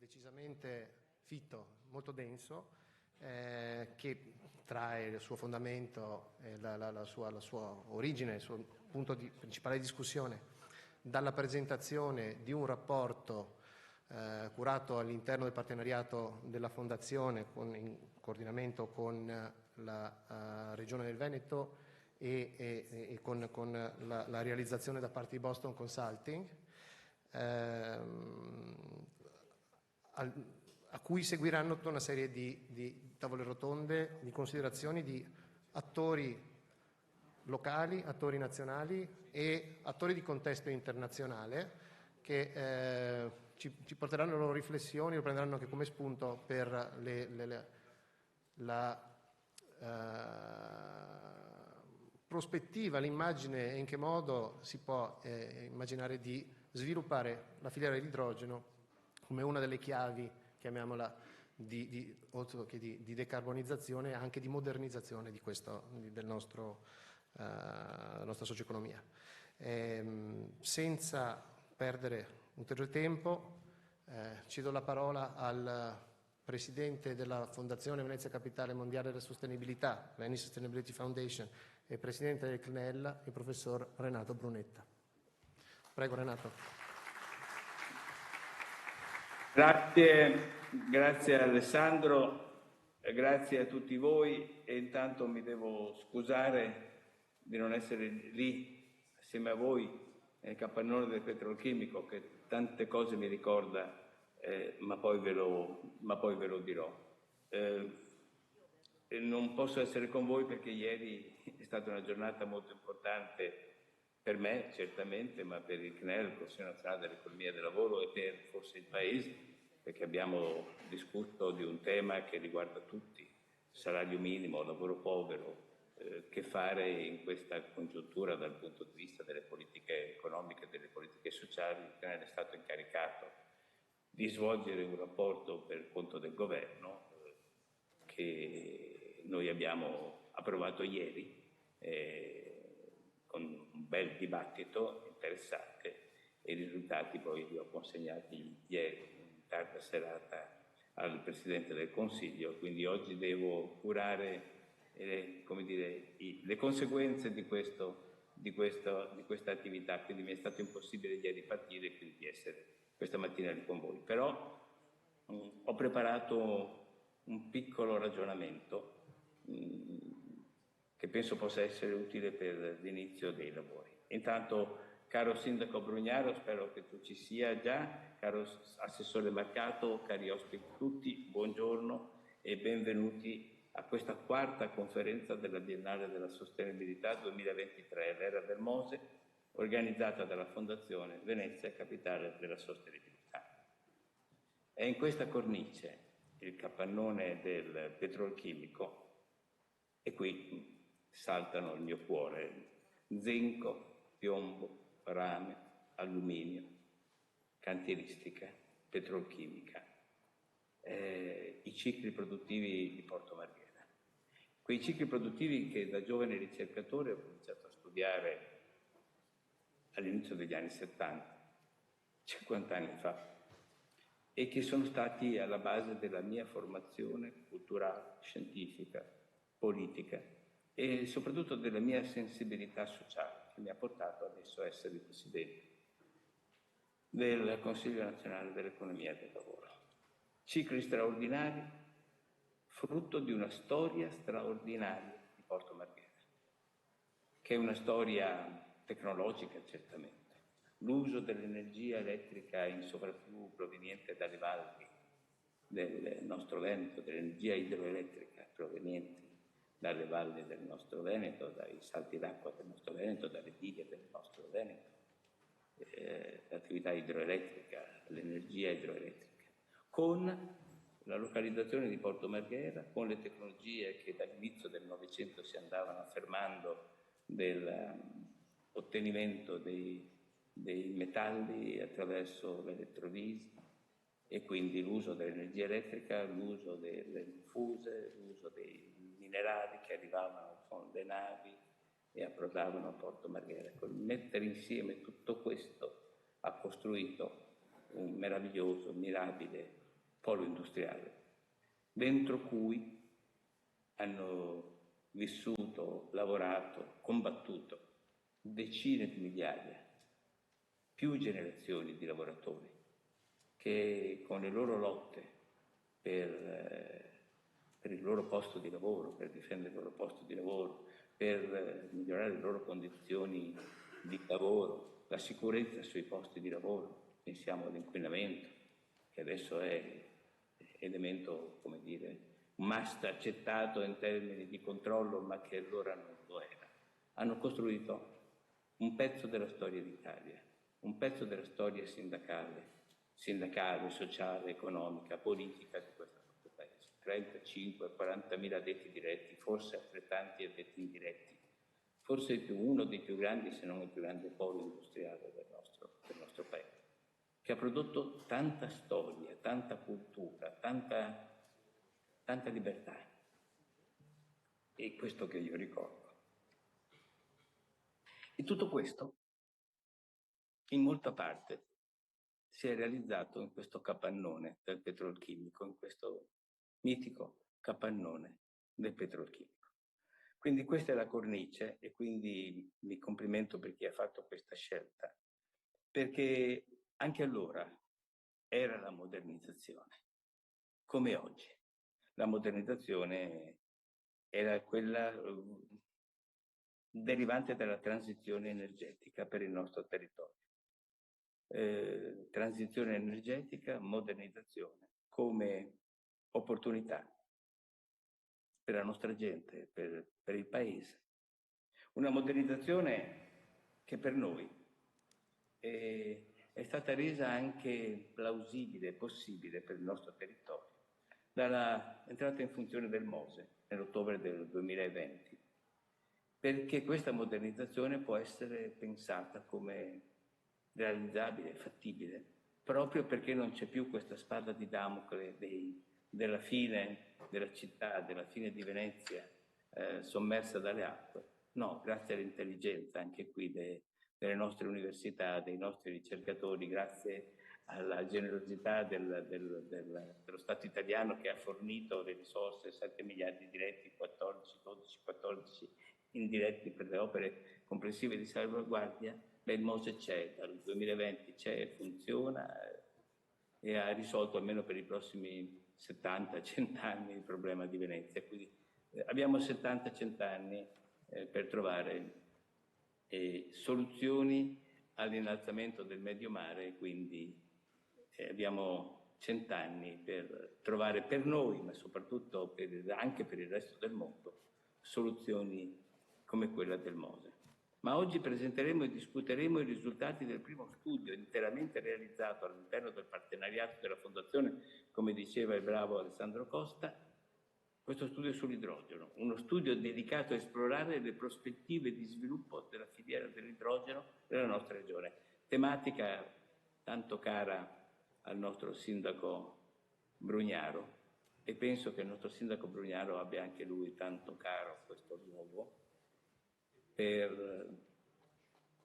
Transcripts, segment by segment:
decisamente fitto, molto denso, che trae il suo fondamento, la sua origine, il suo punto di principale discussione dalla presentazione di un rapporto curato all'interno del partenariato della Fondazione in coordinamento con la Regione del Veneto e con la realizzazione da parte di Boston Consulting, a cui seguiranno tutta una serie di tavole rotonde, di considerazioni di attori locali, attori nazionali e attori di contesto internazionale che ci porteranno le loro riflessioni, lo prenderanno anche come spunto per la prospettiva, l'immagine e in che modo si può immaginare di sviluppare la filiera dell'idrogeno come una delle chiavi, chiamiamola, oltre che di decarbonizzazione, anche di modernizzazione della nostra socio-economia. Senza perdere ulteriore tempo, cedo la parola al Presidente della Fondazione Venezia Capitale Mondiale della Sostenibilità, Venice Sustainability Foundation, e Presidente del CNEL, il Professor Renato Brunetta. Prego, Renato. Grazie Alessandro, grazie a tutti voi, e intanto mi devo scusare di non essere lì assieme a voi nel capannone del petrolchimico, che tante cose mi ricorda, ma poi ve lo dirò. Non posso essere con voi perché ieri è stata una giornata molto importante per me, certamente, ma per il CNEL, il Consiglio Nazionale dell'Economia e del Lavoro, e per forse il Paese, perché abbiamo discusso di un tema che riguarda tutti: salario minimo, lavoro povero, che fare in questa congiuntura dal punto di vista delle politiche economiche e delle politiche sociali. Il CNEL è stato incaricato di svolgere un rapporto per conto del governo che noi abbiamo approvato ieri, con un bel dibattito interessante, e i risultati poi li ho consegnati ieri in tarda serata al Presidente del Consiglio. Quindi oggi devo curare le conseguenze di questa attività, quindi mi è stato impossibile ieri partire e quindi di essere questa mattina lì con voi. Però ho preparato un piccolo ragionamento che penso possa essere utile per l'inizio dei lavori. Intanto, caro Sindaco Brugnaro, spero che tu ci sia già, caro Assessore Marcato, cari ospiti tutti, buongiorno e benvenuti a questa quarta conferenza della Biennale della Sostenibilità 2023, l'Era del Mose, organizzata dalla Fondazione Venezia Capitale della Sostenibilità. È in questa cornice il capannone del petrolchimico, e qui saltano il mio cuore: zinco, piombo, rame, alluminio, cantieristica, petrolchimica, i cicli produttivi di Porto Marghera. Quei cicli produttivi che da giovane ricercatore ho cominciato a studiare all'inizio degli anni 70, 50 anni fa, e che sono stati alla base della mia formazione culturale, scientifica, politica e soprattutto della mia sensibilità sociale, che mi ha portato adesso a essere il Presidente del Consiglio Nazionale dell'Economia e del Lavoro. Cicli straordinari, frutto di una storia straordinaria di Porto Marghera, che è una storia tecnologica certamente. L'uso dell'energia elettrica in sovraflusso proveniente dalle valli del nostro Veneto, dell'energia idroelettrica proveniente dalle valli del nostro Veneto, dai salti d'acqua del nostro Veneto, dalle dighe del nostro Veneto, l'attività idroelettrica, l'energia idroelettrica, con la localizzazione di Porto Marghera, con le tecnologie che dall'inizio del Novecento si andavano affermando dell'ottenimento dei metalli attraverso l'elettrolisi, e quindi l'uso dell'energia elettrica, l'uso delle infuse, l'uso dei minerali che arrivavano con le navi e approdavano a Porto Marghera. Mettere insieme tutto questo ha costruito un meraviglioso, mirabile polo industriale, dentro cui hanno vissuto, lavorato, combattuto decine di migliaia, più generazioni di lavoratori che con le loro lotte per il loro posto di lavoro, per difendere il loro posto di lavoro, per migliorare le loro condizioni di lavoro, la sicurezza sui posti di lavoro, pensiamo all'inquinamento, che adesso è elemento, come dire, must accettato in termini di controllo, ma che allora non lo era. Hanno costruito un pezzo della storia d'Italia, un pezzo della storia sindacale, sociale, economica, politica di questo nostro paese. 35-40.000 addetti diretti, forse altrettanti addetti indiretti, forse uno dei più grandi, se non il più grande polo industriale del nostro paese, che ha prodotto tanta storia, tanta cultura, tanta libertà. E questo che io ricordo. E tutto questo, in molta parte, si è realizzato in questo capannone del petrolchimico, in questo mitico capannone del petrolchimico. Quindi questa è la cornice e quindi mi complimento per chi ha fatto questa scelta, perché anche allora era la modernizzazione, come oggi. La modernizzazione era quella derivante dalla transizione energetica per il nostro territorio. Transizione energetica, modernizzazione come opportunità per la nostra gente, per il paese. Una modernizzazione che per noi è stata resa anche plausibile, possibile per il nostro territorio dalla entrata in funzione del MOSE nell'ottobre del 2020, perché questa modernizzazione può essere pensata come realizzabile, fattibile, proprio perché non c'è più questa spada di Damocle della fine della città, della fine di Venezia sommersa dalle acque. No, grazie all'intelligenza anche qui delle nostre università, dei nostri ricercatori, grazie alla generosità dello Stato italiano che ha fornito le risorse, 7 miliardi diretti, 14 indiretti per le opere complessive di salvaguardia. Il MOSE c'è, dal 2020 c'è, funziona e ha risolto almeno per i prossimi 70-100 anni il problema di Venezia. Quindi abbiamo 70-100 anni per trovare soluzioni all'innalzamento del medio mare, quindi abbiamo 100 anni per trovare per noi, ma soprattutto anche per il resto del mondo, soluzioni come quella del MOSE. Ma oggi presenteremo e discuteremo i risultati del primo studio interamente realizzato all'interno del partenariato della Fondazione, come diceva il bravo Alessandro Costa, questo studio sull'idrogeno, uno studio dedicato a esplorare le prospettive di sviluppo della filiera dell'idrogeno nella nostra regione, tematica tanto cara al nostro sindaco Brugnaro, e penso che il nostro sindaco Brugnaro abbia anche lui tanto caro questo luogo, per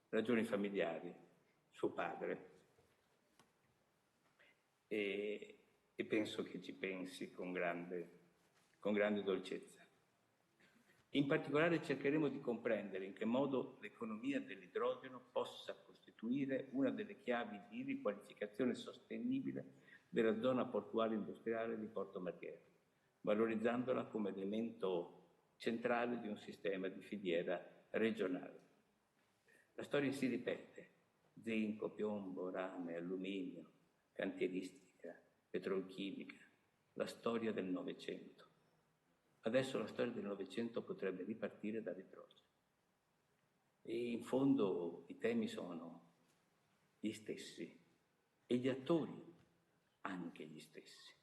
ragioni familiari, suo padre, e penso che ci pensi con grande dolcezza. In particolare cercheremo di comprendere in che modo l'economia dell'idrogeno possa costituire una delle chiavi di riqualificazione sostenibile della zona portuale industriale di Porto Marghera, valorizzandola come elemento centrale di un sistema di filiera regionale. La storia si ripete: zinco, piombo, rame, alluminio, cantieristica, petrolchimica, la storia del Novecento. Adesso la storia del Novecento potrebbe ripartire dall'idrogeno. E in fondo i temi sono gli stessi e gli attori anche gli stessi.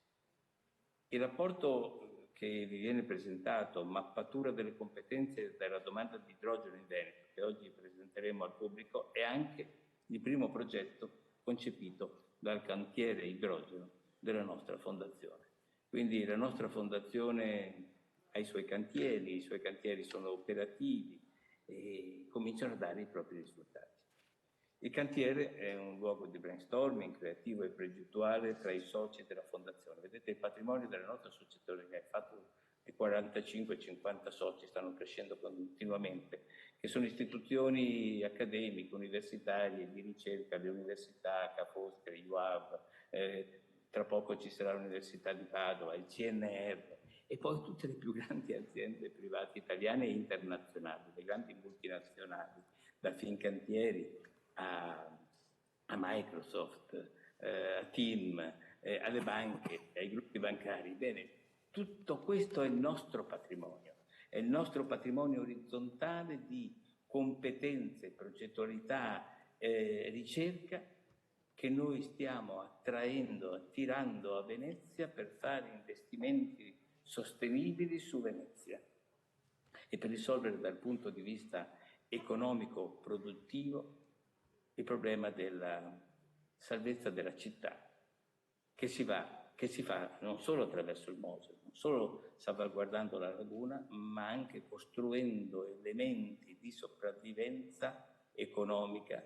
Il rapporto che vi viene presentato, Mappatura delle competenze della domanda di idrogeno in Veneto, che oggi presenteremo al pubblico, è anche il primo progetto concepito dal cantiere idrogeno della nostra fondazione. Quindi la nostra fondazione ha i suoi cantieri sono operativi e cominciano a dare i propri risultati. Il cantiere è un luogo di brainstorming creativo e progettuale tra i soci della fondazione. Vedete, il patrimonio della nostra associazione, che è fatto di 45-50 soci, stanno crescendo continuamente, che sono istituzioni accademiche, universitarie, di ricerca, le università, Ca' Foscari, IUAV, tra poco ci sarà l'Università di Padova, il CNR, e poi tutte le più grandi aziende private italiane e internazionali, le grandi multinazionali, da Fincantieri a Microsoft, a Team, alle banche, ai gruppi bancari. Bene, tutto questo è il nostro patrimonio, è il nostro patrimonio orizzontale di competenze, progettualità, ricerca, che noi stiamo attirando a Venezia per fare investimenti sostenibili su Venezia e per risolvere dal punto di vista economico-produttivo il problema della salvezza della città, che si fa non solo attraverso il Mose, non solo salvaguardando la laguna, ma anche costruendo elementi di sopravvivenza economica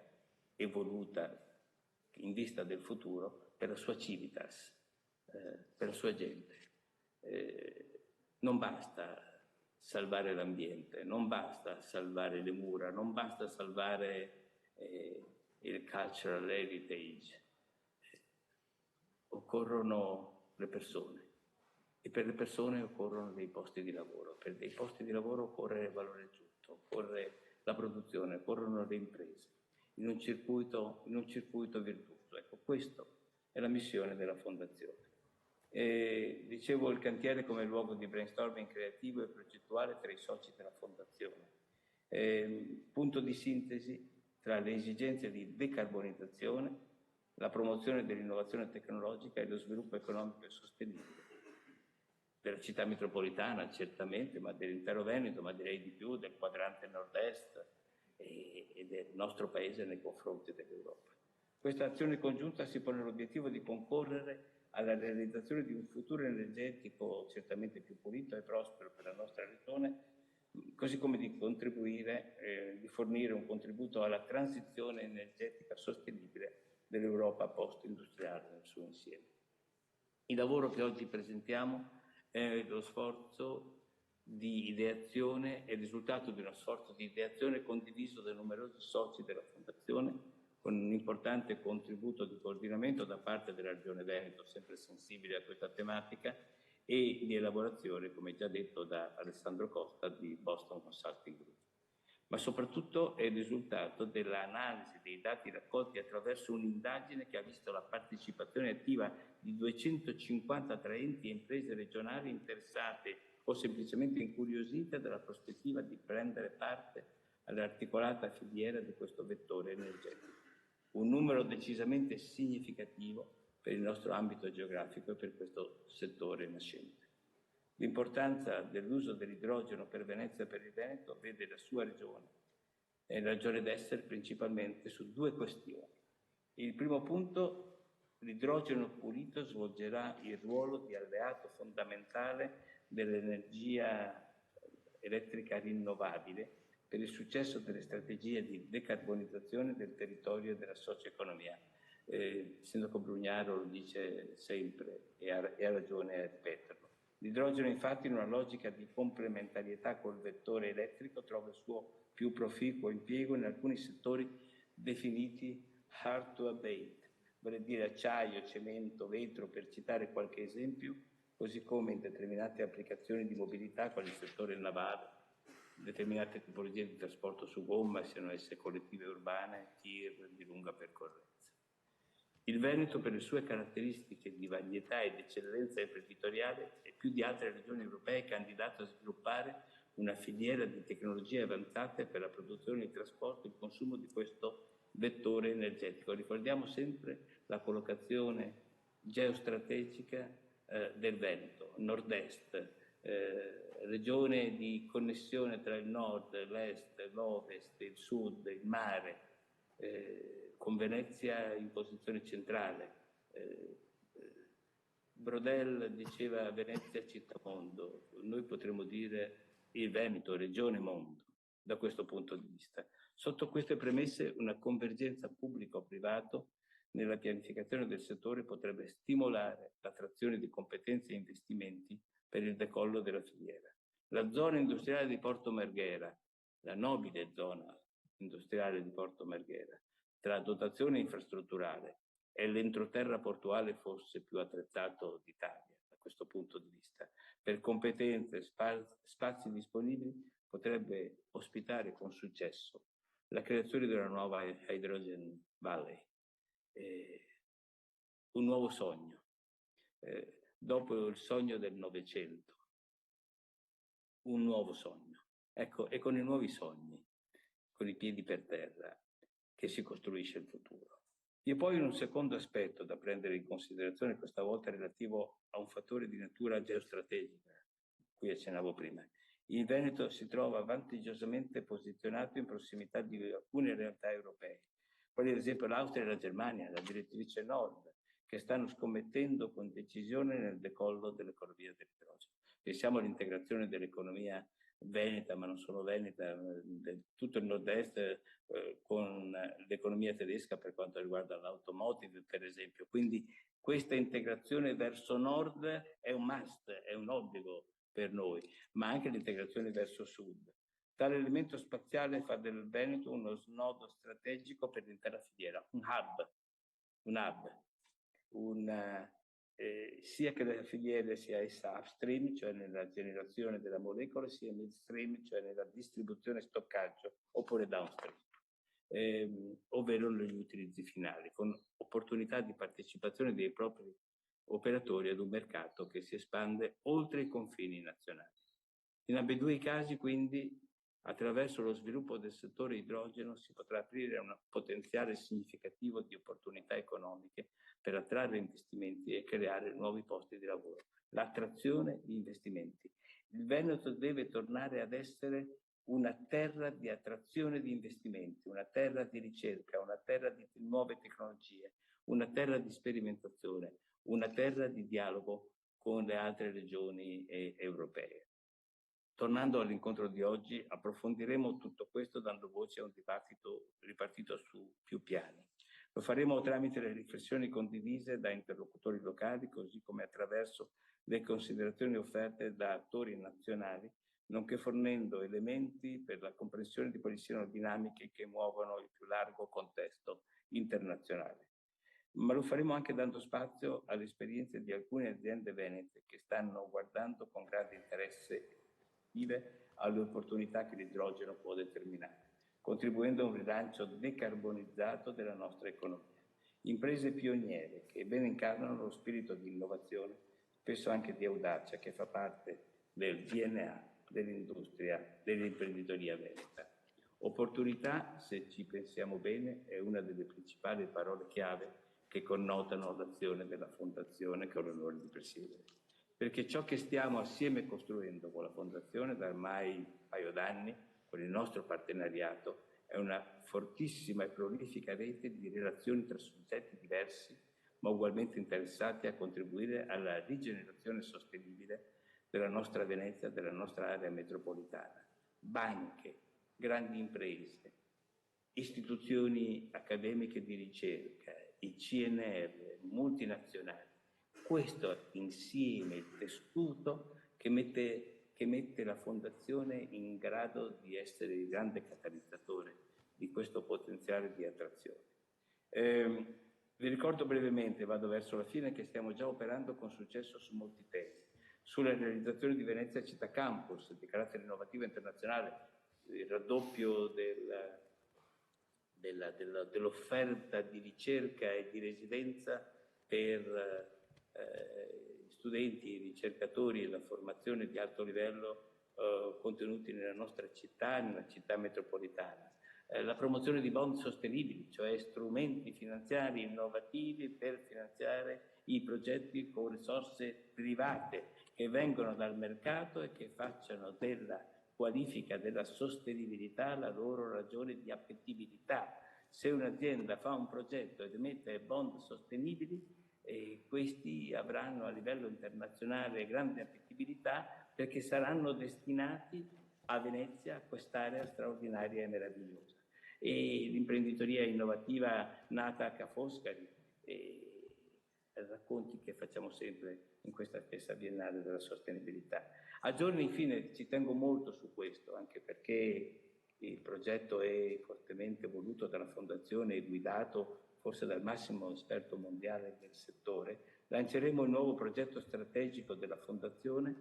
evoluta in vista del futuro per la sua civitas, per la sua gente. Non basta salvare l'ambiente, non basta salvare le mura, non basta salvare il cultural heritage, occorrono le persone e per le persone occorrono dei posti di lavoro, per dei posti di lavoro occorre il valore aggiunto, occorre la produzione, occorrono le imprese in un circuito virtuoso. Ecco, questa è la missione della Fondazione. Dicevo, il cantiere come luogo di brainstorming creativo e progettuale tra i soci della Fondazione, punto di sintesi tra le esigenze di decarbonizzazione, la promozione dell'innovazione tecnologica e lo sviluppo economico e sostenibile della città metropolitana, certamente, ma dell'intero Veneto, ma direi di più del quadrante nord-est e del nostro paese nei confronti dell'Europa. Questa azione congiunta si pone l'obiettivo di concorrere alla realizzazione di un futuro energetico certamente più pulito e prospero per la nostra regione, così come di contribuire, di fornire un contributo alla transizione energetica sostenibile dell'Europa post-industriale nel suo insieme. Il lavoro che oggi presentiamo è lo sforzo di ideazione, è il risultato di uno sforzo di ideazione condiviso da numerosi soci della Fondazione, con un importante contributo di coordinamento da parte della Regione Veneto, sempre sensibile a questa tematica, e di elaborazione, come già detto da Alessandro Costa, di Boston Consulting Group. Ma soprattutto è il risultato dell'analisi dei dati raccolti attraverso un'indagine che ha visto la partecipazione attiva di 250 enti e imprese regionali interessate o semplicemente incuriosite dalla prospettiva di prendere parte all'articolata filiera di questo vettore energetico. Un numero decisamente significativo per il nostro ambito geografico e per questo settore nascente. L'importanza dell'uso dell'idrogeno per Venezia e per il Veneto vede la sua regione e la ragione d'essere principalmente su due questioni. Il primo punto, l'idrogeno pulito svolgerà il ruolo di alleato fondamentale dell'energia elettrica rinnovabile per il successo delle strategie di decarbonizzazione del territorio e della socio-economia. Il sindaco Brugnaro lo dice sempre e ha ragione a ripeterlo. L'idrogeno infatti in una logica di complementarietà col vettore elettrico trova il suo più proficuo impiego in alcuni settori definiti hard to abate, vale dire acciaio, cemento, vetro, per citare qualche esempio, così come in determinate applicazioni di mobilità, quali il settore navale, determinate tipologie di trasporto su gomma, siano esse collettive urbane, tir di lunga percorrenza. Il Veneto, per le sue caratteristiche di varietà ed eccellenza imprenditoriale, è più di altre regioni europee candidato a sviluppare una filiera di tecnologie avanzate per la produzione, il trasporto e il consumo di questo vettore energetico. Ricordiamo sempre la collocazione geostrategica del Veneto, nord-est, regione di connessione tra il nord, l'est, l'ovest, il sud, il mare, con Venezia in posizione centrale. Brodel diceva Venezia città mondo, noi potremmo dire il Veneto regione mondo. da questo punto di vista. Sotto queste premesse, una convergenza pubblico-privato nella pianificazione del settore potrebbe stimolare l'attrazione di competenze e investimenti per il decollo della filiera. La zona industriale di Porto Marghera, la nobile zona industriale di Porto Marghera, tra dotazione infrastrutturale e l'entroterra portuale forse più attrezzato d'Italia da questo punto di vista, per competenze, spazi disponibili, potrebbe ospitare con successo la creazione di una nuova Hydrogen Valley, un nuovo sogno, dopo il sogno del Novecento, un nuovo sogno. Ecco, è con i nuovi sogni, con i piedi per terra, che si costruisce il futuro. E poi un secondo aspetto da prendere in considerazione, questa volta relativo a un fattore di natura geostrategica, cui accennavo prima. Il Veneto si trova vantaggiosamente posizionato in prossimità di alcune realtà europee, quali ad esempio l'Austria e la Germania, la direttrice nord, che stanno scommettendo con decisione nel decollo dell'economia dell'idrogeno. Pensiamo all'integrazione dell'economia veneta, ma non solo veneta, tutto il nord-est con l'economia tedesca per quanto riguarda l'automotive, per esempio. Quindi questa integrazione verso nord è un must, è un obbligo per noi, ma anche l'integrazione verso sud. Tale elemento spaziale fa del Veneto uno snodo strategico per l'intera filiera, un hub, sia che la filiera sia essa upstream, cioè nella generazione della molecola, sia midstream, cioè nella distribuzione e stoccaggio, oppure downstream, ovvero negli utilizzi finali, con opportunità di partecipazione dei propri operatori ad un mercato che si espande oltre i confini nazionali. In ambedue i casi, quindi, attraverso lo sviluppo del settore idrogeno si potrà aprire un potenziale significativo di opportunità economiche per attrarre investimenti e creare nuovi posti di lavoro. L'attrazione di investimenti. Il Veneto deve tornare ad essere una terra di attrazione di investimenti, una terra di ricerca, una terra di nuove tecnologie, una terra di sperimentazione, una terra di dialogo con le altre regioni europee. Tornando all'incontro di oggi, approfondiremo tutto questo dando voce a un dibattito ripartito su più piani. Lo faremo tramite le riflessioni condivise da interlocutori locali, così come attraverso le considerazioni offerte da attori nazionali, nonché fornendo elementi per la comprensione di quali siano dinamiche che muovono il più largo contesto internazionale. Ma lo faremo anche dando spazio alle esperienze di alcune aziende venete che stanno guardando con grande interesse alle opportunità che l'idrogeno può determinare, contribuendo a un rilancio decarbonizzato della nostra economia. Imprese pioniere che ben incarnano lo spirito di innovazione, spesso anche di audacia, che fa parte del DNA dell'industria, dell'imprenditoria veneta. Opportunità, se ci pensiamo bene, è una delle principali parole chiave che connotano l'azione della Fondazione che ho l'onore di presiedere. Perché ciò che stiamo assieme costruendo con la Fondazione da ormai un paio d'anni, con il nostro partenariato, è una fortissima e prolifica rete di relazioni tra soggetti diversi, ma ugualmente interessati a contribuire alla rigenerazione sostenibile della nostra Venezia, della nostra area metropolitana. Banche, grandi imprese, istituzioni accademiche di ricerca, i CNR, multinazionali. Questo insieme il tessuto che mette la Fondazione in grado di essere il grande catalizzatore di questo potenziale di attrazione. Vi ricordo brevemente, vado verso la fine, che stiamo già operando con successo su molti temi. Sulla realizzazione di Venezia Città Campus, di carattere innovativo internazionale, il raddoppio dell'offerta di ricerca e di residenza per studenti, ricercatori e la formazione di alto livello contenuti nella nostra città, nella città metropolitana. La promozione di bond sostenibili, cioè strumenti finanziari innovativi per finanziare i progetti con risorse private che vengono dal mercato e che facciano della qualifica della sostenibilità la loro ragione di appetibilità. Se un'azienda fa un progetto ed emette bond sostenibili, questi avranno a livello internazionale grande appetibilità perché saranno destinati a Venezia quest'area straordinaria e meravigliosa. E l'imprenditoria innovativa nata a Ca' Foscari, racconti che facciamo sempre in questa stessa Biennale della sostenibilità. A giorni, infine, ci tengo molto su questo, anche perché il progetto è fortemente voluto dalla Fondazione e guidato forse dal massimo esperto mondiale del settore. Lanceremo il nuovo progetto strategico della Fondazione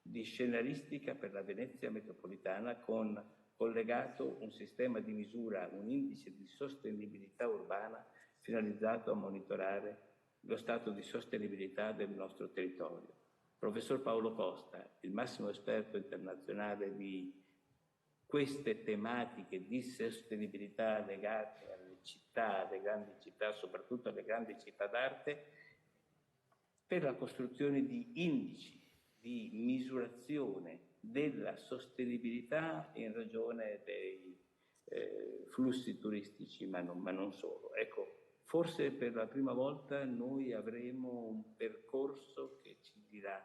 di scenaristica per la Venezia metropolitana, con collegato un sistema di misura, un indice di sostenibilità urbana finalizzato a monitorare lo stato di sostenibilità del nostro territorio. Professor Paolo Costa, il massimo esperto internazionale di queste tematiche di sostenibilità legate alle città, alle grandi città, soprattutto alle grandi città d'arte, per la costruzione di indici di misurazione della sostenibilità in ragione dei flussi turistici, ma non solo. Ecco, forse per la prima volta noi avremo un percorso che ci dirà,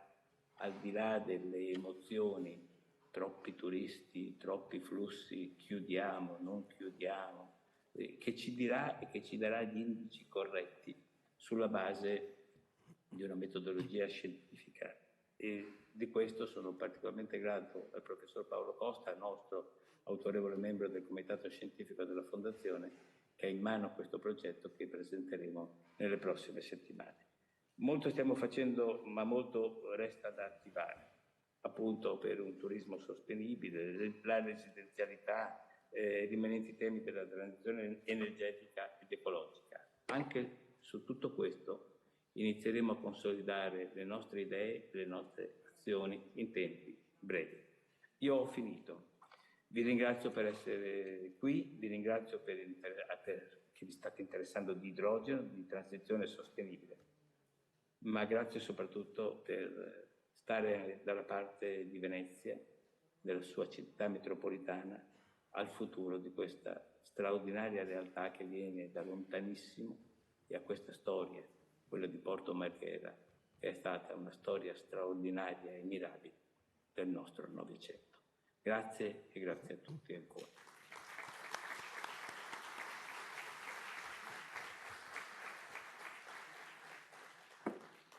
al di là delle emozioni, troppi turisti, troppi flussi, chiudiamo, non chiudiamo, che ci dirà e che ci darà gli indici corretti sulla base di una metodologia scientifica. E di questo sono particolarmente grato al professor Paolo Costa, nostro autorevole membro del comitato scientifico della Fondazione, che ha in mano questo progetto che presenteremo nelle prossime settimane. Molto stiamo facendo, ma molto resta da attivare, appunto per un turismo sostenibile, la residenzialità, rimanenti temi della transizione energetica ed ecologica. Anche su tutto questo inizieremo a consolidare le nostre idee e le nostre azioni in tempi brevi. Io ho finito. Vi ringrazio per essere qui, vi ringrazio che vi state interessando di idrogeno, di transizione sostenibile, ma grazie soprattutto per stare dalla parte di Venezia, della sua città metropolitana, al futuro di questa straordinaria realtà che viene da lontanissimo e a questa storia, quella di Porto Marghera, che è stata una storia straordinaria e mirabile del nostro Novecento. Grazie e grazie a tutti ancora.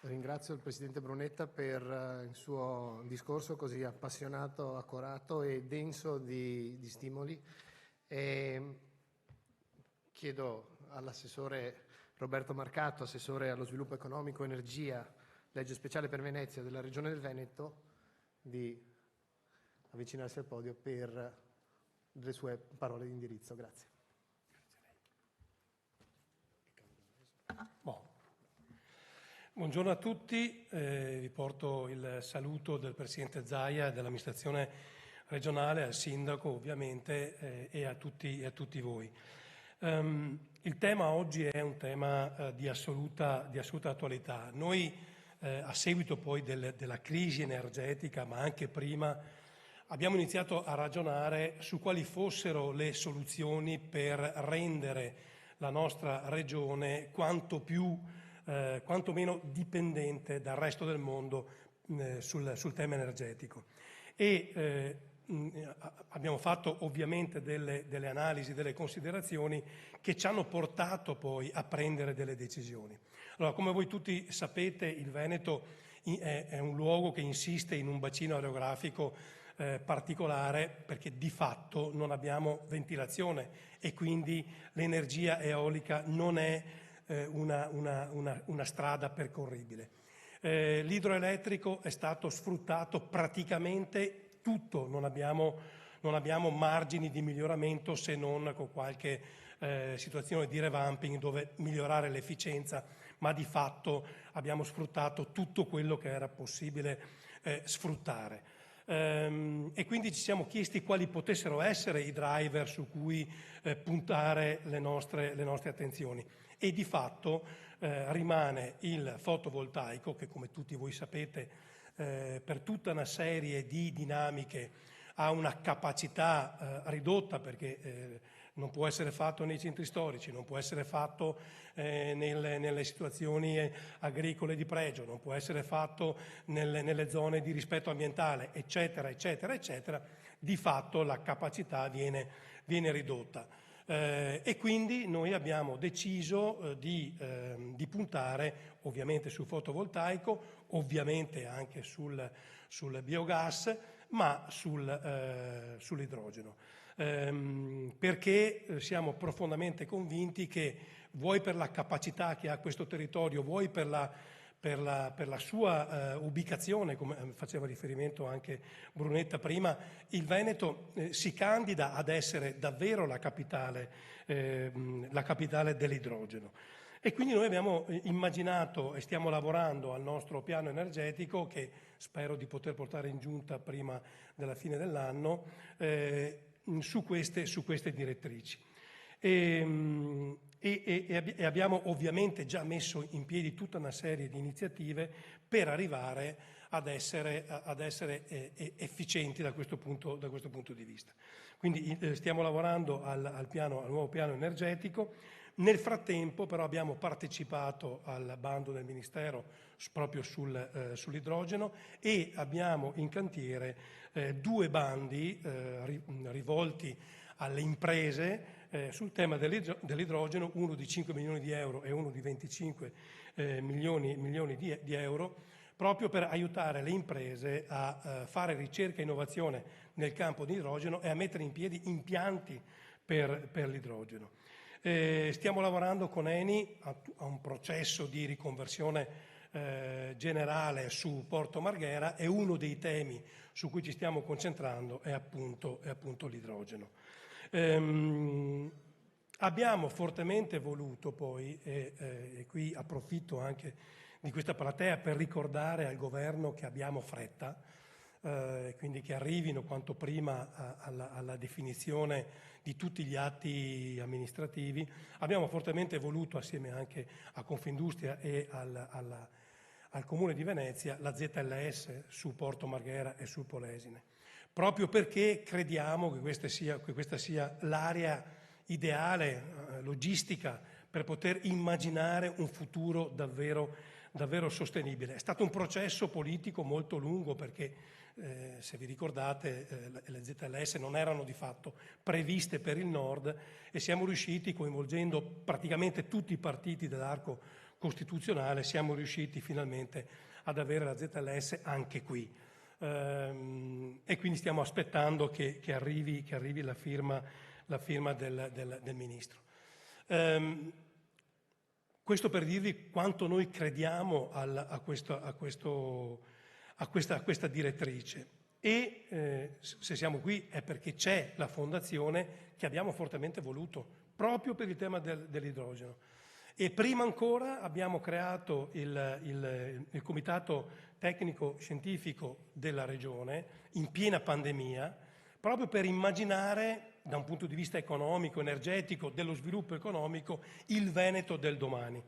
Ringrazio il Presidente Brunetta per il suo discorso così appassionato, accorato e denso di stimoli. E chiedo all'assessore Roberto Marcato, assessore allo sviluppo economico, energia, legge speciale per Venezia della Regione del Veneto, di avvicinarsi al podio per le sue parole di indirizzo. Grazie. Buongiorno a tutti, vi porto il saluto del Presidente Zaia e dell'amministrazione regionale, al Sindaco ovviamente e a tutti voi. Il tema oggi è un tema di assoluta attualità. Noi, a seguito poi della crisi energetica, ma anche prima, abbiamo iniziato a ragionare su quali fossero le soluzioni per rendere la nostra regione quanto meno dipendente dal resto del mondo sul tema energetico. E abbiamo fatto ovviamente delle analisi, delle considerazioni che ci hanno portato poi a prendere delle decisioni. Allora, come voi tutti sapete, il Veneto è un luogo che insiste in un bacino orografico particolare, perché di fatto non abbiamo ventilazione e quindi l'energia eolica non è una strada percorribile. L'idroelettrico è stato sfruttato praticamente tutto, non abbiamo margini di miglioramento, se non con qualche situazione di revamping dove migliorare l'efficienza, ma di fatto abbiamo sfruttato tutto quello che era possibile sfruttare. E quindi ci siamo chiesti quali potessero essere i driver su cui puntare le nostre attenzioni. E di fatto rimane il fotovoltaico, che come tutti voi sapete per tutta una serie di dinamiche ha una capacità ridotta, perché non può essere fatto nei centri storici, non può essere fatto nelle situazioni agricole di pregio, non può essere fatto nelle zone di rispetto ambientale, eccetera, eccetera, eccetera, di fatto la capacità viene ridotta. E quindi noi abbiamo deciso di puntare ovviamente sul fotovoltaico, ovviamente anche sul biogas, ma sull'idrogeno. Perché siamo profondamente convinti che vuoi per la capacità che ha questo territorio, vuoi per la sua ubicazione, come faceva riferimento anche Brunetta prima, il Veneto si candida ad essere davvero la capitale dell'idrogeno. E quindi noi abbiamo immaginato e stiamo lavorando al nostro piano energetico, che spero di poter portare in giunta prima della fine dell'anno, su queste direttrici. E abbiamo ovviamente già messo in piedi tutta una serie di iniziative per arrivare ad essere efficienti da questo punto di vista. Quindi stiamo lavorando al nuovo piano energetico. Nel frattempo però abbiamo partecipato al bando del Ministero proprio sull'idrogeno e abbiamo in cantiere 2 bandi rivolti alle imprese sul tema dell'idrogeno, uno di 5 milioni di euro e uno di 25 milioni di euro, proprio per aiutare le imprese a fare ricerca e innovazione nel campo di idrogeno e a mettere in piedi impianti per l'idrogeno. Stiamo lavorando con Eni a un processo di riconversione generale su Porto Marghera e uno dei temi su cui ci stiamo concentrando è appunto l'idrogeno. Abbiamo fortemente voluto poi, e qui approfitto anche di questa platea per ricordare al governo che abbiamo fretta, quindi che arrivino quanto prima alla definizione di tutti gli atti amministrativi. Abbiamo fortemente voluto, assieme anche a Confindustria e al Comune di Venezia, la ZLS su Porto Marghera e sul Polesine, proprio perché crediamo che questa sia l'area ideale, logistica, per poter immaginare un futuro davvero sostenibile. È stato un processo politico molto lungo perché, se vi ricordate, le ZLS non erano di fatto previste per il nord e siamo riusciti, coinvolgendo praticamente tutti i partiti dell'arco costituzionale, siamo riusciti finalmente ad avere la ZLS anche qui. E quindi stiamo aspettando che arrivi la firma del Ministro. Questo per dirvi quanto noi crediamo a questa direttrice. E se siamo qui è perché c'è la fondazione che abbiamo fortemente voluto proprio per il tema dell'idrogeno. E prima ancora abbiamo creato il comitato tecnico scientifico della Regione in piena pandemia, proprio per immaginare da un punto di vista economico, energetico, dello sviluppo economico, il Veneto del domani.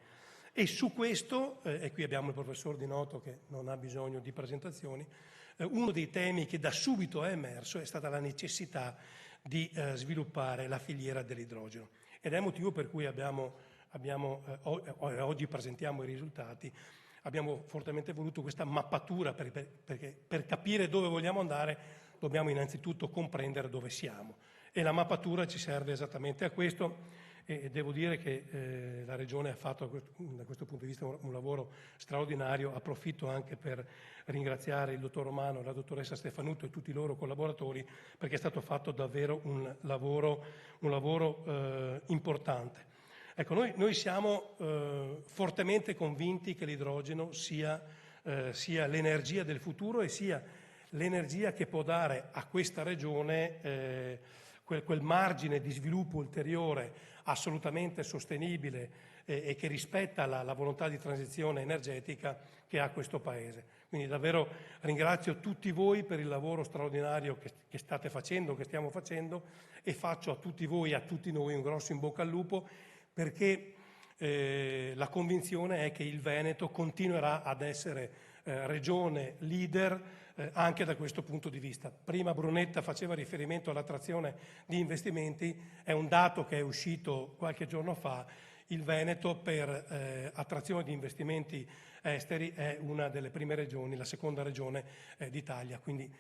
E su questo, e qui abbiamo il professor Di Noto che non ha bisogno di presentazioni, uno dei temi che da subito è emerso è stata la necessità di sviluppare la filiera dell'idrogeno. Ed è il motivo per cui oggi presentiamo i risultati. Abbiamo fortemente voluto questa mappatura perché per capire dove vogliamo andare dobbiamo innanzitutto comprendere dove siamo. E la mappatura ci serve esattamente a questo e devo dire che la Regione ha fatto da questo punto di vista un lavoro straordinario. Approfitto anche per ringraziare il dottor Romano, la dottoressa Stefanuto e tutti i loro collaboratori perché è stato fatto davvero un lavoro importante. Ecco, noi siamo fortemente convinti che l'idrogeno sia l'energia del futuro e sia l'energia che può dare a questa regione quel margine di sviluppo ulteriore assolutamente sostenibile e che rispetta la volontà di transizione energetica che ha questo Paese. Quindi davvero ringrazio tutti voi per il lavoro straordinario che state facendo, che stiamo facendo, e faccio a tutti voi e a tutti noi un grosso in bocca al lupo, perché la convinzione è che il Veneto continuerà ad essere regione leader anche da questo punto di vista. Prima Brunetta faceva riferimento all'attrazione di investimenti, è un dato che è uscito qualche giorno fa. Il Veneto per attrazione di investimenti esteri è una delle prime regioni, la seconda regione d'Italia, quindi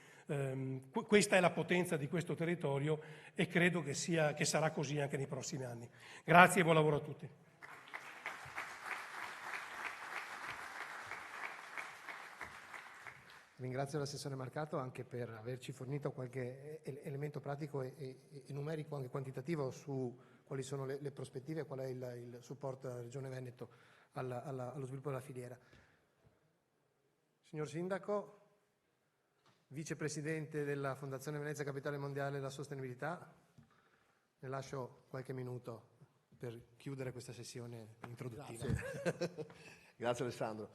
questa è la potenza di questo territorio e credo che sarà così anche nei prossimi anni. Grazie e buon lavoro a tutti. Ringrazio l'assessore Marcato anche per averci fornito qualche elemento pratico e numerico, anche quantitativo, su quali sono le prospettive e qual è il supporto della Regione Veneto allo sviluppo della filiera. Signor Sindaco, Vicepresidente della Fondazione Venezia Capitale Mondiale della Sostenibilità, le lascio qualche minuto per chiudere questa sessione introduttiva. Grazie, Grazie Alessandro.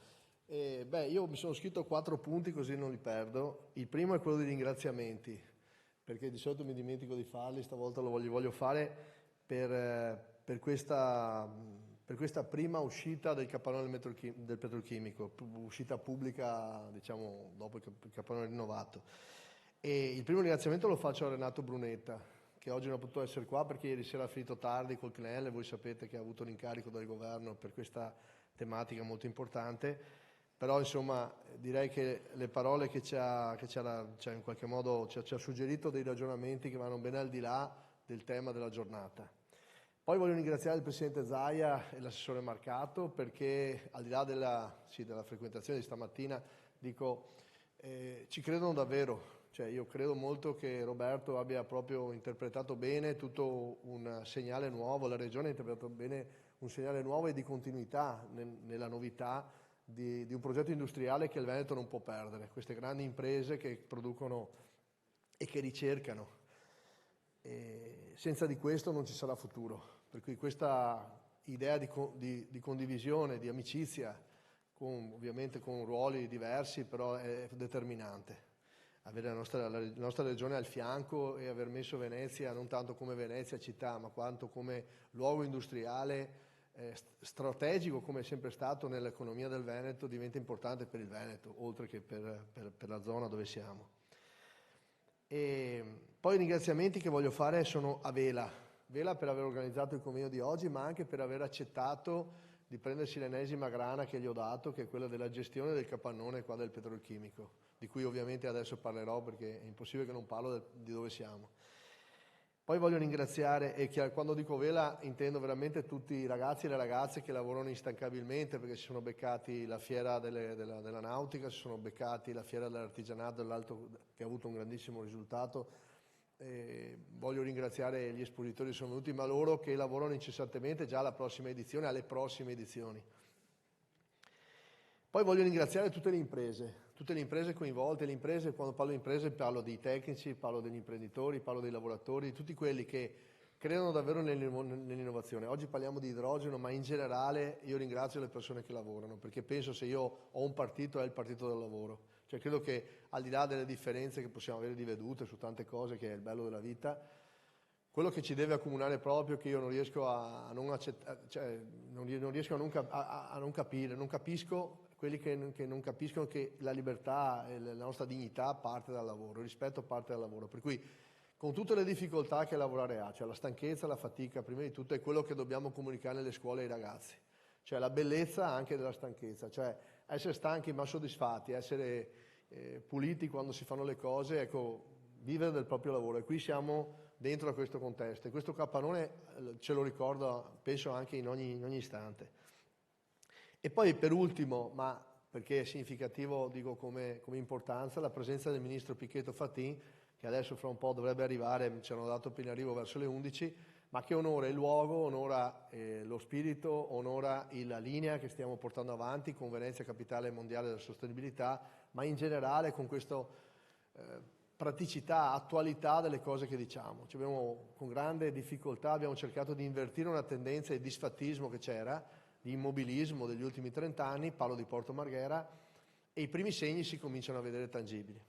Io mi sono scritto 4 punti così non li perdo. Il primo è quello dei ringraziamenti, perché di solito mi dimentico di farli, stavolta lo voglio fare per questa prima uscita del capannone del petrolchimico, uscita pubblica, diciamo, dopo il capannone rinnovato. E il primo ringraziamento lo faccio a Renato Brunetta, che oggi non ha potuto essere qua perché ieri sera ha finito tardi col CNEL, voi sapete che ha avuto l'incarico dal governo per questa tematica molto importante. Però insomma direi che le parole che in qualche modo ci ha suggerito dei ragionamenti che vanno ben al di là del tema della giornata. Poi voglio ringraziare il Presidente Zaia e l'assessore Marcato perché al di là della frequentazione di stamattina ci credono davvero. Cioè io credo molto che Roberto abbia proprio interpretato bene tutto un segnale nuovo, la Regione ha interpretato bene un segnale nuovo e di continuità nella novità di un progetto industriale che il Veneto non può perdere, queste grandi imprese che producono e che ricercano. E senza di questo non ci sarà futuro, per cui questa idea di condivisione, di amicizia, ovviamente con ruoli diversi, però è determinante. Avere la nostra regione al fianco e aver messo Venezia non tanto come Venezia città, ma quanto come luogo industriale strategico, come è sempre stato nell'economia del Veneto, diventa importante per il Veneto, oltre che per la zona dove siamo. E poi i ringraziamenti che voglio fare sono a Vela per aver organizzato il convegno di oggi, ma anche per aver accettato di prendersi l'ennesima grana che gli ho dato, che è quella della gestione del capannone qua del petrolchimico, di cui ovviamente adesso parlerò perché è impossibile che non parlo di dove siamo. Poi voglio ringraziare, e quando dico Vela intendo veramente tutti i ragazzi e le ragazze che lavorano instancabilmente, perché si sono beccati la fiera della nautica, si sono beccati la fiera dell'artigianato dell'alto, che ha avuto un grandissimo risultato. Voglio ringraziare gli espositori che sono venuti, ma loro che lavorano incessantemente già alle prossime edizioni. Poi voglio ringraziare tutte le imprese coinvolte. Le imprese, quando parlo di imprese parlo dei tecnici, parlo degli imprenditori, parlo dei lavoratori, tutti quelli che credono davvero nell'innovazione. Oggi parliamo di idrogeno, ma in generale io ringrazio le persone che lavorano, perché penso se io ho un partito è il partito del lavoro. Cioè credo che al di là delle differenze che possiamo avere di vedute su tante cose, che è il bello della vita, quello che ci deve accomunare proprio, che io non riesco a non accettare, cioè non riesco a non capire, non capisco quelli che non capiscono che la libertà e la nostra dignità parte dal lavoro, il rispetto parte dal lavoro. Per cui con tutte le difficoltà che lavorare ha, cioè la stanchezza, la fatica, prima di tutto è quello che dobbiamo comunicare nelle scuole ai ragazzi, cioè la bellezza anche della stanchezza, cioè essere stanchi ma soddisfatti, essere puliti quando si fanno le cose, ecco, vivere del proprio lavoro. E qui siamo dentro a questo contesto e questo capannone ce lo ricorda, penso, anche in ogni istante. E poi per ultimo, ma perché è significativo, dico come importanza, la presenza del ministro Pichetto Fratin, che adesso fra un po' dovrebbe arrivare, ci hanno dato appena arrivo verso le 11, ma che onora il luogo, onora lo spirito, onora la linea che stiamo portando avanti con Venezia Capitale Mondiale della Sostenibilità, ma in generale con questa praticità, attualità delle cose che diciamo. Con grande difficoltà abbiamo cercato di invertire una tendenza di disfattismo che c'era, di immobilismo degli ultimi 30 anni, parlo di Porto Marghera, e i primi segni si cominciano a vedere tangibili.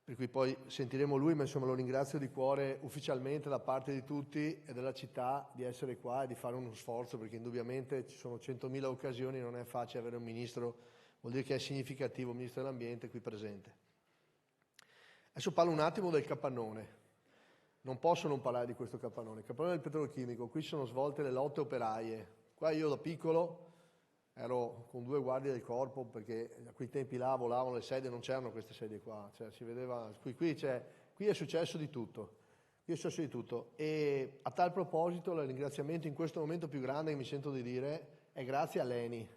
Per cui poi sentiremo lui, ma insomma lo ringrazio di cuore ufficialmente da parte di tutti e della città di essere qua e di fare uno sforzo, perché indubbiamente ci sono 100.000 occasioni, non è facile avere un ministro vuol dire che è significativo il Ministro dell'Ambiente qui presente. Adesso parlo un attimo del capannone. Non posso non parlare di questo capannone. Il capannone del petrolchimico, qui sono svolte le lotte operaie. Qua io da piccolo ero con 2 guardie del corpo, perché a quei tempi là volavano le sedie, non c'erano queste sedie qua, cioè si vedeva, qui è successo di tutto. Qui è successo di tutto. E a tal proposito il ringraziamento in questo momento più grande che mi sento di dire è grazie a l'ENI.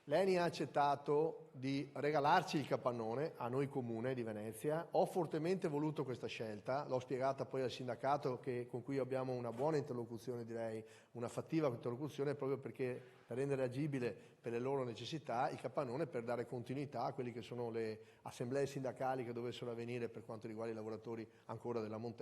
L'ENI ha accettato di regalarci il capannone, a noi comune di Venezia. Ho fortemente voluto questa scelta, l'ho spiegata poi al sindacato con cui abbiamo una buona interlocuzione, direi, una fattiva interlocuzione, proprio perché per rendere agibile per le loro necessità il capannone, per dare continuità a quelle che sono le assemblee sindacali che dovessero avvenire per quanto riguarda i lavoratori ancora dell'ENI,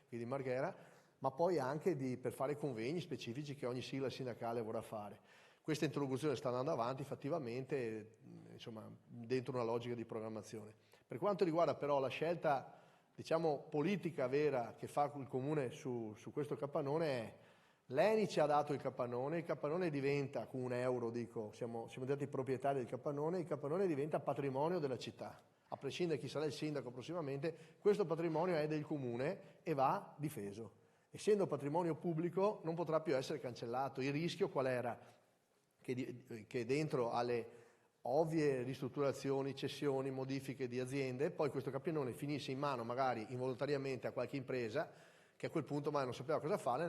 quindi Marghera, ma poi anche per fare convegni specifici che ogni sigla sindacale vorrà fare. Questa interlocuzione sta andando avanti fattivamente, insomma, dentro una logica di programmazione. Per quanto riguarda però la scelta, diciamo, politica vera che fa il Comune su questo capannone è: l'ENI ci ha dato il capannone diventa, con €1 dico, siamo diventati proprietari del capannone, il capannone diventa patrimonio della città. A prescindere chi sarà il sindaco prossimamente, questo patrimonio è del Comune e va difeso. Essendo patrimonio pubblico non potrà più essere cancellato. Il rischio qual era? Che dentro alle ovvie ristrutturazioni, cessioni, modifiche di aziende, poi questo capannone finisse in mano magari involontariamente a qualche impresa che a quel punto non sapeva cosa fare,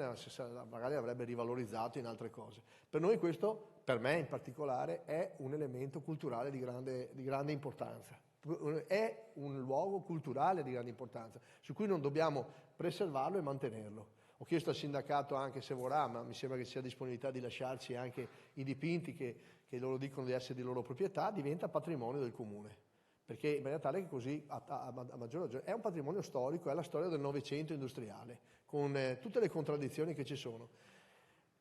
magari avrebbe rivalorizzato in altre cose. Per noi questo, per me in particolare, è un elemento culturale di grande importanza. È un luogo culturale di grande importanza, su cui non dobbiamo preservarlo e mantenerlo. Ho chiesto al sindacato anche se vorrà, ma mi sembra che ci sia disponibilità di lasciarci anche i dipinti che loro dicono di essere di loro proprietà, diventa patrimonio del Comune. Perché in maniera tale che così, a maggior ragione, è un patrimonio storico, è la storia del Novecento industriale, con tutte le contraddizioni che ci sono.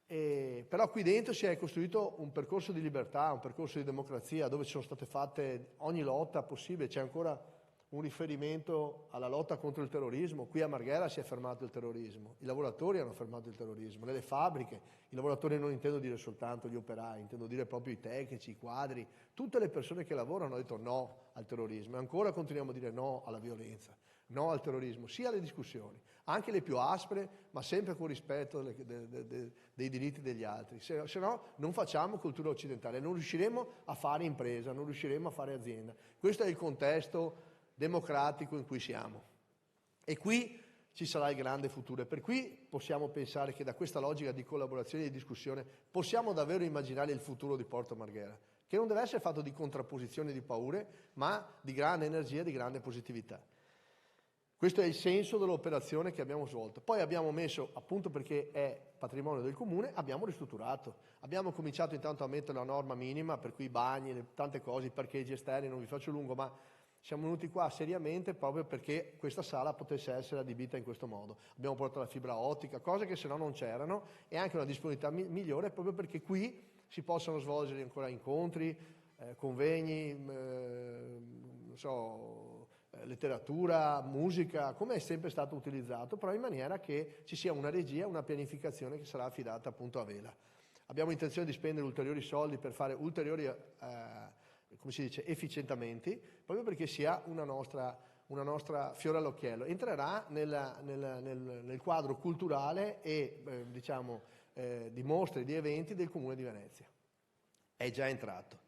Però qui dentro si è costruito un percorso di libertà, un percorso di democrazia, dove ci sono state fatte ogni lotta possibile. C'è ancora un riferimento alla lotta contro il terrorismo. Qui a Marghera si è fermato il terrorismo, i lavoratori hanno fermato il terrorismo, nelle fabbriche, i lavoratori non intendo dire soltanto gli operai, intendo dire proprio i tecnici, i quadri, tutte le persone che lavorano hanno detto no al terrorismo, e ancora continuiamo a dire no alla violenza, no al terrorismo, sia alle discussioni, anche le più aspre, ma sempre con rispetto dei diritti degli altri. Se no non facciamo cultura occidentale, non riusciremo a fare impresa, non riusciremo a fare azienda. Questo è il contesto democratico in cui siamo. E qui ci sarà il grande futuro. E per cui possiamo pensare che da questa logica di collaborazione e di discussione possiamo davvero immaginare il futuro di Porto Marghera, che non deve essere fatto di contrapposizioni, di paure, ma di grande energia, di grande positività. Questo è il senso dell'operazione che abbiamo svolto. Poi abbiamo messo, appunto perché è patrimonio del Comune, abbiamo ristrutturato. Abbiamo cominciato intanto a mettere la norma minima, per cui i bagni, tante cose, i parcheggi esterni, non vi faccio lungo, ma siamo venuti qua seriamente proprio perché questa sala potesse essere adibita in questo modo. Abbiamo portato la fibra ottica, cose che se no non c'erano, e anche una disponibilità migliore proprio perché qui si possono svolgere ancora incontri, convegni, letteratura, musica, come è sempre stato utilizzato, però in maniera che ci sia una regia, una pianificazione che sarà affidata appunto a Vela. Abbiamo intenzione di spendere ulteriori soldi per fare ulteriori efficientamenti, proprio perché sia una nostra fiore all'occhiello. Entrerà nel quadro culturale e di mostre, di eventi del Comune di Venezia. È già entrato.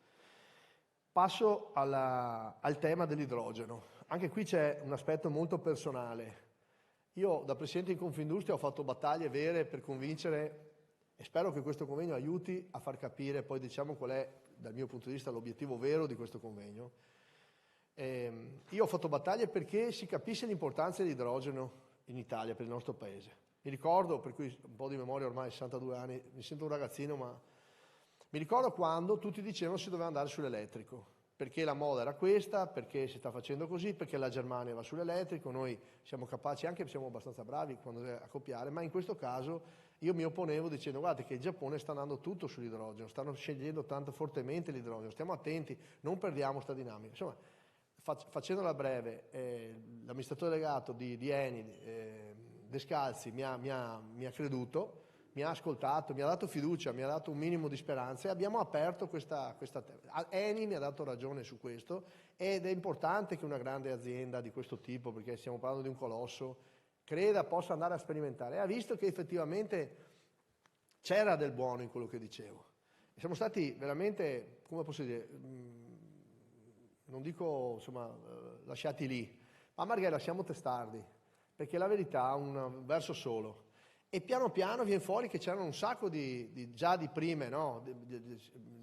Passo al tema dell'idrogeno. Anche qui c'è un aspetto molto personale. Io da Presidente di Confindustria ho fatto battaglie vere per convincere, e spero che questo convegno aiuti a far capire poi qual è, dal mio punto di vista, l'obiettivo vero di questo convegno. Io ho fatto battaglie perché si capisse l'importanza dell'idrogeno in Italia, per il nostro paese. Mi ricordo, per cui un po' di memoria, ormai 62 anni, mi sento un ragazzino, ma mi ricordo quando tutti dicevano si doveva andare sull'elettrico, perché la moda era questa, perché si sta facendo così, perché la Germania va sull'elettrico, noi siamo capaci, anche siamo abbastanza bravi a copiare, ma in questo caso io mi opponevo dicendo guardate che il Giappone sta andando tutto sull'idrogeno, stanno scegliendo tanto fortemente l'idrogeno, stiamo attenti, non perdiamo sta dinamica. Insomma, facendola breve, l'amministratore delegato di Eni, Descalzi, mi ha creduto, mi ha ascoltato, mi ha dato fiducia, mi ha dato un minimo di speranza e abbiamo aperto questa Eni mi ha dato ragione su questo ed è importante che una grande azienda di questo tipo, perché stiamo parlando di un colosso, creda possa andare a sperimentare. E ha visto che effettivamente c'era del buono in quello che dicevo. E siamo stati veramente, come posso dire, non dico insomma lasciati lì, ma Marghera siamo testardi, perché la verità ha un verso solo. E piano piano viene fuori che c'erano un sacco già di prime, no?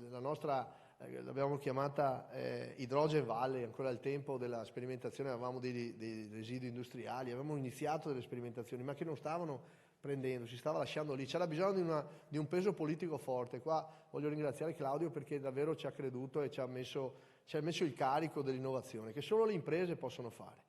La nostra, l'abbiamo chiamata Hydrogen Valley, ancora al tempo della sperimentazione avevamo dei residui industriali, avevamo iniziato delle sperimentazioni, ma che non stavano prendendo, si stava lasciando lì, c'era bisogno di un peso politico forte. Qua voglio ringraziare Claudio perché davvero ci ha creduto e ci ha messo il carico dell'innovazione, che solo le imprese possono fare.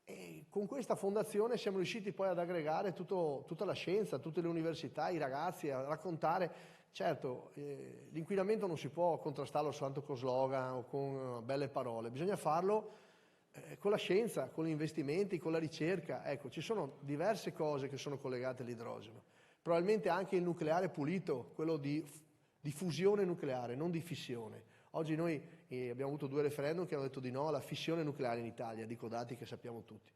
E con questa fondazione siamo riusciti poi ad aggregare tutta la scienza, tutte le università, i ragazzi, a raccontare. Certo, l'inquinamento non si può contrastarlo soltanto con slogan o con belle parole, bisogna farlo con la scienza, con gli investimenti, con la ricerca. Ecco, ci sono diverse cose che sono collegate all'idrogeno. Probabilmente anche il nucleare pulito, quello di fusione nucleare, non di fissione. Oggi noi abbiamo avuto 2 referendum che hanno detto di no alla fissione nucleare in Italia, dico dati che sappiamo tutti.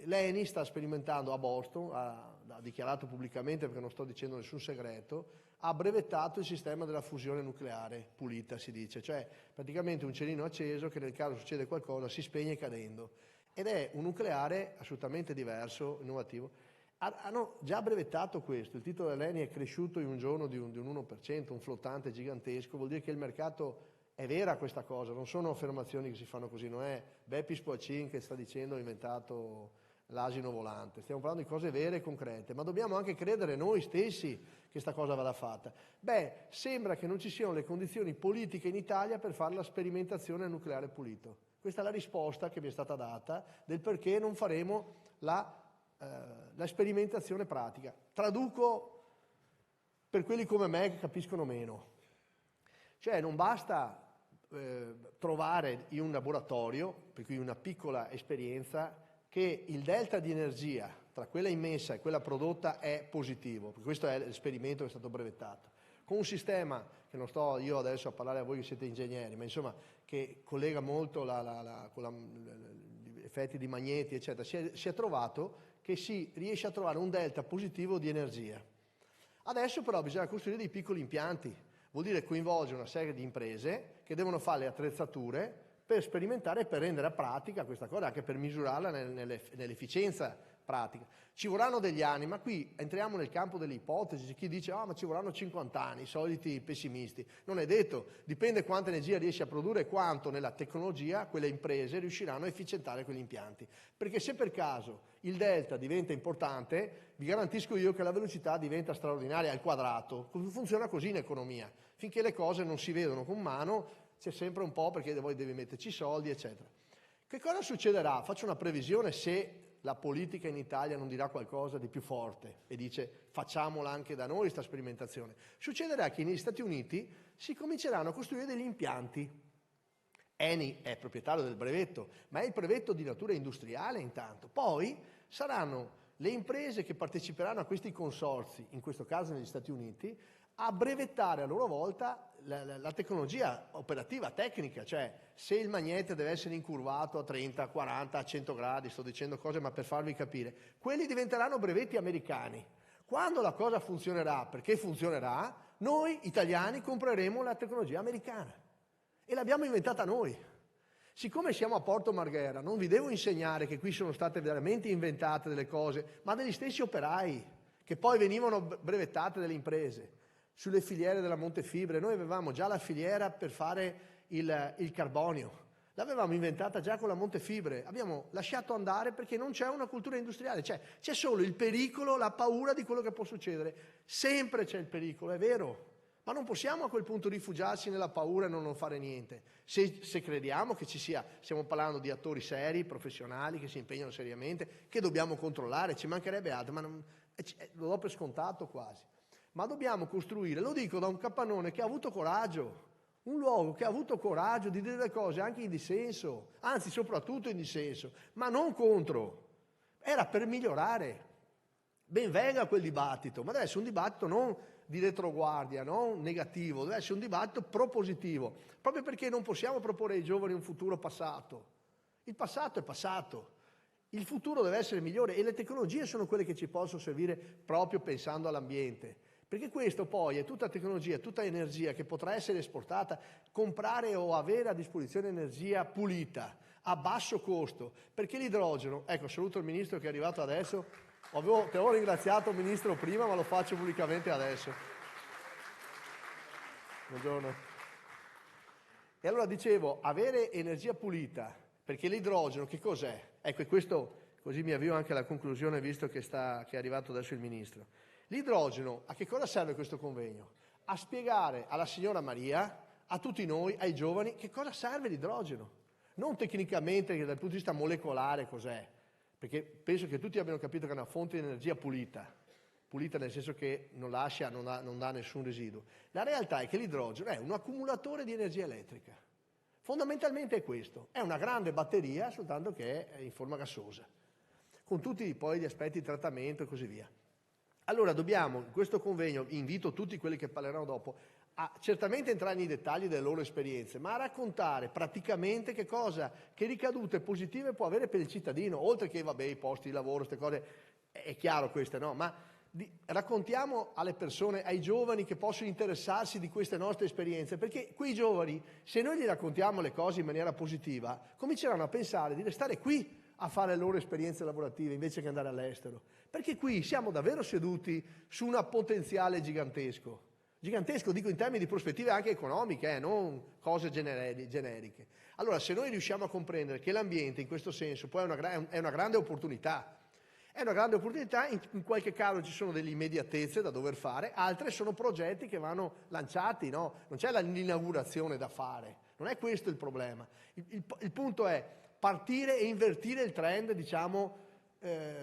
L'Eni sta sperimentando a Boston, ha dichiarato pubblicamente, perché non sto dicendo nessun segreto, ha brevettato il sistema della fusione nucleare pulita, si dice, cioè praticamente un cerino acceso che nel caso succede qualcosa si spegne cadendo. Ed è un nucleare assolutamente diverso, innovativo. Hanno già brevettato questo, il titolo dell'Eni è cresciuto in un giorno di un 1%, un flottante gigantesco, vuol dire che il mercato è vera questa cosa, non sono affermazioni che si fanno così, non è Beppi Spoacin che sta dicendo ho inventato l'asino volante, stiamo parlando di cose vere e concrete, ma dobbiamo anche credere noi stessi che sta cosa vada fatta. Sembra che non ci siano le condizioni politiche in Italia per fare la sperimentazione nucleare pulito. Questa è la risposta che mi è stata data del perché non faremo la sperimentazione pratica. Traduco per quelli come me che capiscono meno. Cioè non basta trovare in un laboratorio, per cui una piccola esperienza, che il delta di energia tra quella immessa e quella prodotta è positivo, perché questo è l'esperimento che è stato brevettato. Con un sistema, che non sto io adesso a parlare a voi che siete ingegneri, ma insomma che collega molto gli effetti di magneti, eccetera, si è trovato che si riesce a trovare un delta positivo di energia. Adesso però bisogna costruire dei piccoli impianti, vuol dire coinvolgere una serie di imprese che devono fare le attrezzature per sperimentare e per rendere pratica questa cosa, anche per misurarla nell'efficienza pratica. Ci vorranno degli anni, ma qui entriamo nel campo delle ipotesi, c'è chi dice ma ci vorranno 50 anni, i soliti pessimisti. Non è detto, dipende quanta energia riesci a produrre e quanto nella tecnologia quelle imprese riusciranno a efficientare quegli impianti. Perché se per caso il delta diventa importante, vi garantisco io che la velocità diventa straordinaria al quadrato. Funziona così in economia. Finché le cose non si vedono con mano, c'è sempre un po' perché poi devi metterci i soldi, eccetera. Che cosa succederà? Faccio una previsione se la politica in Italia non dirà qualcosa di più forte e dice facciamola anche da noi questa sperimentazione. Succederà che negli Stati Uniti si cominceranno a costruire degli impianti. Eni è proprietario del brevetto, ma è il brevetto di natura industriale intanto. Poi saranno le imprese che parteciperanno a questi consorzi, in questo caso negli Stati Uniti, a brevettare a loro volta la tecnologia operativa, tecnica, cioè se il magnete deve essere incurvato a 30, 40, a 100 gradi, sto dicendo cose ma per farvi capire, quelli diventeranno brevetti americani. Quando la cosa funzionerà, perché funzionerà, noi italiani compreremo la tecnologia americana e l'abbiamo inventata noi. Siccome siamo a Porto Marghera, non vi devo insegnare che qui sono state veramente inventate delle cose, ma degli stessi operai che poi venivano brevettate dalle imprese. Sulle filiere della Montefibre, noi avevamo già la filiera per fare il carbonio, l'avevamo inventata già con la Montefibre, abbiamo lasciato andare perché non c'è una cultura industriale, c'è solo il pericolo, la paura di quello che può succedere, sempre c'è il pericolo, è vero, ma non possiamo a quel punto rifugiarci nella paura e non fare niente, se crediamo che ci sia, stiamo parlando di attori seri, professionali, che si impegnano seriamente, che dobbiamo controllare, ci mancherebbe altro, ma lo do per scontato quasi. Ma dobbiamo costruire, lo dico da un capannone che ha avuto coraggio, un luogo che ha avuto coraggio di dire le cose anche in dissenso, anzi soprattutto in dissenso, ma non contro, era per migliorare. Ben venga quel dibattito, ma deve essere un dibattito non di retroguardia, non negativo, deve essere un dibattito propositivo, proprio perché non possiamo proporre ai giovani un futuro passato. Il passato è passato, il futuro deve essere migliore e le tecnologie sono quelle che ci possono servire proprio pensando all'ambiente, perché questo poi è tutta tecnologia, tutta energia che potrà essere esportata, comprare o avere a disposizione energia pulita, a basso costo, perché l'idrogeno, ecco, saluto il Ministro che è arrivato adesso, ti avevo ringraziato Ministro prima, ma lo faccio pubblicamente adesso. Buongiorno. E allora dicevo, avere energia pulita, perché l'idrogeno che cos'è? Ecco, e questo così mi avvio anche alla conclusione, visto che è arrivato adesso il Ministro. L'idrogeno, a che cosa serve questo convegno? A spiegare alla signora Maria, a tutti noi, ai giovani, che cosa serve l'idrogeno. Non tecnicamente, dal punto di vista molecolare cos'è, perché penso che tutti abbiano capito che è una fonte di energia pulita nel senso che non dà nessun residuo. La realtà è che l'idrogeno è un accumulatore di energia elettrica. Fondamentalmente è questo, è una grande batteria, soltanto che è in forma gassosa, con tutti poi gli aspetti di trattamento e così via. Allora dobbiamo, in questo convegno, invito tutti quelli che parleranno dopo, a certamente entrare nei dettagli delle loro esperienze, ma a raccontare praticamente che ricadute positive può avere per il cittadino, oltre che, i posti di lavoro, queste cose, è chiaro queste, no? Ma raccontiamo alle persone, ai giovani che possono interessarsi di queste nostre esperienze, perché quei giovani, se noi gli raccontiamo le cose in maniera positiva, cominceranno a pensare di restare qui a fare le loro esperienze lavorative invece che andare all'estero, perché qui siamo davvero seduti su un potenziale gigantesco, dico in termini di prospettive anche economiche, non cose generiche. Allora, se noi riusciamo a comprendere che l'ambiente in questo senso poi è una grande opportunità, in qualche caso ci sono delle immediatezze da dover fare, altre sono progetti che vanno lanciati, no? Non c'è l'inaugurazione da fare, non è questo il problema. Il punto è partire e invertire il trend,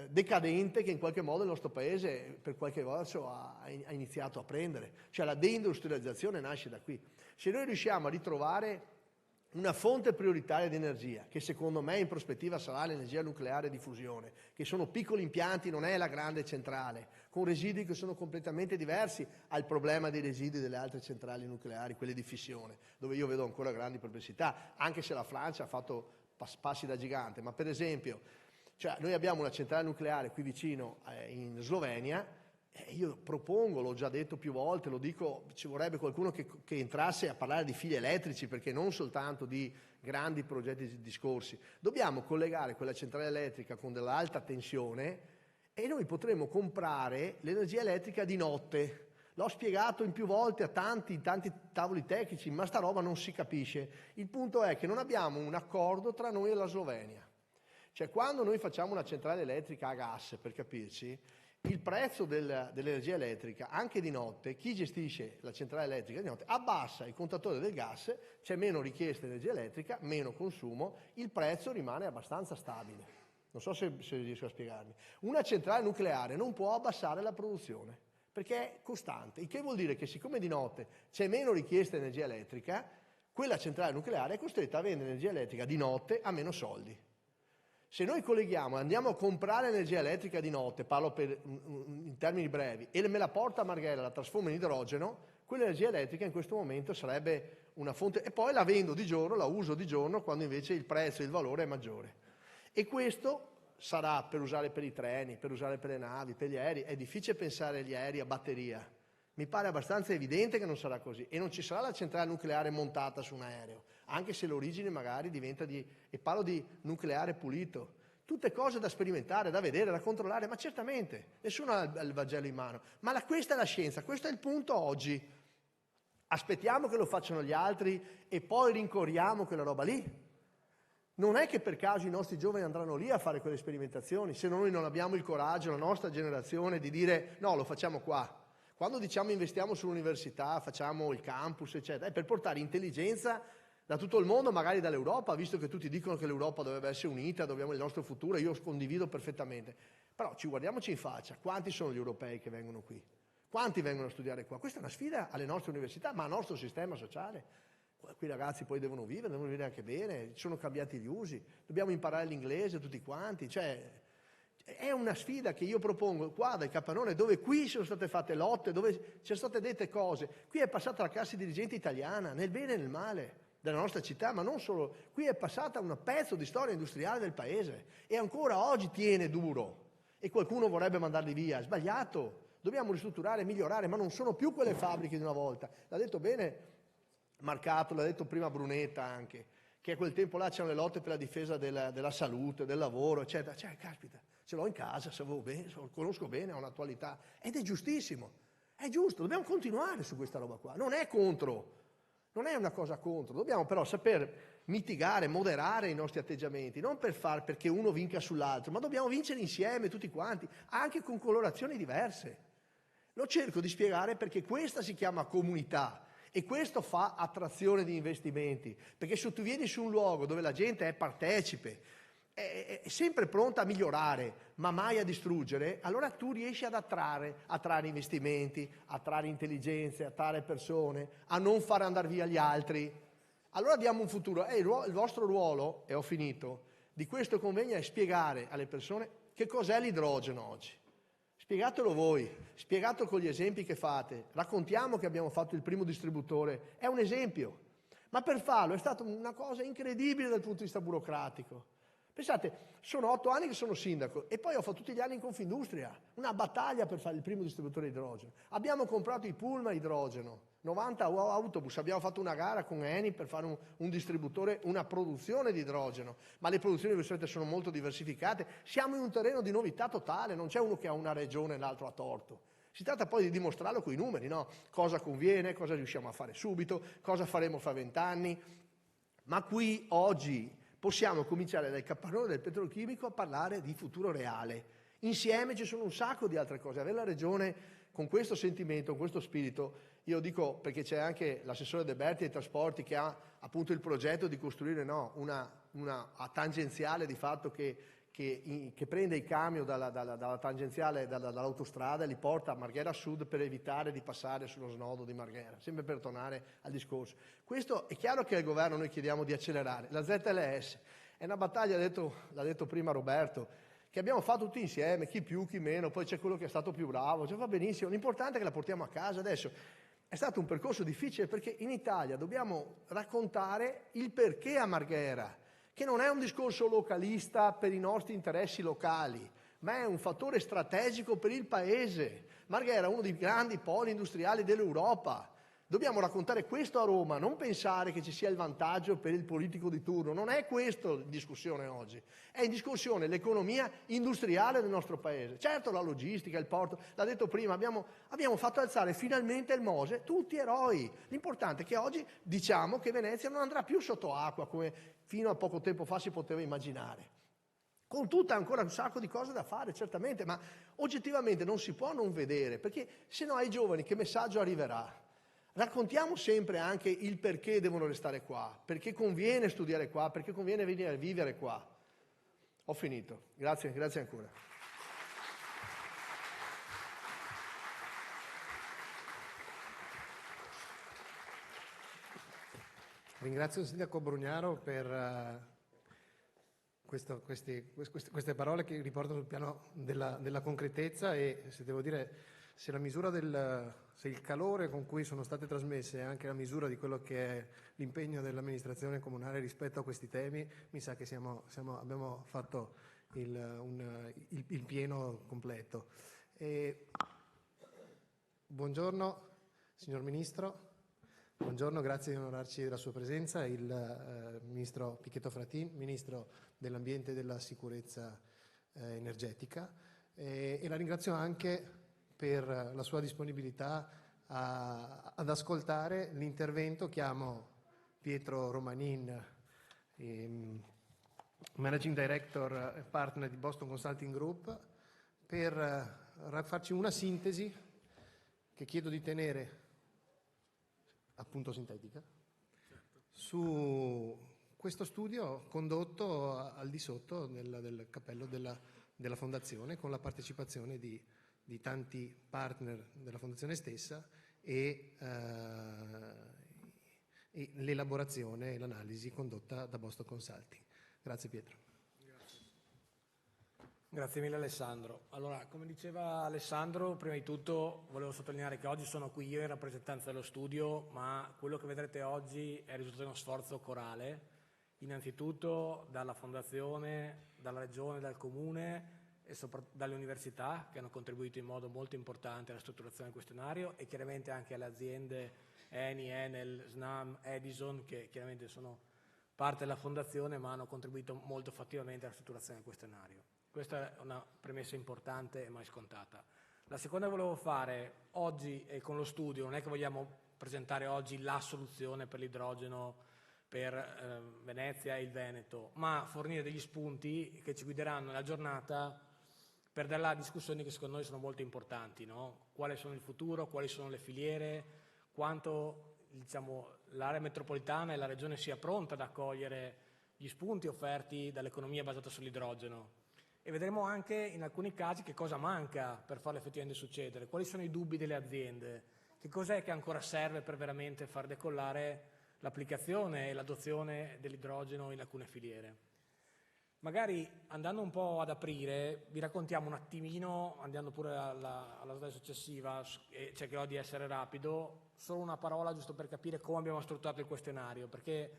decadente che in qualche modo il nostro paese per qualche verso ha iniziato a prendere. Cioè la deindustrializzazione nasce da qui. Se noi riusciamo a ritrovare una fonte prioritaria di energia, che secondo me in prospettiva sarà l'energia nucleare di fusione, che sono piccoli impianti, non è la grande centrale, con residui che sono completamente diversi al problema dei residui delle altre centrali nucleari, quelle di fissione, dove io vedo ancora grandi perplessità, anche se la Francia ha fatto passi da gigante. Ma per esempio, noi abbiamo una centrale nucleare qui vicino in Slovenia. Io propongo, l'ho già detto più volte, lo dico, ci vorrebbe qualcuno che entrasse a parlare di fili elettrici, perché non soltanto di grandi progetti di discorsi. Dobbiamo collegare quella centrale elettrica con dell'alta tensione e noi potremo comprare l'energia elettrica di notte. L'ho spiegato in più volte a tanti tavoli tecnici, ma sta roba non si capisce. Il punto è che non abbiamo un accordo tra noi e la Slovenia. Cioè, quando noi facciamo una centrale elettrica a gas, per capirci, il prezzo dell'energia elettrica, anche di notte, chi gestisce la centrale elettrica di notte abbassa il contatore del gas, c'è meno richiesta di energia elettrica, meno consumo, il prezzo rimane abbastanza stabile. Non so se riesco a spiegarmi. Una centrale nucleare non può abbassare la produzione, perché è costante, il che vuol dire che siccome di notte c'è meno richiesta di energia elettrica, quella centrale nucleare è costretta a vendere energia elettrica di notte a meno soldi. Se noi colleghiamo e andiamo a comprare energia elettrica di notte, parlo in termini brevi, e me la porta a Marghera, la trasforma in idrogeno, quell'energia elettrica in questo momento sarebbe una fonte, e poi la vendo di giorno, la uso di giorno, quando invece il prezzo e il valore è maggiore. E questo sarà per usare per i treni, per usare per le navi, per gli aerei. È difficile pensare agli aerei a batteria. Mi pare abbastanza evidente che non sarà così. E non ci sarà la centrale nucleare montata su un aereo, anche se l'origine magari diventa e parlo di nucleare pulito. Tutte cose da sperimentare, da vedere, da controllare, ma certamente, nessuno ha il Vangelo in mano. Ma questa è la scienza, questo è il punto oggi. Aspettiamo che lo facciano gli altri e poi rincorriamo quella roba lì. Non è che per caso i nostri giovani andranno lì a fare quelle sperimentazioni, se noi non abbiamo il coraggio, la nostra generazione, di dire no, lo facciamo qua. Quando diciamo investiamo sull'università, facciamo il campus, eccetera, è per portare intelligenza da tutto il mondo, magari dall'Europa, visto che tutti dicono che l'Europa dovrebbe essere unita, dobbiamo il nostro futuro, io condivido perfettamente. Però guardiamoci in faccia, quanti sono gli europei che vengono qui? Quanti vengono a studiare qua? Questa è una sfida alle nostre università, ma al nostro sistema sociale. Qui i ragazzi poi devono vivere anche bene, sono cambiati gli usi, dobbiamo imparare l'inglese tutti quanti, È una sfida che io propongo qua dal Capannone, dove qui sono state fatte lotte, dove ci sono state dette cose. Qui è passata la classe dirigente italiana, nel bene e nel male della nostra città, ma non solo. Qui è passata un pezzo di storia industriale del paese e ancora oggi tiene duro. E qualcuno vorrebbe mandarli via. È sbagliato. Dobbiamo ristrutturare, migliorare, ma non sono più quelle fabbriche di una volta. L'ha detto bene Marcato, l'ha detto prima Brunetta anche, che a quel tempo là c'erano le lotte per la difesa della salute, del lavoro, eccetera. Cioè, caspita, ce l'ho in casa, sapevo bene, conosco bene, ho un'attualità. Ed è giustissimo, è giusto, dobbiamo continuare su questa roba qua. Non è contro, non è una cosa contro. Dobbiamo però saper mitigare, moderare i nostri atteggiamenti, non perché uno vinca sull'altro, ma dobbiamo vincere insieme tutti quanti, anche con colorazioni diverse. Lo cerco di spiegare perché questa si chiama comunità e questo fa attrazione di investimenti, perché se tu vieni su un luogo dove la gente è partecipe, è sempre pronta a migliorare, ma mai a distruggere, allora tu riesci ad attrarre investimenti, attrarre intelligenze, attrarre persone, a non far andare via gli altri. Allora diamo un futuro. Il vostro ruolo, e ho finito, di questo convegno è spiegare alle persone che cos'è l'idrogeno oggi. Spiegatelo voi, spiegatelo con gli esempi che fate. Raccontiamo che abbiamo fatto il primo distributore, è un esempio. Ma per farlo è stata una cosa incredibile dal punto di vista burocratico. Pensate, sono 8 anni che sono sindaco e poi ho fatto tutti gli anni in Confindustria, una battaglia per fare il primo distributore di idrogeno. Abbiamo comprato i pullman idrogeno, 90 autobus, abbiamo fatto una gara con Eni per fare un distributore, una produzione di idrogeno, ma le produzioni sono molto diversificate. Siamo in un terreno di novità totale, non c'è uno che ha una regione e l'altro ha torto. Si tratta poi di dimostrarlo con i numeri, no? Cosa conviene, cosa riusciamo a fare subito, cosa faremo fra 20 anni. Ma qui oggi possiamo cominciare dal capannone del petrolchimico a parlare di futuro reale. Insieme ci sono un sacco di altre cose. Avere la regione con questo sentimento, con questo spirito, io dico perché c'è anche l'assessore De Berti ai trasporti che ha appunto il progetto di costruire una tangenziale di fatto che prende i camion dalla tangenziale, dall'autostrada e li porta a Marghera Sud per evitare di passare sullo snodo di Marghera, sempre per tornare al discorso. Questo è chiaro che al governo noi chiediamo di accelerare. La ZLS è una battaglia, l'ha detto prima Roberto, che abbiamo fatto tutti insieme, chi più, chi meno, poi c'è quello che è stato più bravo, cioè va benissimo, l'importante è che la portiamo a casa. Adesso è stato un percorso difficile perché in Italia dobbiamo raccontare il perché a Marghera, che non è un discorso localista per i nostri interessi locali, ma è un fattore strategico per il Paese. Marghera è uno dei grandi poli industriali dell'Europa. Dobbiamo raccontare questo a Roma, non pensare che ci sia il vantaggio per il politico di turno. Non è questo in discussione oggi. È in discussione l'economia industriale del nostro Paese. Certo la logistica, il porto, l'ha detto prima, abbiamo fatto alzare finalmente il Mose, tutti eroi. L'importante è che oggi diciamo che Venezia non andrà più sotto acqua come fino a poco tempo fa si poteva immaginare. Con tutta ancora un sacco di cose da fare, certamente, ma oggettivamente non si può non vedere, perché se no ai giovani che messaggio arriverà? Raccontiamo sempre anche il perché devono restare qua, perché conviene studiare qua, perché conviene venire a vivere qua. Ho finito. Grazie ancora. Ringrazio il Sindaco Brugnaro per queste parole che riportano sul piano della concretezza e se devo dire, se la misura se il calore con cui sono state trasmesse è anche la misura di quello che è l'impegno dell'amministrazione comunale rispetto a questi temi, mi sa che abbiamo fatto il pieno completo. Buongiorno signor Ministro, buongiorno, grazie di onorarci della sua presenza, il Ministro Pichetto Fratin, Ministro dell'Ambiente e della Sicurezza energetica e la ringrazio anche per la sua disponibilità ad ascoltare l'intervento. Chiamo Pietro Romanin, Managing Director e Partner di Boston Consulting Group, per farci una sintesi che chiedo di tenere appunto sintetica su questo studio condotto al di sotto del cappello della Fondazione con la partecipazione di tanti partner della Fondazione stessa e l'elaborazione e l'analisi condotta da Boston Consulting. Grazie Pietro. Grazie mille Alessandro. Allora, come diceva Alessandro, prima di tutto volevo sottolineare che oggi sono qui io in rappresentanza dello studio, ma quello che vedrete oggi è il risultato di uno sforzo corale, innanzitutto dalla Fondazione, dalla Regione, dal Comune e soprattutto dalle università che hanno contribuito in modo molto importante alla strutturazione del questionario e chiaramente anche alle aziende Eni, Enel, Snam, Edison che chiaramente sono parte della Fondazione ma hanno contribuito molto fattivamente alla strutturazione del questionario. Questa è una premessa importante e mai scontata. La seconda che volevo fare oggi e con lo studio, non è che vogliamo presentare oggi la soluzione per l'idrogeno per Venezia e il Veneto, ma fornire degli spunti che ci guideranno nella giornata per delle discussioni che secondo noi sono molto importanti, no? Quali sono il futuro, quali sono le filiere, quanto l'area metropolitana e la regione sia pronta ad accogliere gli spunti offerti dall'economia basata sull'idrogeno. E vedremo anche in alcuni casi che cosa manca per farlo effettivamente succedere, quali sono i dubbi delle aziende, che cos'è che ancora serve per veramente far decollare l'applicazione e l'adozione dell'idrogeno in alcune filiere. Magari andando un po' ad aprire, vi raccontiamo un attimino, andando pure alla slide successiva, e cercherò di essere rapido, solo una parola giusto per capire come abbiamo strutturato il questionario, perché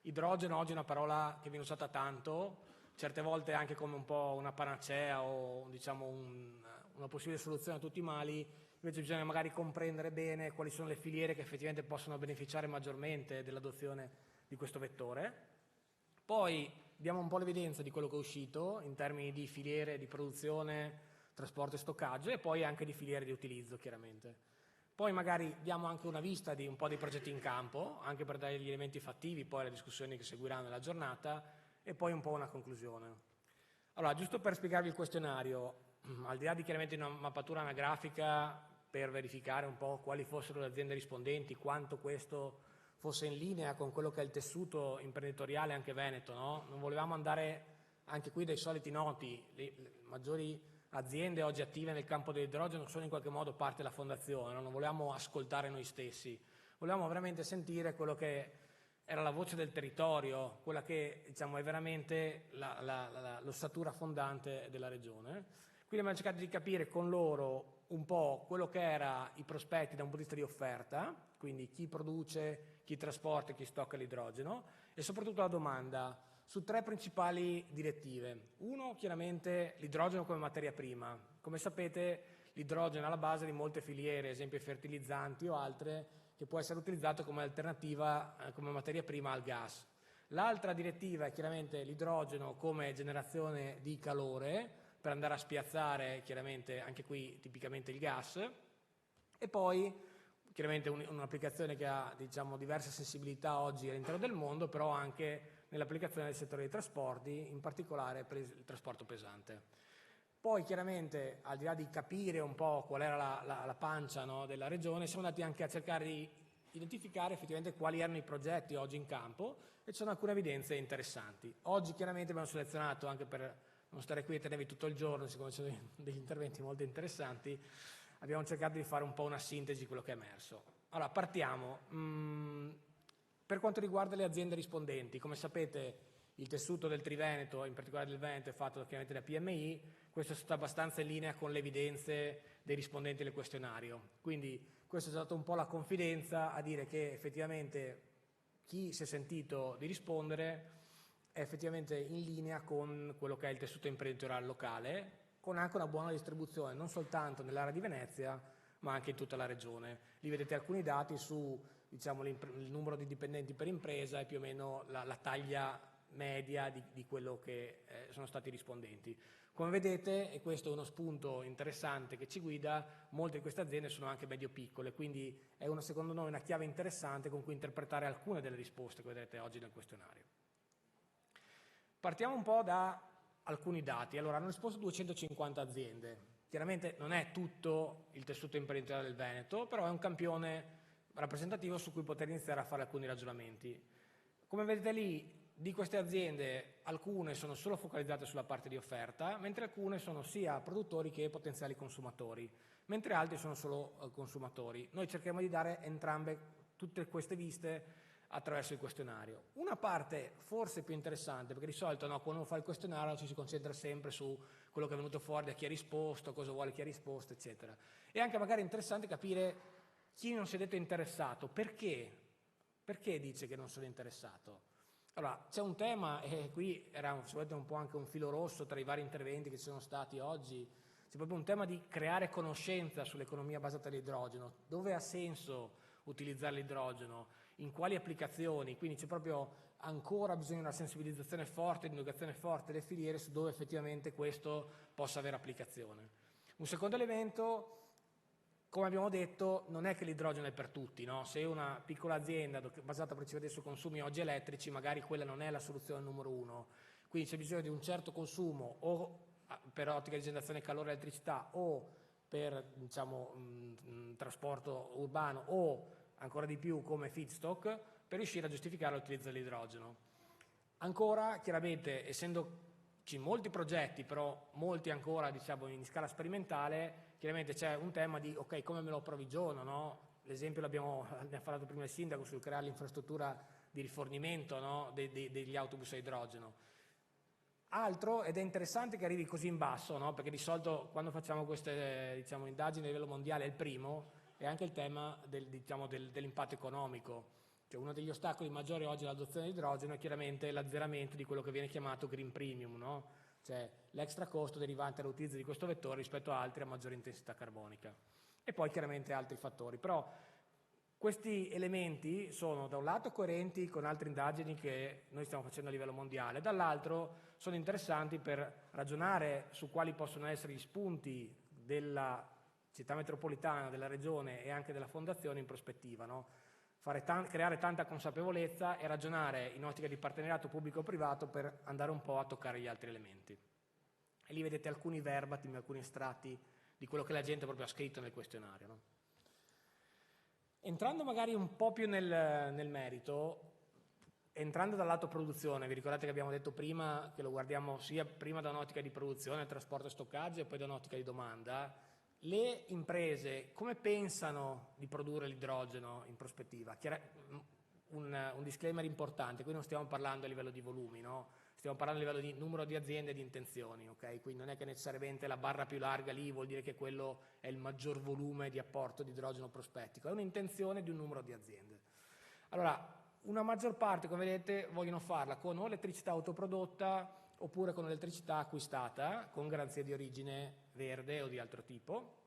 idrogeno oggi è una parola che viene usata tanto, certe volte anche come un po' una panacea o diciamo una possibile soluzione a tutti i mali, invece bisogna magari comprendere bene quali sono le filiere che effettivamente possono beneficiare maggiormente dell'adozione di questo vettore. Poi diamo un po' l'evidenza di quello che è uscito in termini di filiere di produzione, trasporto e stoccaggio e poi anche di filiere di utilizzo chiaramente. Poi magari diamo anche una vista di un po' dei progetti in campo, anche per dare gli elementi fattivi poi alle discussioni che seguiranno nella giornata e poi un po' una conclusione. Allora, giusto per spiegarvi il questionario, al di là di chiaramente una mappatura anagrafica per verificare un po' quali fossero le aziende rispondenti, quanto questo fosse in linea con quello che è il tessuto imprenditoriale anche veneto, no? Non volevamo andare anche qui dai soliti noti, le maggiori aziende oggi attive nel campo dell'idrogeno sono in qualche modo parte della fondazione, no? Non volevamo ascoltare noi stessi, volevamo veramente sentire quello che era la voce del territorio, quella che diciamo, è veramente l'ossatura fondante della regione. Quindi abbiamo cercato di capire con loro un po' quello che erano i prospetti da un punto di vista di offerta, quindi chi produce, chi trasporta e chi stocca l'idrogeno, e soprattutto la domanda su tre principali direttive. Uno, chiaramente l'idrogeno come materia prima. Come sapete l'idrogeno è alla base di molte filiere, esempio fertilizzanti o altre, che può essere utilizzato come alternativa, come materia prima al gas. L'altra direttiva è chiaramente l'idrogeno come generazione di calore per andare a spiazzare chiaramente anche qui tipicamente il gas e poi chiaramente un'applicazione che ha diciamo, diverse sensibilità oggi all'interno del mondo, però anche nell'applicazione del settore dei trasporti, in particolare per il trasporto pesante. Poi chiaramente, al di là di capire un po' qual era la pancia no, della regione, siamo andati anche a cercare di identificare effettivamente quali erano i progetti oggi in campo e ci sono alcune evidenze interessanti. Oggi chiaramente abbiamo selezionato, anche per non stare qui e tenervi tutto il giorno, siccome ci sono degli interventi molto interessanti, abbiamo cercato di fare un po' una sintesi di quello che è emerso. Allora, partiamo. Per quanto riguarda le aziende rispondenti, come sapete il tessuto del Triveneto, in particolare del Veneto, è fatto chiaramente da PMI, questo è stato abbastanza in linea con le evidenze dei rispondenti del questionario. Quindi questa è stata un po' la confidenza a dire che effettivamente chi si è sentito di rispondere è effettivamente in linea con quello che è il tessuto imprenditoriale locale, con anche una buona distribuzione, non soltanto nell'area di Venezia, ma anche in tutta la regione. Lì vedete alcuni dati su diciamo, il numero di dipendenti per impresa e più o meno la taglia media di quello che sono stati rispondenti. Come vedete, e questo è uno spunto interessante che ci guida, molte di queste aziende sono anche medio-piccole, quindi è secondo noi una chiave interessante con cui interpretare alcune delle risposte che vedete oggi nel questionario. Partiamo un po' da alcuni dati. Allora, hanno risposto 250 aziende. Chiaramente non è tutto il tessuto imprenditoriale del Veneto, però è un campione rappresentativo su cui poter iniziare a fare alcuni ragionamenti. Come vedete lì, di queste aziende alcune sono solo focalizzate sulla parte di offerta, mentre alcune sono sia produttori che potenziali consumatori, mentre altri sono solo consumatori. Noi cerchiamo di dare entrambe, tutte queste viste, attraverso il questionario. Una parte forse più interessante, perché di solito quando uno fa il questionario ci si concentra sempre su quello che è venuto fuori da chi ha risposto, cosa vuole chi ha risposto, eccetera. E anche magari interessante capire chi non si è detto interessato, perché? Perché dice che non sono interessato? Allora, c'è un tema, e qui era un po' anche un filo rosso tra i vari interventi che ci sono stati oggi, c'è proprio un tema di creare conoscenza sull'economia basata all'idrogeno, dove ha senso utilizzare l'idrogeno, in quali applicazioni, quindi c'è proprio ancora bisogno di una sensibilizzazione forte, di un'educazione forte delle filiere su dove effettivamente questo possa avere applicazione. Un secondo elemento, come abbiamo detto, non è che l'idrogeno è per tutti, no? Se una piccola azienda basata principalmente su consumi oggi elettrici, magari quella non è la soluzione numero uno, quindi c'è bisogno di un certo consumo o per ottica di generazione calore e elettricità o per trasporto urbano o ancora di più come feedstock per riuscire a giustificare l'utilizzo dell'idrogeno. Ancora, chiaramente, essendoci molti progetti, però molti ancora in scala sperimentale, chiaramente c'è un tema di ok, come me lo approvvigiono, no? L'esempio ne ha parlato prima il sindaco sul creare l'infrastruttura di rifornimento, no? degli autobus a idrogeno. Altro, ed è interessante che arrivi così in basso, no? Perché di solito quando facciamo queste indagini a livello mondiale è il primo, è anche il tema dell'impatto economico. Cioè, uno degli ostacoli maggiori oggi all'adozione di idrogeno è chiaramente l'azzeramento di quello che viene chiamato green premium, no? Cioè l'extra costo derivante dall'utilizzo di questo vettore rispetto a altri a maggiore intensità carbonica. E poi chiaramente altri fattori. Però questi elementi sono da un lato coerenti con altre indagini che noi stiamo facendo a livello mondiale, dall'altro sono interessanti per ragionare su quali possono essere gli spunti della città metropolitana, della regione e anche della fondazione in prospettiva, no? Creare tanta consapevolezza e ragionare in ottica di partenariato pubblico-privato per andare un po' a toccare gli altri elementi. E lì vedete alcuni verbatim, alcuni estratti di quello che la gente proprio ha scritto nel questionario, no? Entrando magari un po' più nel merito, entrando dal lato produzione, vi ricordate che abbiamo detto prima che lo guardiamo sia prima da un'ottica di produzione, trasporto e stoccaggio e poi da un'ottica di domanda. Le imprese come pensano di produrre l'idrogeno in prospettiva? Un disclaimer importante, qui non stiamo parlando a livello di volumi, no? Stiamo parlando a livello di numero di aziende e di intenzioni, ok? Quindi non è che necessariamente la barra più larga lì vuol dire che quello è il maggior volume di apporto di idrogeno prospettico, è un'intenzione di un numero di aziende. Allora, una maggior parte, come vedete, vogliono farla con o elettricità autoprodotta oppure con elettricità acquistata, con garanzia di origine verde o di altro tipo.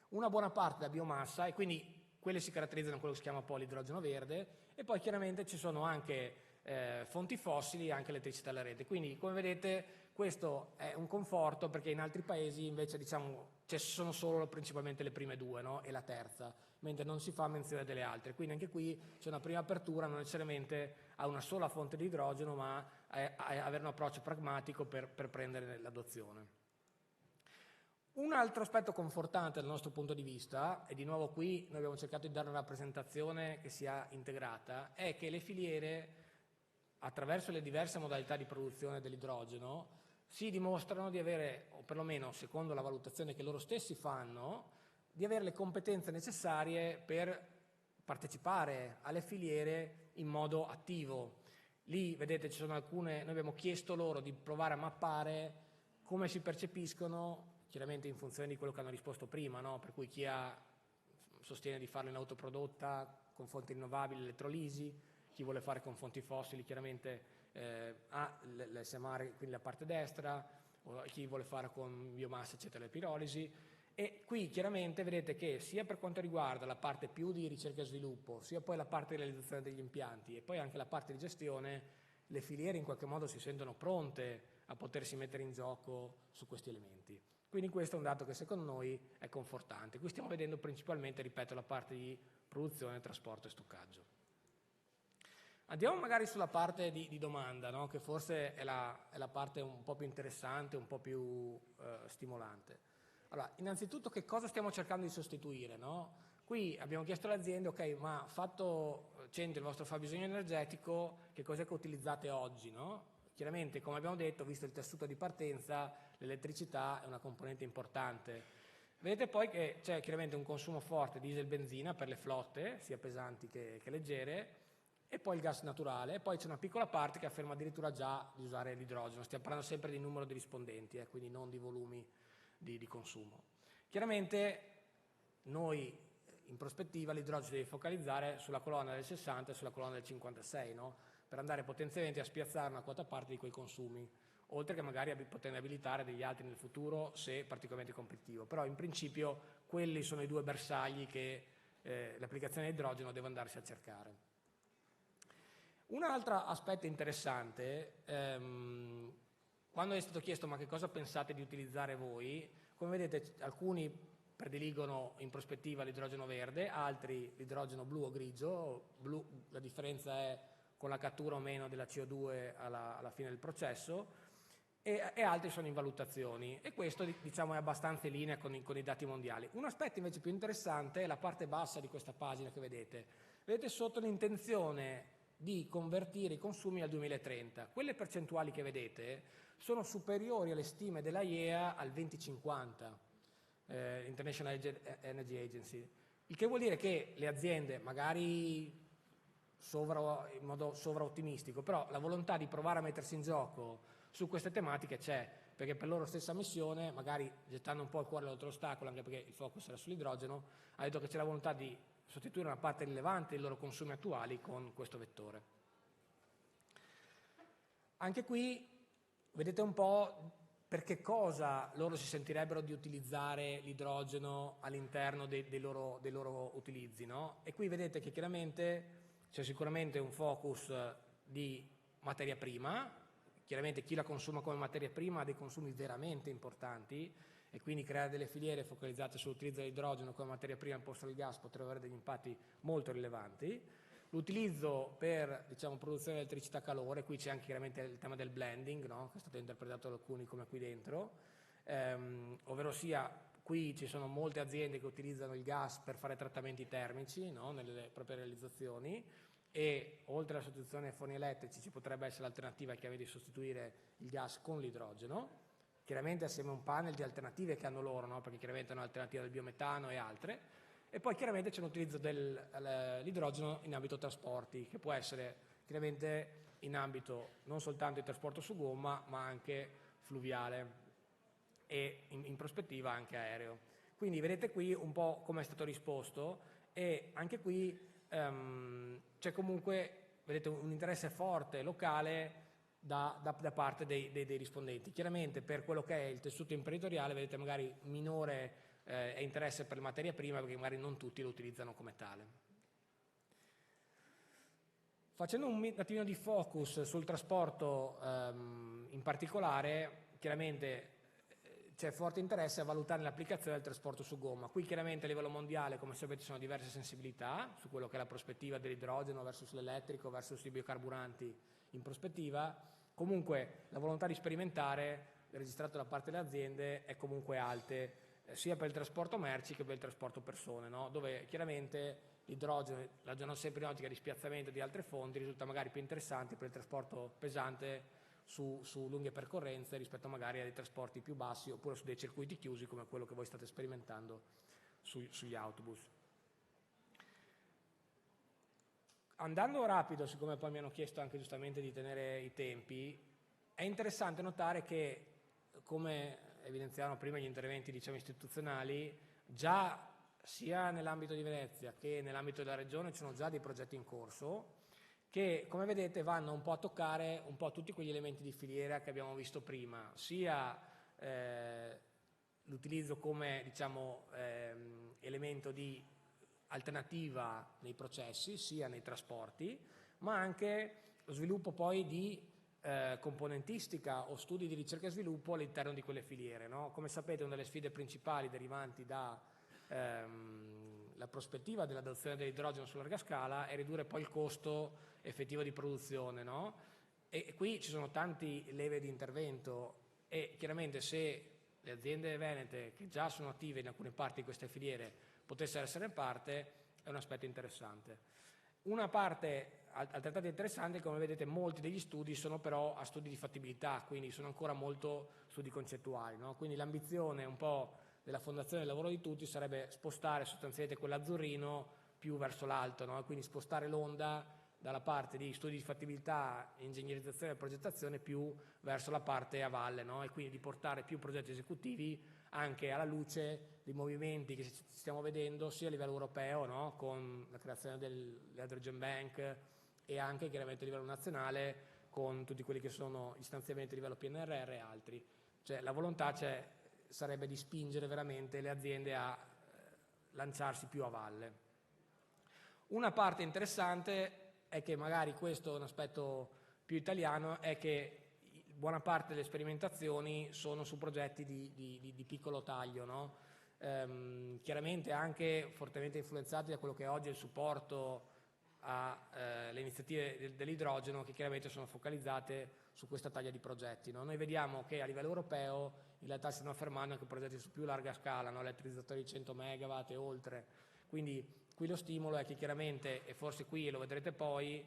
Una buona parte da biomassa, e quindi quelle si caratterizzano con quello che si chiama poi l'idrogeno verde, e poi chiaramente ci sono anche fonti fossili e anche elettricità alla rete. Quindi, come vedete, questo è un conforto perché in altri paesi invece sono solo principalmente le prime due, no? E la terza, mentre non si fa menzione delle altre. Quindi anche qui c'è una prima apertura non necessariamente a una sola fonte di idrogeno, ma a avere un approccio pragmatico per prendere l'adozione. Un altro aspetto confortante dal nostro punto di vista, e di nuovo qui noi abbiamo cercato di dare una rappresentazione che sia integrata, è che le filiere, attraverso le diverse modalità di produzione dell'idrogeno, si dimostrano di avere, o perlomeno secondo la valutazione che loro stessi fanno, di avere le competenze necessarie per partecipare alle filiere in modo attivo. Lì, vedete, ci sono alcune, noi abbiamo chiesto loro di provare a mappare come si percepiscono, chiaramente in funzione di quello che hanno risposto prima, no? Per cui chi sostiene di farlo in autoprodotta con fonti rinnovabili, elettrolisi, chi vuole fare con fonti fossili chiaramente ha l'SMR, quindi la parte destra, o chi vuole fare con biomassa eccetera, le pirolisi. E qui chiaramente vedete che sia per quanto riguarda la parte più di ricerca e sviluppo, sia poi la parte di realizzazione degli impianti e poi anche la parte di gestione, le filiere in qualche modo si sentono pronte a potersi mettere in gioco su questi elementi. Quindi questo è un dato che secondo noi è confortante. Qui stiamo vedendo principalmente, ripeto, la parte di produzione, trasporto e stoccaggio. Andiamo magari sulla parte di domanda, no? Che forse è la parte un po' più interessante, un po' più stimolante. Allora, innanzitutto che cosa stiamo cercando di sostituire, no? Qui abbiamo chiesto alle aziende, ok, ma fatto centro il vostro fabbisogno energetico, che cos'è che utilizzate oggi, no? Chiaramente, come abbiamo detto, visto il tessuto di partenza, l'elettricità è una componente importante. Vedete poi che c'è chiaramente un consumo forte di diesel e benzina per le flotte, sia pesanti che leggere, e poi il gas naturale, e poi c'è una piccola parte che afferma addirittura già di usare l'idrogeno. Stiamo parlando sempre di numero di rispondenti, quindi non di volumi di consumo. Chiaramente noi in prospettiva l'idrogeno deve focalizzare sulla colonna del 60 e sulla colonna del 56, no? Per andare potenzialmente a spiazzare una quota parte di quei consumi, oltre che magari poterne abilitare degli altri nel futuro se particolarmente competitivo. Però in principio quelli sono i due bersagli che l'applicazione di idrogeno deve andarsi a cercare. Un altro aspetto interessante, quando è stato chiesto ma che cosa pensate di utilizzare voi, come vedete alcuni prediligono in prospettiva l'idrogeno verde, altri l'idrogeno blu o grigio. Blu, la differenza è con la cattura o meno della CO2 alla fine del processo, e altri sono in valutazioni, e questo diciamo è abbastanza in linea con i dati mondiali. Un aspetto invece più interessante è la parte bassa di questa pagina che vedete sotto l'intenzione di convertire i consumi al 2030. Quelle percentuali che vedete sono superiori alle stime della IEA al 2050, International Energy Agency, il che vuol dire che le aziende, magari in modo sovraottimistico, però la volontà di provare a mettersi in gioco su queste tematiche c'è, perché per loro stessa missione, magari gettando un po' il cuore all'altro ostacolo, anche perché il focus era sull'idrogeno, ha detto che c'è la volontà di sostituire una parte rilevante dei loro consumi attuali con questo vettore. Anche qui vedete un po' per che cosa loro si sentirebbero di utilizzare l'idrogeno all'interno dei loro utilizzi, no? E qui vedete che chiaramente c'è sicuramente un focus di materia prima. Chiaramente chi la consuma come materia prima ha dei consumi veramente importanti, e quindi creare delle filiere focalizzate sull'utilizzo dell'idrogeno come materia prima al posto del gas potrebbe avere degli impatti molto rilevanti. L'utilizzo per produzione di elettricità calore, qui c'è anche chiaramente il tema del blending, no? Che è stato interpretato da alcuni come qui dentro, ovvero sia qui ci sono molte aziende che utilizzano il gas per fare trattamenti termici, no? Nelle proprie realizzazioni, e oltre alla sostituzione ai forni elettrici ci potrebbe essere l'alternativa chiave di sostituire il gas con l'idrogeno, chiaramente assieme a un panel di alternative che hanno loro, no? Perché chiaramente è un'alternativa del biometano e altre, e poi chiaramente c'è l'utilizzo dell'idrogeno in ambito trasporti, che può essere chiaramente in ambito non soltanto di trasporto su gomma, ma anche fluviale e in prospettiva anche aereo. Quindi vedete qui un po' come è stato risposto, e anche qui c'è comunque, vedete, un interesse forte locale da parte dei rispondenti. Chiaramente per quello che è il tessuto imprenditoriale vedete magari minore interesse per la materia prima, perché magari non tutti lo utilizzano come tale. Facendo un attimino di focus sul trasporto in particolare, chiaramente c'è forte interesse a valutare l'applicazione del trasporto su gomma. Qui chiaramente a livello mondiale, come sapete, ci sono diverse sensibilità su quello che è la prospettiva dell'idrogeno versus l'elettrico versus i biocarburanti in prospettiva. Comunque la volontà di sperimentare, registrata da parte delle aziende, è comunque alte, sia per il trasporto merci che per il trasporto persone, no? Dove chiaramente l'idrogeno, ragionando sempre in ottica di spiazzamento di altre fonti, risulta magari più interessante per il trasporto pesante su lunghe percorrenze rispetto magari a dei trasporti più bassi, oppure su dei circuiti chiusi come quello che voi state sperimentando sugli autobus. Andando rapido, siccome poi mi hanno chiesto anche giustamente di tenere i tempi, è interessante notare che, come evidenziavano prima gli interventi istituzionali, già sia nell'ambito di Venezia che nell'ambito della regione ci sono già dei progetti in corso che, come vedete, vanno un po' a toccare un po' tutti quegli elementi di filiera che abbiamo visto prima, sia l'utilizzo come elemento di alternativa nei processi, sia nei trasporti, ma anche lo sviluppo poi di componentistica o studi di ricerca e sviluppo all'interno di quelle filiere, no? Come sapete, una delle sfide principali derivanti da la prospettiva dell'adozione dell'idrogeno su larga scala è ridurre poi il costo effettivo di produzione, no? E qui ci sono tanti leve di intervento, e chiaramente se le aziende venete che già sono attive in alcune parti di queste filiere potessero essere parte, è un aspetto interessante. Una parte altrettanto interessante, come vedete, molti degli studi sono però a studi di fattibilità, quindi sono ancora molto studi concettuali, no? Quindi l'ambizione un po' della Fondazione del Lavoro di Tutti sarebbe spostare sostanzialmente quell'azzurrino più verso l'alto, no? Quindi spostare l'onda dalla parte di studi di fattibilità, ingegnerizzazione e progettazione più verso la parte a valle, no? E quindi di portare più progetti esecutivi anche alla luce dei movimenti che stiamo vedendo sia a livello europeo, no? Con la creazione dell'Hydrogen Bank e anche chiaramente a livello nazionale con tutti quelli che sono gli stanziamenti a livello PNRR e altri. Cioè la volontà sarebbe di spingere veramente le aziende a lanciarsi più a valle. Una parte interessante è che magari questo è un aspetto più italiano, è che buona parte delle sperimentazioni sono su progetti di piccolo taglio, no? Chiaramente anche fortemente influenzati da quello che oggi è il supporto alle iniziative dell'idrogeno, che chiaramente sono focalizzate su questa taglia di progetti, no? Noi vediamo che a livello europeo in realtà si stanno affermando anche progetti su più larga scala, no? Elettrizzatori di 100 megawatt e oltre, quindi qui lo stimolo è che chiaramente, e forse qui lo vedrete poi,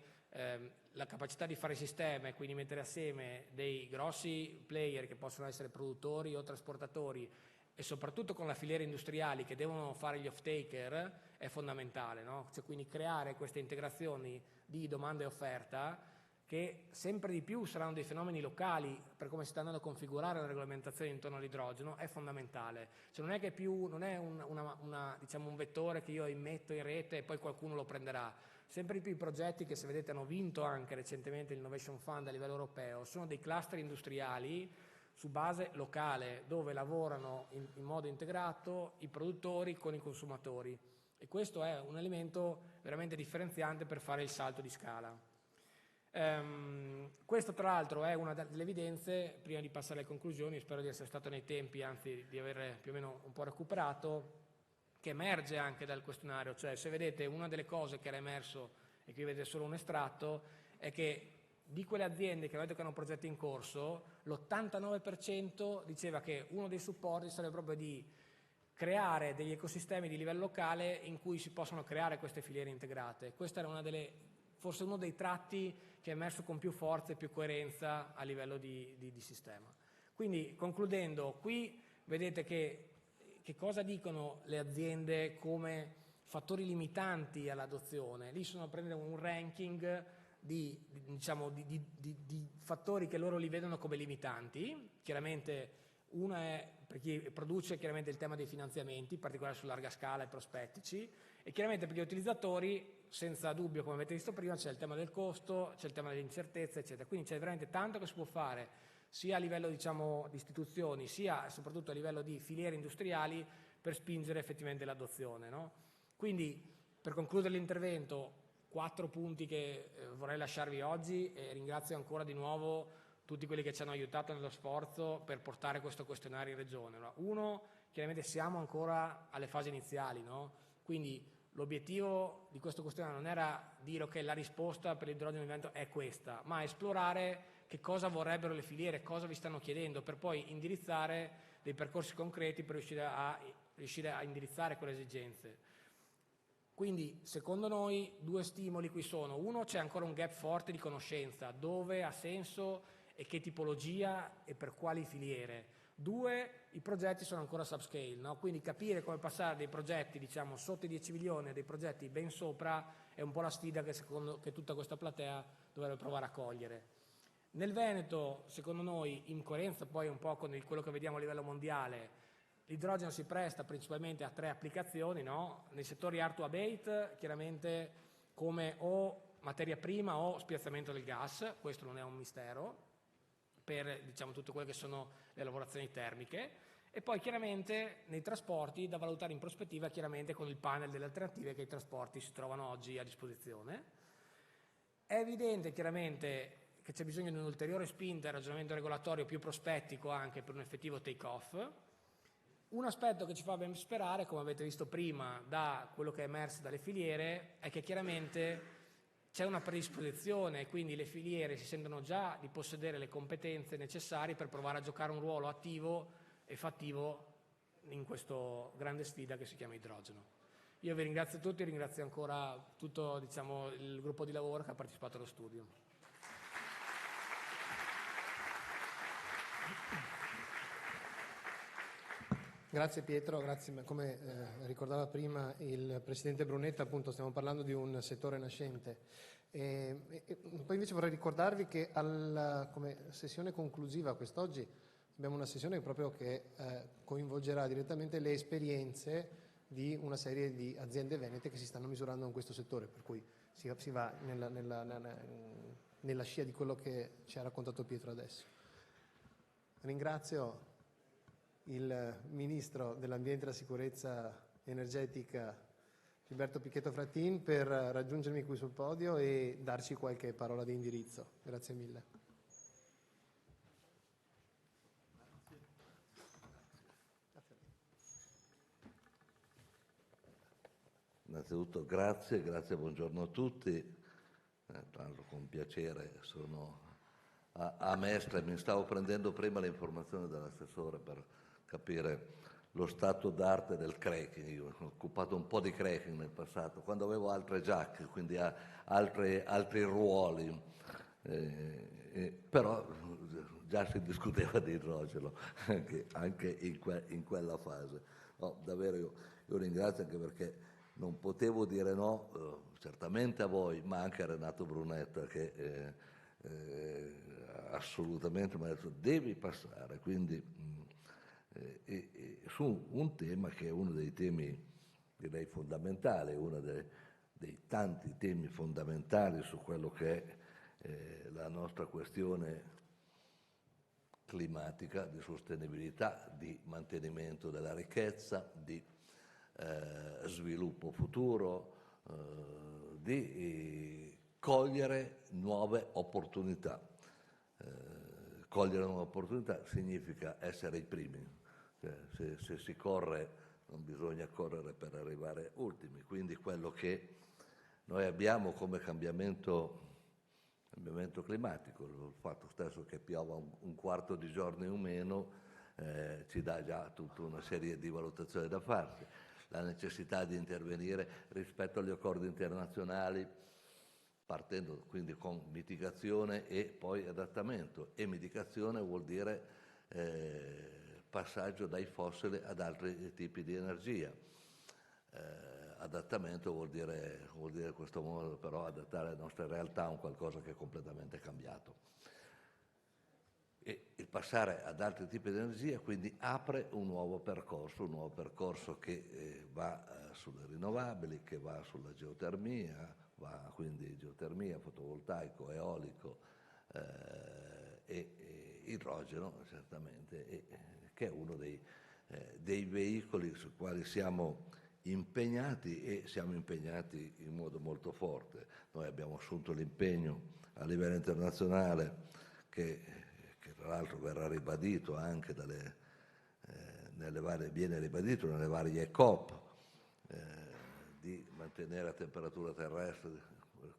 la capacità di fare sistema e quindi mettere assieme dei grossi player che possono essere produttori o trasportatori e soprattutto con la filiera industriali che devono fare gli off-taker è fondamentale, no? Cioè, quindi creare queste integrazioni di domanda e offerta che sempre di più saranno dei fenomeni locali per come si sta andando a configurare la regolamentazione intorno all'idrogeno, è fondamentale. Cioè non è che più non è diciamo un vettore che io immetto in rete e poi qualcuno lo prenderà. Sempre di più i progetti che, se vedete, hanno vinto anche recentemente l'Innovation Fund a livello europeo sono dei cluster industriali su base locale, dove lavorano in modo integrato i produttori con i consumatori, e questo è un elemento veramente differenziante per fare il salto di scala. Questo tra l'altro è una delle evidenze, prima di passare alle conclusioni, spero di essere stato nei tempi, anzi di aver più o meno un po' recuperato, che emerge anche dal questionario. Cioè, se vedete, una delle cose che era emerso, e qui vedete solo un estratto, è che di quelle aziende che hanno progetti in corso, l'89% diceva che uno dei supporti sarebbe proprio di creare degli ecosistemi di livello locale in cui si possono creare queste filiere integrate. Questa era forse uno dei tratti che è emerso con più forza e più coerenza a livello di sistema. Quindi, concludendo, qui vedete che cosa dicono le aziende come fattori limitanti all'adozione. Lì sono a prendere un ranking di fattori che loro li vedono come limitanti. Chiaramente una è per chi produce, chiaramente il tema dei finanziamenti, in particolare su larga scala e prospettici, e chiaramente per gli utilizzatori, senza dubbio, come avete visto prima, c'è il tema del costo, c'è il tema dell'incertezza, eccetera. Quindi c'è veramente tanto che si può fare sia a livello di istituzioni, sia e soprattutto a livello di filiere industriali per spingere effettivamente l'adozione, no? Quindi, per concludere l'intervento, 4 punti che vorrei lasciarvi oggi, e ringrazio ancora di nuovo tutti quelli che ci hanno aiutato nello sforzo per portare questo questionario in regione. Uno, chiaramente siamo ancora alle fasi iniziali, no? Quindi l'obiettivo di questo questionario non era dire ok, la risposta per l'idrogeno di vento è questa, ma esplorare che cosa vorrebbero le filiere, cosa vi stanno chiedendo, per poi indirizzare dei percorsi concreti per riuscire a indirizzare quelle esigenze. Quindi, secondo noi, 2 stimoli qui sono: uno, c'è ancora un gap forte di conoscenza, dove ha senso e che tipologia e per quali filiere. 2, i progetti sono ancora subscale, no? Quindi capire come passare dei progetti, diciamo, sotto i 10 milioni a dei progetti ben sopra è un po' la sfida che tutta questa platea dovrebbe provare a cogliere. Nel Veneto, secondo noi, in coerenza poi un po' con quello che vediamo a livello mondiale, l'idrogeno si presta principalmente a 3 applicazioni, no? Nei settori hard to abate, chiaramente come o materia prima o spiazzamento del gas, questo non è un mistero, per tutte quelle che sono le lavorazioni termiche, e poi chiaramente nei trasporti, da valutare in prospettiva chiaramente con il panel delle alternative che i trasporti si trovano oggi a disposizione. È evidente chiaramente che c'è bisogno di un'ulteriore spinta al ragionamento regolatorio più prospettico anche per un effettivo take-off. Un aspetto che ci fa ben sperare, come avete visto prima da quello che è emerso dalle filiere, è che chiaramente c'è una predisposizione, quindi le filiere si sentono già di possedere le competenze necessarie per provare a giocare un ruolo attivo e fattivo in questa grande sfida che si chiama idrogeno. Io vi ringrazio tutti e ringrazio ancora tutto il gruppo di lavoro che ha partecipato allo studio. Grazie Pietro, grazie. Come ricordava prima il Presidente Brunetta, appunto stiamo parlando di un settore nascente. Poi invece vorrei ricordarvi che come sessione conclusiva quest'oggi abbiamo una sessione proprio che coinvolgerà direttamente le esperienze di una serie di aziende venete che si stanno misurando in questo settore, per cui si va nella scia di quello che ci ha raccontato Pietro adesso. Ringrazio il Ministro dell'Ambiente e della Sicurezza Energetica Gilberto Pichetto Frattin per raggiungermi qui sul podio e darci qualche parola di indirizzo. Grazie mille. Innanzitutto grazie, buongiorno a tutti. Tra l'altro con piacere sono a Mestre, mi stavo prendendo prima le informazioni dall'assessore per capire lo stato d'arte del cracking. Io ho occupato un po' di cracking nel passato, quando avevo altre giacche, quindi altri ruoli, però già si discuteva di idrogeno anche in quella fase. No, davvero io ringrazio anche perché non potevo dire no, certamente a voi, ma anche a Renato Brunetta che assolutamente mi ha detto devi passare, quindi su un tema che è uno dei temi direi fondamentali, uno dei tanti temi fondamentali su quello che è la nostra questione climatica, di sostenibilità, di mantenimento della ricchezza, di sviluppo futuro, di cogliere nuove opportunità. Cogliere nuove opportunità significa essere i primi. Se si corre non bisogna correre per arrivare ultimi, quindi quello che noi abbiamo come cambiamento climatico, il fatto stesso che piova un quarto di giorno in meno ci dà già tutta una serie di valutazioni da farsi, la necessità di intervenire rispetto agli accordi internazionali, partendo quindi con mitigazione e poi adattamento, e mitigazione vuol dire passaggio dai fossili ad altri tipi di energia. Adattamento vuol dire in questo modo però adattare le nostre realtà a un qualcosa che è completamente cambiato. E il passare ad altri tipi di energia quindi apre un nuovo percorso che va sulle rinnovabili, che va sulla geotermia, va quindi geotermia, fotovoltaico, eolico e idrogeno certamente, che è uno dei veicoli sui quali siamo impegnati e siamo impegnati in modo molto forte. Noi abbiamo assunto l'impegno a livello internazionale che tra l'altro verrà ribadito anche viene ribadito nelle varie COP, di mantenere la temperatura terrestre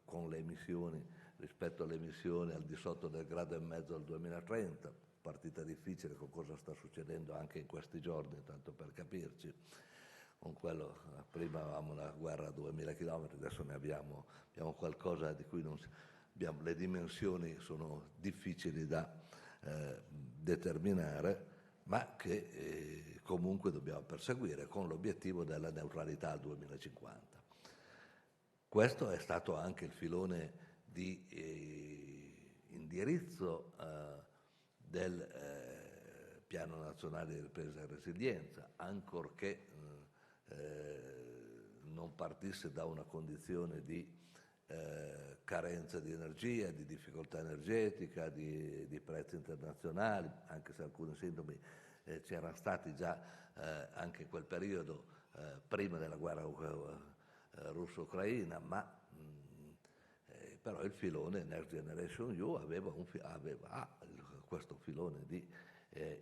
con le emissioni rispetto alle emissioni al di sotto del 1,5 gradi al 2030, partita difficile con cosa sta succedendo anche in questi giorni, tanto per capirci. Con quello, prima avevamo una guerra a 2000 km, adesso ne abbiamo qualcosa di cui le dimensioni sono difficili da determinare, ma che comunque dobbiamo perseguire con l'obiettivo della neutralità al 2050. Questo è stato anche il filone di indirizzo del Piano Nazionale di Ripresa e Resilienza, ancorché non partisse da una condizione di carenza di energia, di difficoltà energetica, di prezzi internazionali, anche se alcuni sintomi c'erano stati già anche in quel periodo prima della guerra russo-ucraina, ma però il filone Next Generation EU aveva questo filone di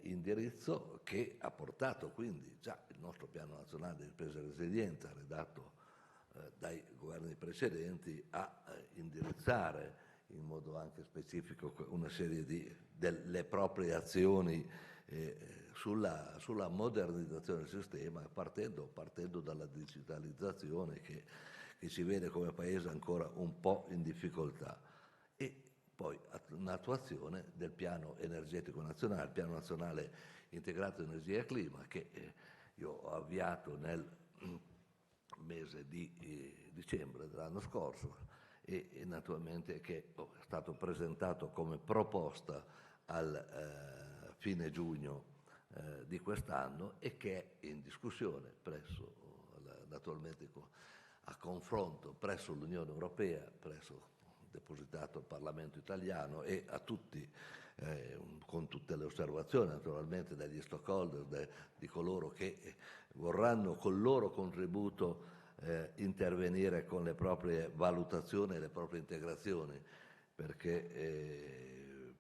indirizzo che ha portato quindi già il nostro piano nazionale di ripresa e resilienza redatto dai governi precedenti a indirizzare in modo anche specifico una serie delle proprie azioni sulla modernizzazione del sistema, partendo dalla digitalizzazione che ci vede come paese ancora un po' in difficoltà, e poi un'attuazione del piano energetico nazionale, il piano nazionale integrato energia e clima, che io ho avviato nel mese di dicembre dell'anno scorso e naturalmente che è stato presentato come proposta al fine giugno di quest'anno e che è in discussione naturalmente a confronto presso l'Unione Europea, depositato al Parlamento italiano e a tutti, con tutte le osservazioni naturalmente dagli stakeholder, di coloro che vorranno col loro contributo intervenire con le proprie valutazioni e le proprie integrazioni, perché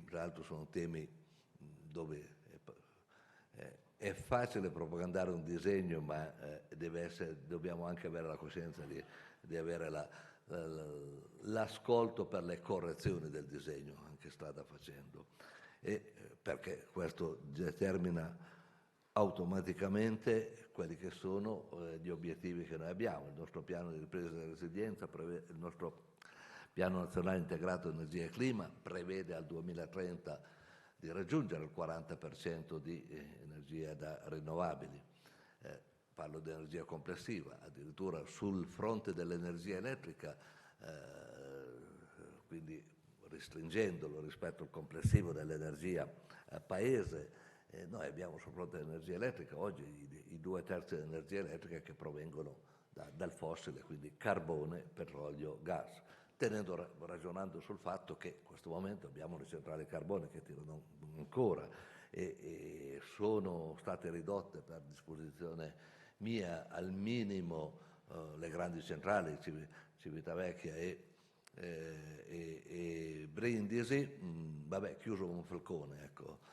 tra l'altro sono temi dove è facile propagandare un disegno, ma dobbiamo anche avere la coscienza di avere l'ascolto per le correzioni del disegno, anche strada facendo, perché questo determina automaticamente quelli che sono gli obiettivi che noi abbiamo. Il nostro piano di ripresa e resilienza, il nostro piano nazionale integrato energia e clima prevede al 2030 di raggiungere il 40% di energia da rinnovabili. Parlo di energia complessiva, addirittura sul fronte dell'energia elettrica, quindi restringendolo rispetto al complessivo dell'energia paese. Noi abbiamo sul fronte dell'energia elettrica oggi i 2/3 dell'energia elettrica che provengono dal fossile, quindi carbone, petrolio, gas, ragionando sul fatto che in questo momento abbiamo le centrali carbone che tirano ancora e sono state ridotte per disposizione mia al minimo le grandi centrali, Civitavecchia e Brindisi, chiuso un falcone, ecco.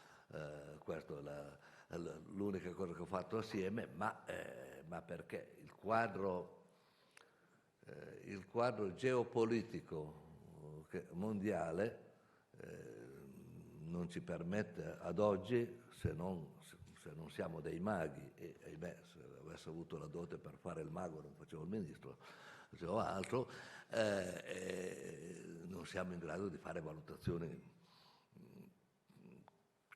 Questa è l'unica cosa che ho fatto assieme, ma perché il quadro geopolitico mondiale non ci permette ad oggi, se non siamo dei maghi, e ahimè, se avessi avuto la dote per fare il mago non facevo il ministro, facevo altro, non siamo in grado di fare valutazioni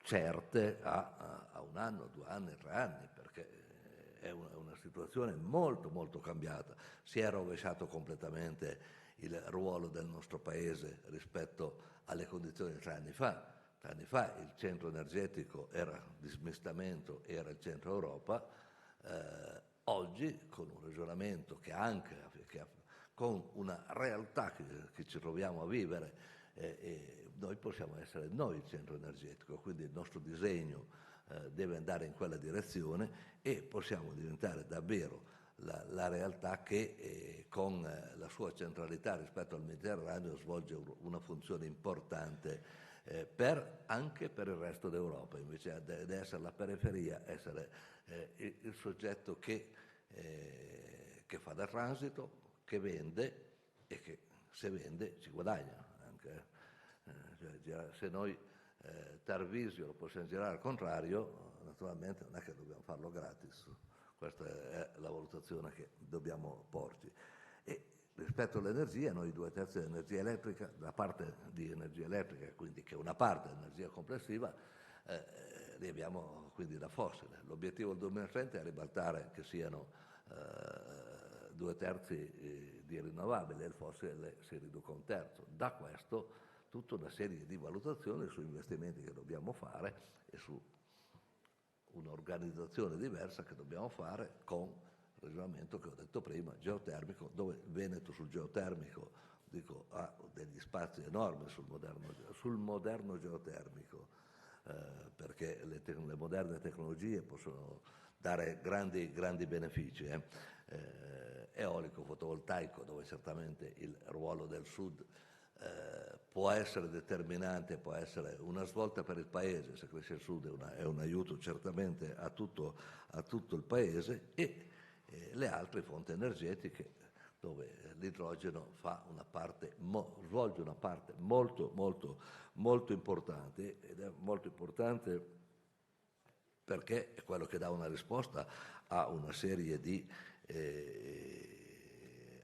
certe a 1 anno, 2 anni, 3 anni, perché è una situazione molto molto cambiata. Si è rovesciato completamente il ruolo del nostro paese rispetto alle condizioni di 3 anni fa. 3 anni fa il centro energetico di smistamento era il centro Europa, oggi con un ragionamento con una realtà che ci troviamo a vivere, noi possiamo essere noi il centro energetico, quindi il nostro disegno deve andare in quella direzione e possiamo diventare davvero la realtà che con la sua centralità rispetto al Mediterraneo svolge una funzione importante anche per il resto d'Europa, invece di essere la periferia, essere il soggetto che fa da transito, che vende e che se vende ci guadagna. Se noi Tarvisio lo possiamo girare al contrario, naturalmente non è che dobbiamo farlo gratis, questa è la valutazione che dobbiamo porci. E rispetto all'energia, noi 2/3 dell'energia elettrica, la parte di energia elettrica, quindi che è una parte dell'energia complessiva, li abbiamo quindi da fossile. L'obiettivo del 2030 è ribaltare che siano 2/3 di rinnovabili e il fossile si riduca 1/3. Da questo tutta una serie di valutazioni su investimenti che dobbiamo fare e su un'organizzazione diversa che dobbiamo fare con il ragionamento che ho detto prima, geotermico, dove il Veneto sul geotermico ha degli spazi enormi sul moderno geotermico, perché le moderne tecnologie possono dare grandi benefici. Eolico, fotovoltaico, dove certamente il ruolo del Sud può essere determinante, può essere una svolta per il Paese, se cresce il Sud è un aiuto certamente a tutto il Paese, e le altre fonti energetiche dove l'idrogeno svolge una parte molto, molto, molto importante, ed è molto importante perché è quello che dà una risposta a una serie di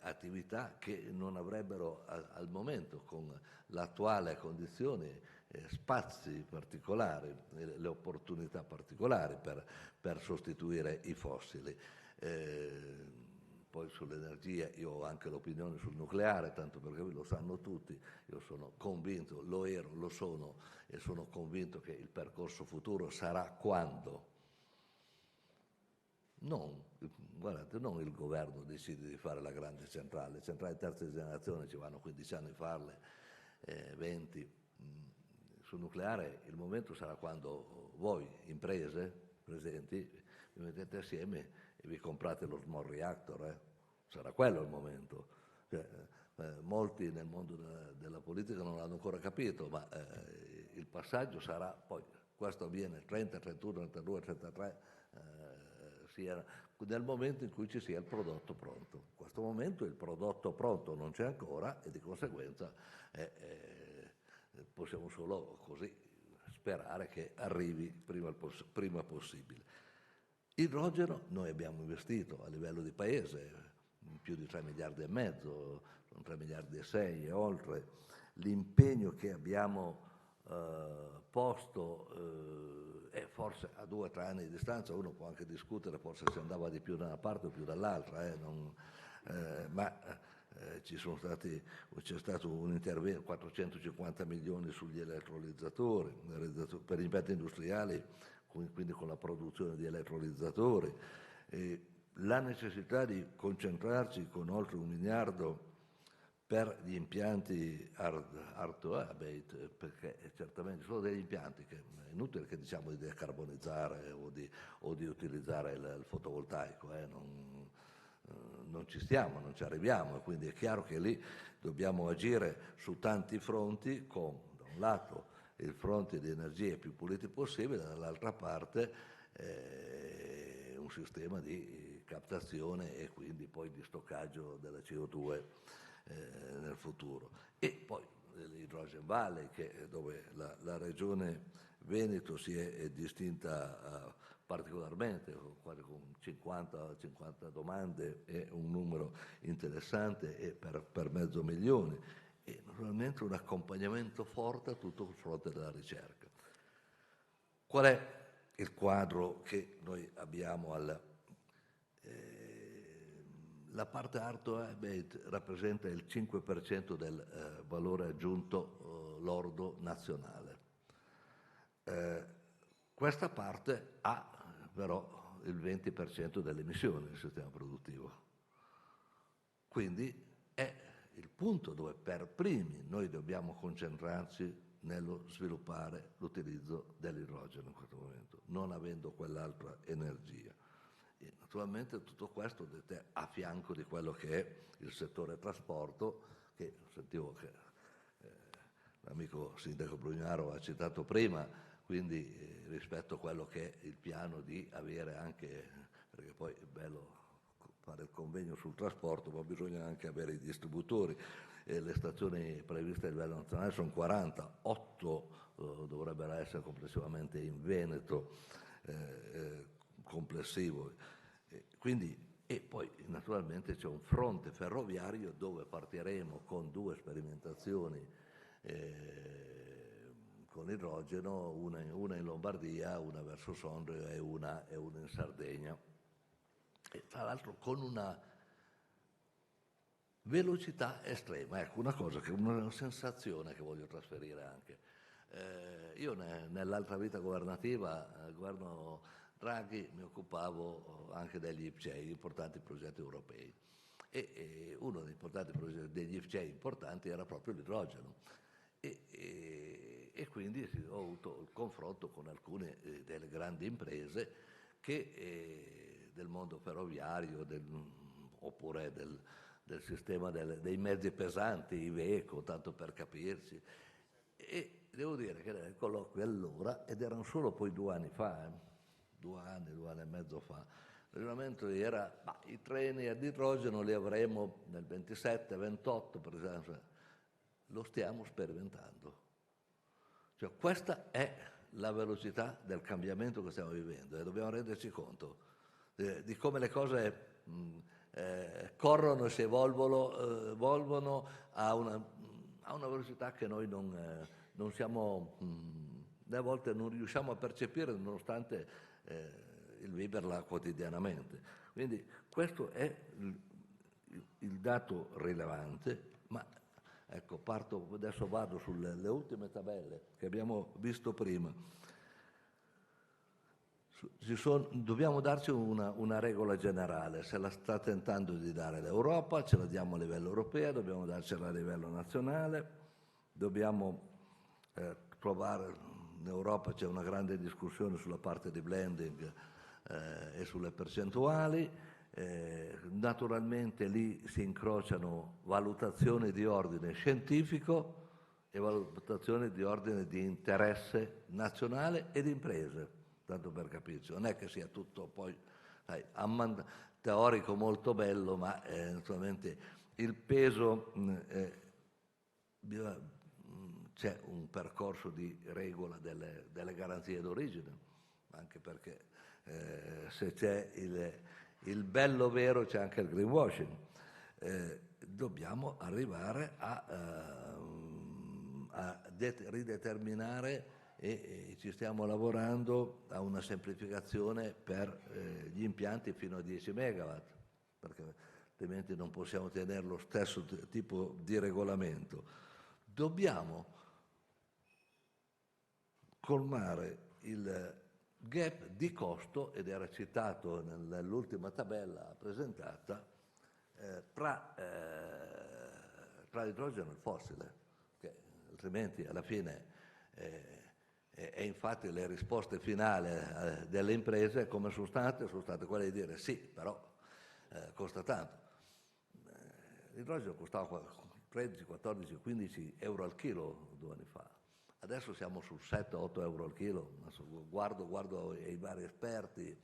attività che non avrebbero al momento, con l'attuale condizione spazi particolari, le opportunità particolari per sostituire i fossili. Poi sull'energia io ho anche l'opinione sul nucleare, tanto perché lo sanno tutti, io sono convinto, lo ero, lo sono e sono convinto che il percorso futuro sarà quando non il governo decide di fare la grande centrale, le centrali di terza generazione ci vanno 15 anni a farle, 20. Sul nucleare il momento sarà quando voi, imprese presenti, vi mettete assieme e vi comprate lo small reactor, sarà quello il momento. Cioè, molti nel mondo della politica non l'hanno ancora capito, ma il passaggio sarà poi, questo avviene 30, 31, 32, 33, sia nel momento in cui ci sia il prodotto pronto. In questo momento il prodotto pronto non c'è ancora e di conseguenza possiamo solo così sperare che arrivi prima possibile. Idrogeno noi abbiamo investito a livello di paese più di 3 miliardi e mezzo, 3 miliardi e 6 e oltre. L'impegno che abbiamo posto è forse a 2 o 3 anni di distanza, uno può anche discutere forse se andava di più da una parte o più dall'altra, c'è stato un intervento, 450 milioni sugli elettrolizzatori, per gli impianti industriali, quindi con la produzione di elettrolizzatori, la necessità di concentrarci con oltre 1 miliardo per gli impianti hard to abate, perché certamente sono degli impianti che è inutile che diciamo di decarbonizzare o di utilizzare il fotovoltaico, non ci stiamo, non ci arriviamo, quindi è chiaro che lì dobbiamo agire su tanti fronti, con da un lato il fronte di energie più pulite possibile, dall'altra parte un sistema di captazione e quindi poi di stoccaggio della CO2 nel futuro. E poi l'Hydrogen Valley, dove la regione Veneto si è distinta particolarmente, con 50 domande e un numero interessante e per 500.000, e naturalmente un accompagnamento forte a tutto il fronte della ricerca. Qual è il quadro che noi abbiamo la parte hard to abate rappresenta il 5% del valore aggiunto lordo nazionale. Questa parte ha però il 20% delle emissioni del sistema produttivo. Quindi è il punto dove per primi noi dobbiamo concentrarci nello sviluppare l'utilizzo dell'idrogeno in questo momento, non avendo quell'altra energia. E naturalmente tutto questo a fianco di quello che è il settore trasporto, che sentivo che l'amico sindaco Brugnaro ha citato prima, quindi rispetto a quello che è il piano di avere anche, perché poi è bello fare il convegno sul trasporto, ma bisogna anche avere i distributori. Le stazioni previste a livello nazionale sono 40, 8 dovrebbero essere complessivamente in Veneto, complessivo. E poi naturalmente c'è un fronte ferroviario dove partiremo con 2 sperimentazioni con idrogeno, una in Lombardia, una verso Sondrio e una in Sardegna. E tra l'altro con una velocità estrema, ecco, una sensazione che voglio trasferire anche. Io nell'altra vita governativa, al governo Draghi, mi occupavo anche degli IPCEI, importanti progetti europei, e uno degli importanti progetti degli IPCEI importanti era proprio l'idrogeno, e quindi ho avuto il confronto con alcune delle grandi imprese del mondo ferroviario oppure del sistema dei mezzi pesanti, Iveco, tanto per capirci. E devo dire che nel colloquio allora, ed erano solo poi 2 anni fa, 2 anni e mezzo fa, il ragionamento era, i treni ad idrogeno li avremo nel 27, 28, per esempio. Lo stiamo sperimentando. Cioè, questa è la velocità del cambiamento che stiamo vivendo e dobbiamo renderci conto di come le cose corrono e si evolvono a una velocità che noi non a volte non riusciamo a percepire nonostante il viverla quotidianamente. Quindi questo è il dato rilevante, ma ecco, adesso vado sulle ultime tabelle che abbiamo visto prima. Dobbiamo darci una regola generale, se la sta tentando di dare l'Europa, ce la diamo a livello europeo, dobbiamo darcela a livello nazionale, dobbiamo trovare, in Europa c'è una grande discussione sulla parte di blending e sulle percentuali, naturalmente lì si incrociano valutazioni di ordine scientifico e valutazioni di ordine di interesse nazionale e di imprese. Tanto per capirci, non è che sia tutto poi teorico molto bello, ma naturalmente il peso, c'è un percorso di regola delle garanzie d'origine, anche perché se c'è il bello vero c'è anche il greenwashing. Dobbiamo arrivare a rideterminare e ci stiamo lavorando a una semplificazione per gli impianti fino a 10 megawatt, perché altrimenti non possiamo tenere lo stesso tipo di regolamento. Dobbiamo colmare il gap di costo, ed era citato nell'ultima tabella presentata, tra l'idrogeno e il fossile, che altrimenti alla fine e infatti le risposte finali delle imprese come sono state quelle di dire sì, però costa tanto. L'idrogeno costava 13, 14, 15 euro al chilo 2 anni fa, adesso siamo su 7-8 euro al chilo. Adesso guardo i vari esperti,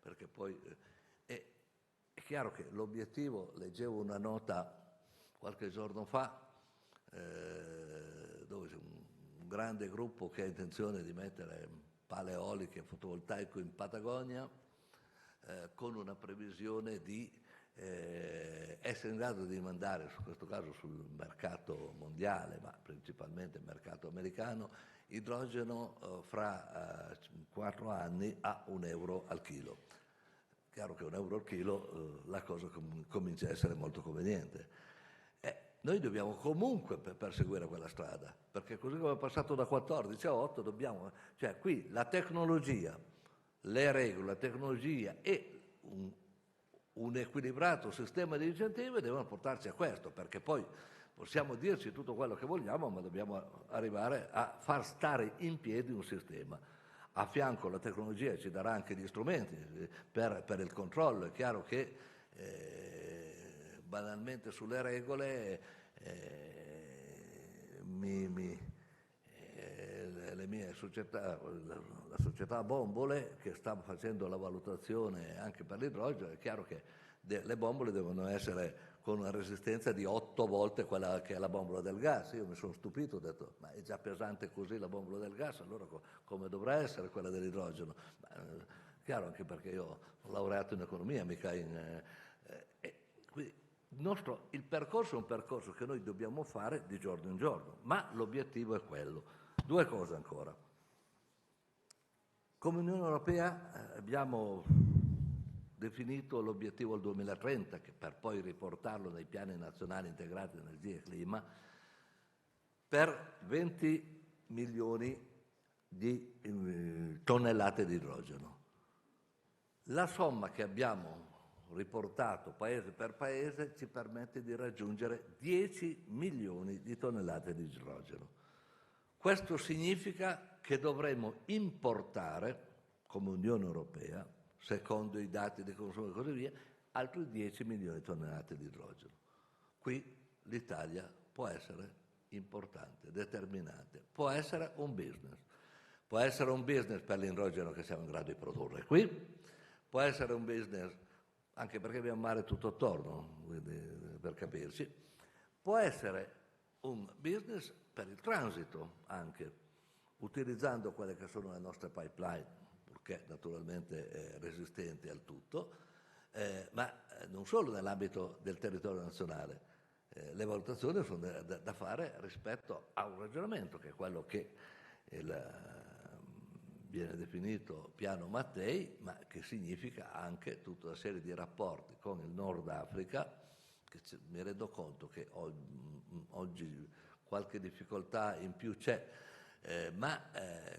perché poi è chiaro che l'obiettivo, leggevo una nota qualche giorno fa dove c'è un grande gruppo che ha intenzione di mettere pale eoliche e fotovoltaico in Patagonia, con una previsione di essere in grado di mandare, in questo caso sul mercato mondiale, ma principalmente il mercato americano, idrogeno fra 4 anni a 1 euro al chilo. Chiaro che 1 euro al chilo la cosa comincia a essere molto conveniente. Noi dobbiamo comunque perseguire quella strada, perché così come è passato da 14 a 8 dobbiamo, cioè qui la tecnologia, le regole, la tecnologia e un equilibrato sistema di incentivi devono portarci a questo, perché poi possiamo dirci tutto quello che vogliamo, ma dobbiamo arrivare a far stare in piedi un sistema. A fianco la tecnologia ci darà anche gli strumenti per il controllo. È chiaro che banalmente sulle regole le mie società, la società Bombole che sta facendo la valutazione anche per l'idrogeno, è chiaro che le bombole devono essere con una resistenza di 8 volte quella che è la bombola del gas. Io mi sono stupito, ho detto ma è già pesante così la bombola del gas, allora come dovrà essere quella dell'idrogeno? Chiaro, anche perché io ho laureato in economia, mica in... quindi il percorso è un percorso che noi dobbiamo fare di giorno in giorno, ma l'obiettivo è quello. 2 cose ancora. Come Unione Europea abbiamo definito l'obiettivo al 2030, che per poi riportarlo nei piani nazionali integrati di energia e clima, per 20 milioni di tonnellate di idrogeno. La somma che abbiamo riportato paese per paese ci permette di raggiungere 10 milioni di tonnellate di idrogeno. Questo significa che dovremo importare, come Unione Europea, secondo i dati di consumo e così via, altri 10 milioni di tonnellate di idrogeno. Qui l'Italia può essere importante, determinante, può essere un business. Può essere un business per l'idrogeno che siamo in grado di produrre qui, può essere un business anche perché abbiamo mare tutto attorno, quindi, per capirci, può essere un business per il transito anche, utilizzando quelle che sono le nostre pipeline, purché naturalmente resistenti al tutto, ma non solo nell'ambito del territorio nazionale. le valutazioni sono da fare rispetto a un ragionamento che è quello che viene definito piano Mattei, ma che significa anche tutta una serie di rapporti con il Nord Africa, che mi rendo conto che oggi qualche difficoltà in più c'è, ma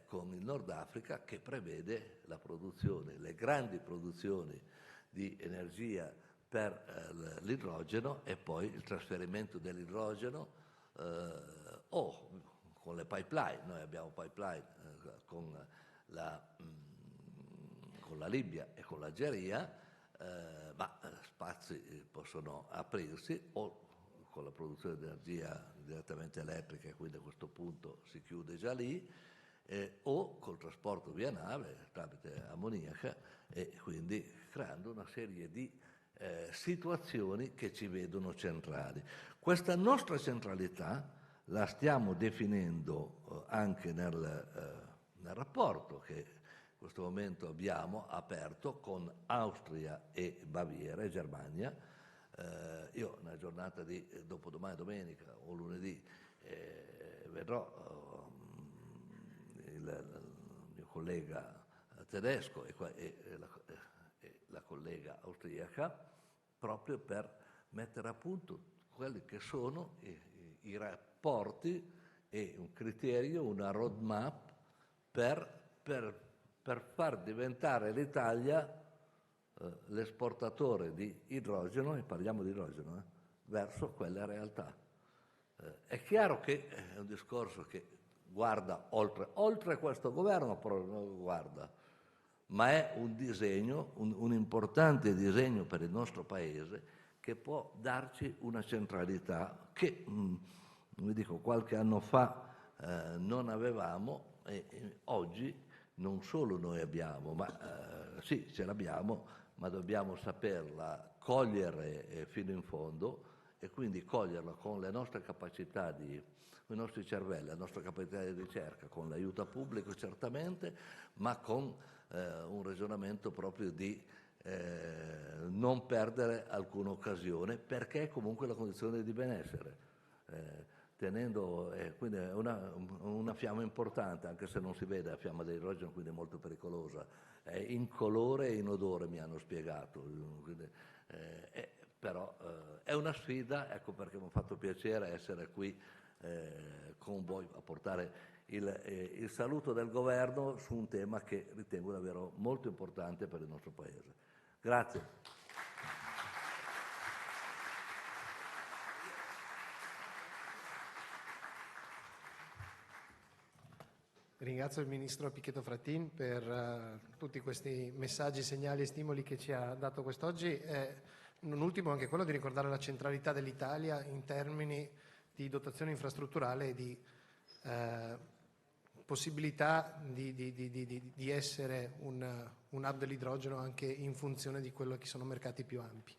con il Nord Africa, che prevede la produzione, le grandi produzioni di energia per l'idrogeno e poi il trasferimento dell'idrogeno o con le pipeline. Noi abbiamo pipeline con la Libia e con l'Algeria, ma spazi possono aprirsi o con la produzione di energia direttamente elettrica, quindi a questo punto si chiude già lì, o col trasporto via nave tramite ammoniaca, e quindi creando una serie di situazioni che ci vedono centrali. Questa nostra centralità la stiamo definendo anche nel rapporto che in questo momento abbiamo aperto con Austria e Baviera e Germania. Io nella giornata di dopodomani, domenica o lunedì, vedrò il mio collega tedesco e la collega austriaca, proprio per mettere a punto quelli che sono i rapporti e un criterio, una roadmap per far diventare l'Italia l'esportatore di idrogeno, e parliamo di idrogeno, verso quella realtà. È chiaro che è un discorso che guarda oltre questo governo, però non guarda, ma è un disegno, un importante disegno per il nostro Paese, che può darci una centralità che, come dico, qualche anno fa non avevamo, e oggi non solo noi abbiamo, ma sì, ce l'abbiamo, ma dobbiamo saperla cogliere fino in fondo, e quindi coglierla con le nostre capacità con i nostri cervelli, la nostra capacità di ricerca, con l'aiuto pubblico certamente, ma con un ragionamento proprio di non perdere alcuna occasione, perché è comunque la condizione di benessere. Tenendo, quindi è una fiamma importante, anche se non si vede la fiamma dell'idrogeno, quindi è molto pericolosa, è in colore e in odore, mi hanno spiegato, quindi, però è una sfida, ecco perché mi ha fatto piacere essere qui con voi a portare il saluto del governo su un tema che ritengo davvero molto importante per il nostro Paese. Grazie. Ringrazio il Ministro Pichetto Fratin per tutti questi messaggi, segnali e stimoli che ci ha dato quest'oggi. Non ultimo anche quello di ricordare la centralità dell'Italia in termini di dotazione infrastrutturale e di possibilità di essere un hub dell'idrogeno anche in funzione di quello che sono mercati più ampi.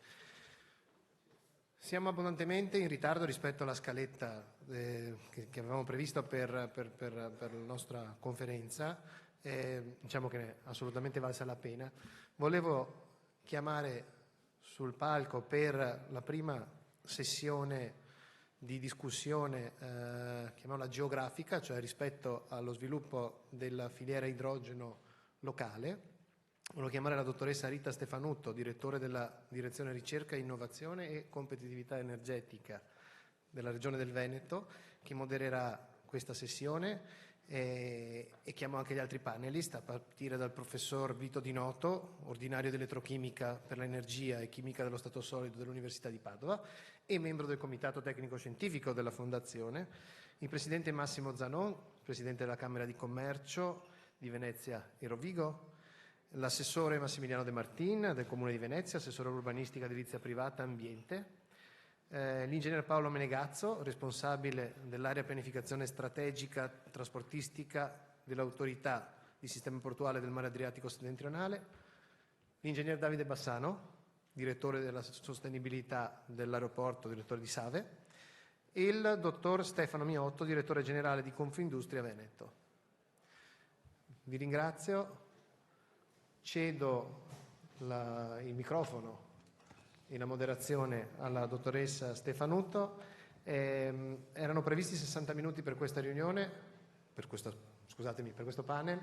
Siamo abbondantemente in ritardo rispetto alla scaletta che avevamo previsto per la nostra conferenza, diciamo che ne è assolutamente valsa la pena. Volevo chiamare sul palco per la prima sessione di discussione, chiamiamola geografica, cioè rispetto allo sviluppo della filiera idrogeno locale. Volevo chiamare la dottoressa Rita Stefanutto, direttore della Direzione Ricerca, Innovazione e Competitività Energetica della Regione del Veneto, che modererà questa sessione, e chiamo anche gli altri panelist, a partire dal professor Vito Di Noto, ordinario di elettrochimica per l'energia e chimica dello stato solido dell'Università di Padova e membro del Comitato Tecnico Scientifico della Fondazione, il presidente Massimo Zanon, presidente della Camera di Commercio di Venezia e Rovigo, l'assessore Massimiliano De Martin del Comune di Venezia, assessore urbanistica, edilizia privata, ambiente, l'ingegner Paolo Menegazzo, responsabile dell'area pianificazione strategica trasportistica dell'autorità di sistema portuale del mare Adriatico settentrionale, l'ingegner Davide Bassano, direttore della sostenibilità dell'aeroporto, direttore di Save, e il dottor Stefano Miotto, direttore generale di Confindustria Veneto. Vi ringrazio. Cedo il microfono e la moderazione alla dottoressa Stefanuto. Erano previsti 60 minuti per questa riunione, per questo panel.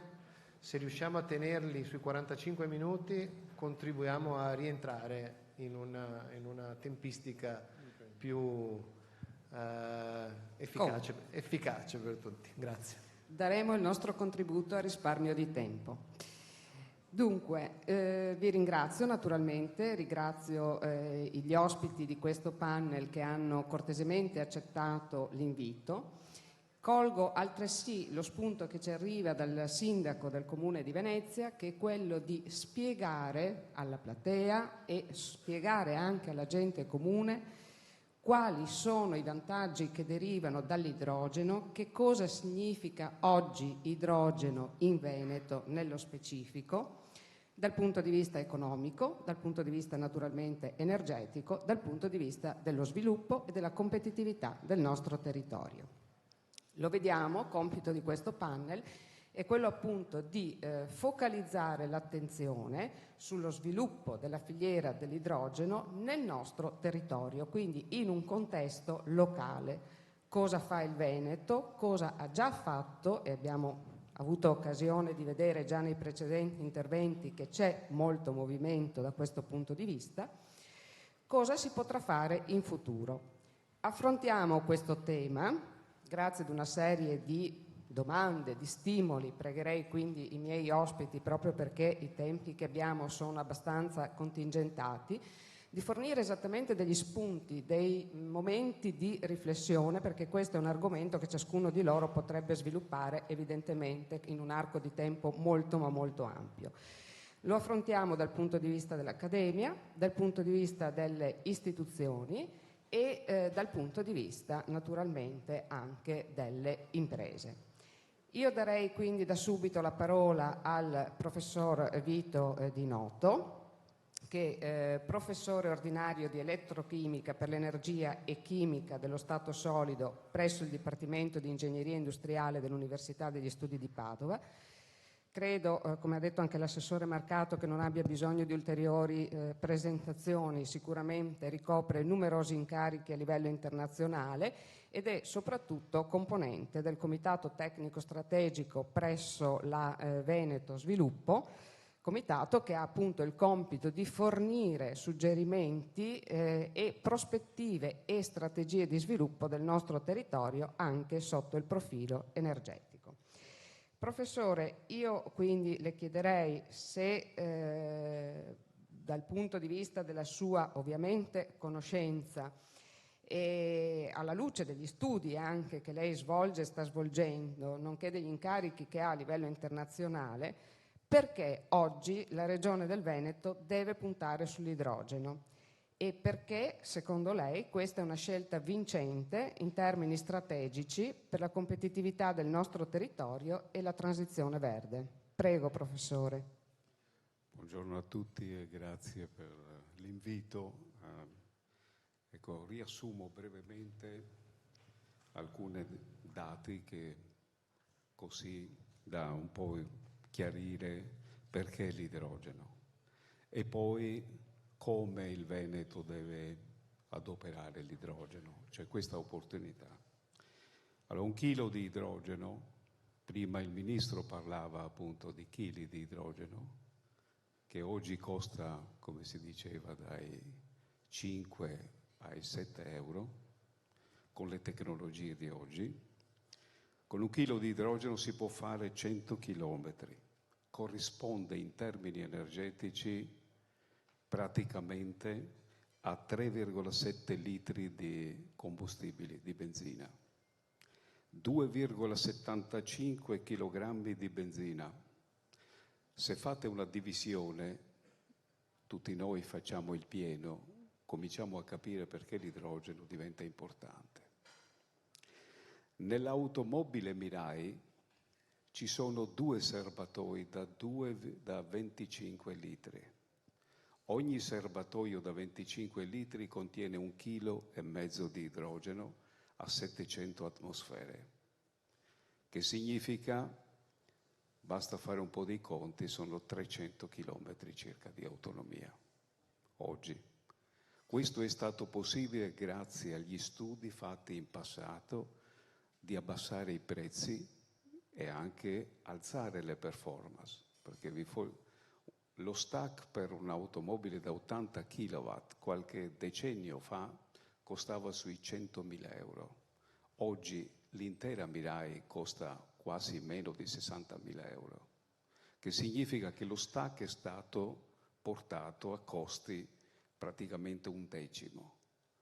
Se riusciamo a tenerli sui 45 minuti, contribuiamo a rientrare in una tempistica più efficace per tutti. Grazie. Daremo il nostro contributo a risparmio di tempo. Dunque, vi ringrazio naturalmente, ringrazio gli ospiti di questo panel che hanno cortesemente accettato l'invito. Colgo altresì lo spunto che ci arriva dal sindaco del Comune di Venezia, che è quello di spiegare alla platea e spiegare anche alla gente comune quali sono i vantaggi che derivano dall'idrogeno, che cosa significa oggi idrogeno in Veneto nello specifico, dal punto di vista economico, dal punto di vista naturalmente energetico, dal punto di vista dello sviluppo e della competitività del nostro territorio. Lo vediamo, compito di questo panel è quello appunto di focalizzare l'attenzione sullo sviluppo della filiera dell'idrogeno nel nostro territorio, quindi in un contesto locale. Cosa fa il Veneto, cosa ha già fatto, e abbiamo avuto occasione di vedere già nei precedenti interventi che c'è molto movimento da questo punto di vista, cosa si potrà fare in futuro. Affrontiamo questo tema grazie ad una serie di domande, di stimoli. Pregherei quindi i miei ospiti, proprio perché i tempi che abbiamo sono abbastanza contingentati, di fornire esattamente degli spunti, dei momenti di riflessione, perché questo è un argomento che ciascuno di loro potrebbe sviluppare evidentemente in un arco di tempo molto ma molto ampio. Lo affrontiamo dal punto di vista dell'accademia, dal punto di vista delle istituzioni e dal punto di vista naturalmente anche delle imprese. Io darei quindi da subito la parola al professor Vito Di Noto, che è professore ordinario di elettrochimica per l'energia e chimica dello Stato solido presso il Dipartimento di Ingegneria Industriale dell'Università degli Studi di Padova. Credo, come ha detto anche l'assessore Marcato, che non abbia bisogno di ulteriori presentazioni. Sicuramente ricopre numerosi incarichi a livello internazionale ed è soprattutto componente del Comitato Tecnico Strategico presso la Veneto Sviluppo, comitato che ha appunto il compito di fornire suggerimenti e prospettive e strategie di sviluppo del nostro territorio anche sotto il profilo energetico. Professore, io quindi le chiederei se dal punto di vista della sua ovviamente conoscenza e alla luce degli studi anche che lei svolge e sta svolgendo, nonché degli incarichi che ha a livello internazionale, perché oggi la Regione del Veneto deve puntare sull'idrogeno e perché, secondo lei, questa è una scelta vincente in termini strategici per la competitività del nostro territorio e la transizione verde. Prego, professore. Buongiorno a tutti e grazie per l'invito. Ecco, riassumo brevemente alcuni dati che così da un po' chiarire perché l'idrogeno e poi come il Veneto deve adoperare l'idrogeno, c'è questa opportunità. Allora, 1 chilo di idrogeno, prima il ministro parlava appunto di chili di idrogeno, che oggi costa, come si diceva, dai 5 ai 7 euro, con le tecnologie di oggi. Con 1 chilo di idrogeno si può fare 100 chilometri, corrisponde in termini energetici praticamente a 3,7 litri di combustibili, di benzina, 2,75 chilogrammi di benzina. Se fate una divisione, tutti noi facciamo il pieno, cominciamo a capire perché l'idrogeno diventa importante. Nell'automobile Mirai ci sono 2 serbatoi da 25 litri. Ogni serbatoio da 25 litri contiene 1,5 kg di idrogeno a 700 atmosfere, che significa, basta fare un po' di conti, sono 300 km circa di autonomia oggi. Questo è stato possibile grazie agli studi fatti in passato di abbassare i prezzi e anche alzare le performance, perché lo stack per un'automobile da 80 kW qualche decennio fa costava sui 100.000 euro. Oggi l'intera Mirai costa quasi meno di 60.000 euro, che significa che lo stack è stato portato a costi praticamente 1/10.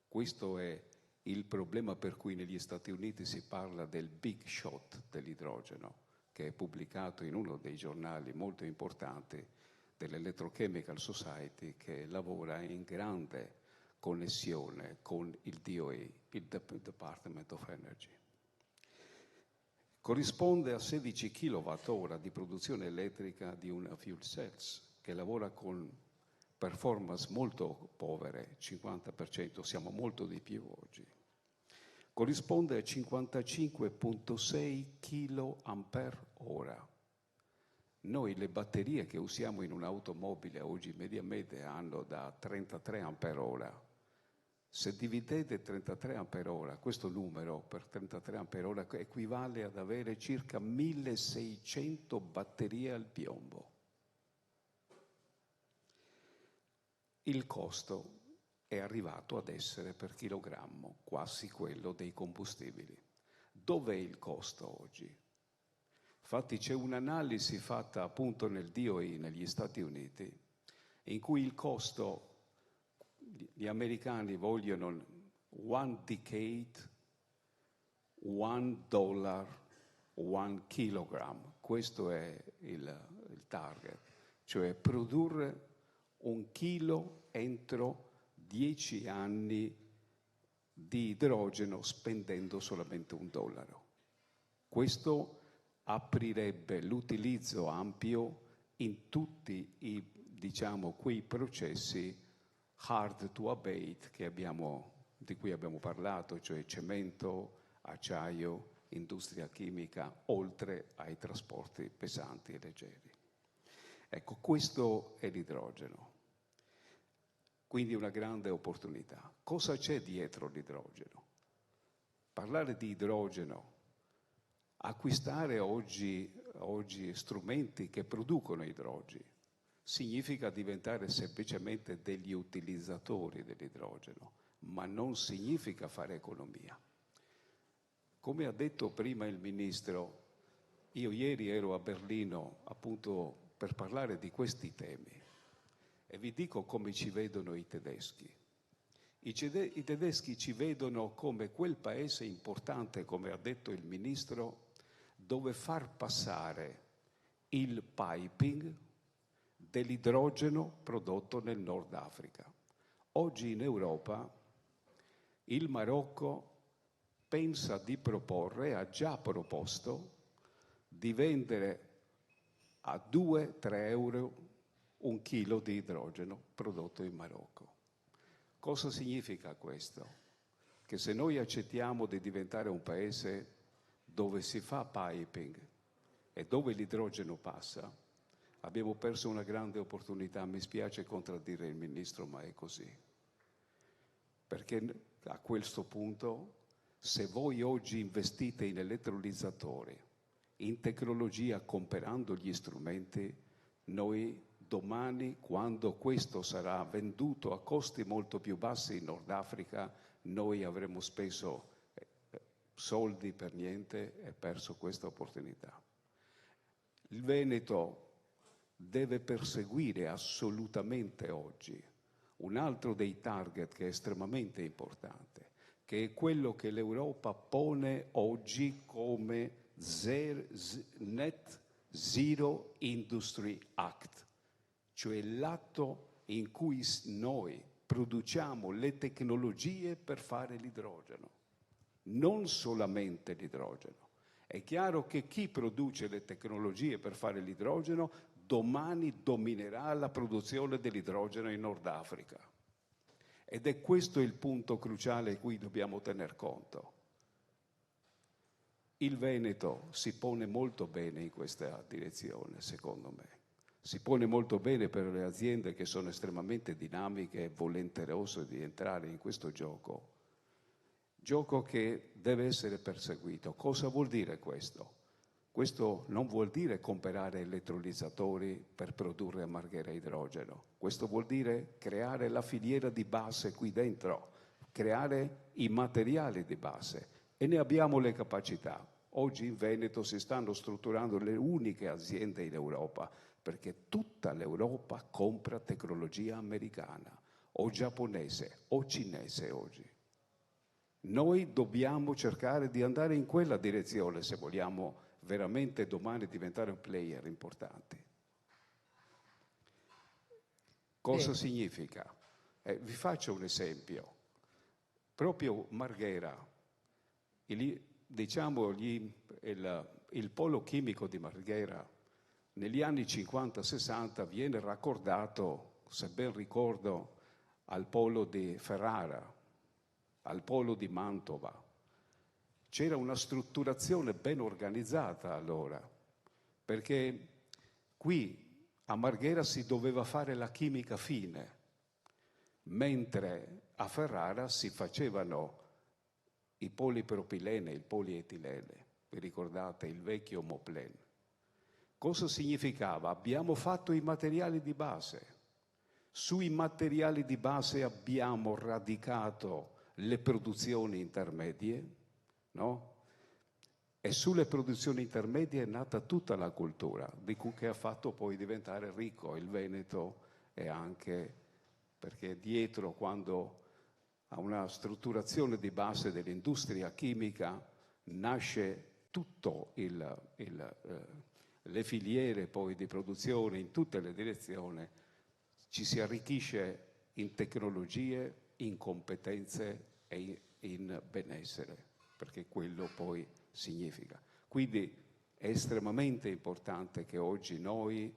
Questo è il problema per cui negli Stati Uniti si parla del big shot dell'idrogeno, che è pubblicato in uno dei giornali molto importanti dell'Electrochemical Society, che lavora in grande connessione con il DOE, il Department of Energy. Corrisponde a 16 kWh di produzione elettrica di una fuel cells, che lavora con performance molto povere, 50%, siamo molto di più oggi. Corrisponde a 55,6 kAh. Noi le batterie che usiamo in un'automobile oggi mediamente hanno da 33 Ah. Se dividete 33 Ah, questo numero per 33 Ah equivale ad avere circa 1600 batterie al piombo. Il costo è arrivato ad essere per chilogrammo quasi quello dei combustibili. Dov'è il costo oggi? Infatti c'è un'analisi fatta appunto nel DOE negli Stati Uniti in cui il costo, gli americani vogliono one decade, $1, 1 kilogram. Questo è il target, cioè produrre 1 chilo entro 10 anni di idrogeno spendendo solamente $1. Questo aprirebbe l'utilizzo ampio in tutti quei processi hard to abate di cui abbiamo parlato, cioè cemento, acciaio, industria chimica, oltre ai trasporti pesanti e leggeri. Ecco, questo è l'idrogeno. Quindi una grande opportunità. Cosa c'è dietro l'idrogeno? Parlare di idrogeno, acquistare oggi strumenti che producono idrogeno, significa diventare semplicemente degli utilizzatori dell'idrogeno, ma non significa fare economia. Come ha detto prima il Ministro, io ieri ero a Berlino appunto per parlare di questi temi e vi dico come ci vedono i tedeschi. I tedeschi ci vedono come quel paese importante, come ha detto il Ministro, dove far passare il piping dell'idrogeno prodotto nel Nord Africa. Oggi in Europa il Marocco pensa di proporre, ha già proposto, di vendere a 2-3 euro un chilo di idrogeno prodotto in Marocco. Cosa significa questo? Che se noi accettiamo di diventare un paese dove si fa piping e dove l'idrogeno passa, abbiamo perso una grande opportunità. Mi spiace contraddire il Ministro, ma è così. Perché a questo punto, se voi oggi investite in elettrolizzatori, in tecnologia comprando gli strumenti, noi domani, quando questo sarà venduto a costi molto più bassi in Nord Africa, noi avremo speso soldi per niente e perso questa opportunità. Il Veneto deve perseguire assolutamente oggi un altro dei target che è estremamente importante, che è quello che l'Europa pone oggi come Net Zero Industry Act, cioè l'atto in cui noi produciamo le tecnologie per fare l'idrogeno, non solamente l'idrogeno. È chiaro che chi produce le tecnologie per fare l'idrogeno domani dominerà la produzione dell'idrogeno in Nord Africa. Ed è questo il punto cruciale a cui dobbiamo tener conto. Il Veneto si pone molto bene in questa direzione, secondo me. Si pone molto bene per le aziende che sono estremamente dinamiche e volenterose di entrare in questo gioco che deve essere perseguito. Cosa vuol dire questo? Questo non vuol dire comprare elettrolizzatori per produrre a Marghera idrogeno. Questo vuol dire creare la filiera di base qui dentro, creare i materiali di base, e ne abbiamo le capacità. Oggi in Veneto si stanno strutturando le uniche aziende in Europa, perché tutta l'Europa compra tecnologia americana, o giapponese, o cinese oggi. Noi dobbiamo cercare di andare in quella direzione se vogliamo veramente domani diventare un player importante. Cosa significa? Vi faccio un esempio. Proprio Marghera, diciamo il polo chimico di Marghera negli anni 50-60 viene raccordato, se ben ricordo, al polo di Ferrara, al polo di Mantova. C'era una strutturazione ben organizzata allora, perché qui a Marghera si doveva fare la chimica fine, mentre a Ferrara si facevano i polipropilene, il polietilene. Vi ricordate il vecchio Moplen? Cosa significava? Abbiamo fatto i materiali di base. Sui materiali di base abbiamo radicato le produzioni intermedie, no? E sulle produzioni intermedie è nata tutta la cultura, di cui che ha fatto poi diventare ricco il Veneto, e anche perché dietro, quando a una strutturazione di base dell'industria chimica nasce tutto le filiere poi di produzione in tutte le direzioni, ci si arricchisce in tecnologie, in competenze e in benessere, perché quello poi significa. Quindi è estremamente importante che oggi noi,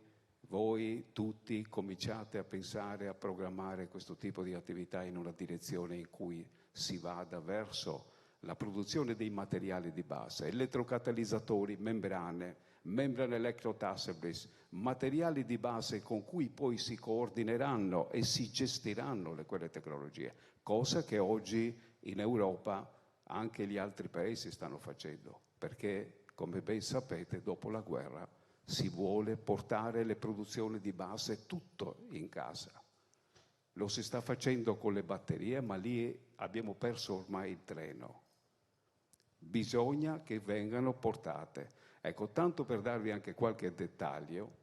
voi, tutti cominciate a pensare, a programmare questo tipo di attività in una direzione in cui si vada verso la produzione dei materiali di base, elettrocatalizzatori, membrane electrode assemblies, materiali di base con cui poi si coordineranno e si gestiranno quelle tecnologie, cosa che oggi in Europa anche gli altri paesi stanno facendo, perché, come ben sapete, dopo la guerra si vuole portare le produzioni di base tutto in casa. Lo si sta facendo con le batterie, ma lì abbiamo perso ormai il treno. Bisogna che vengano portate. Ecco, tanto per darvi anche qualche dettaglio,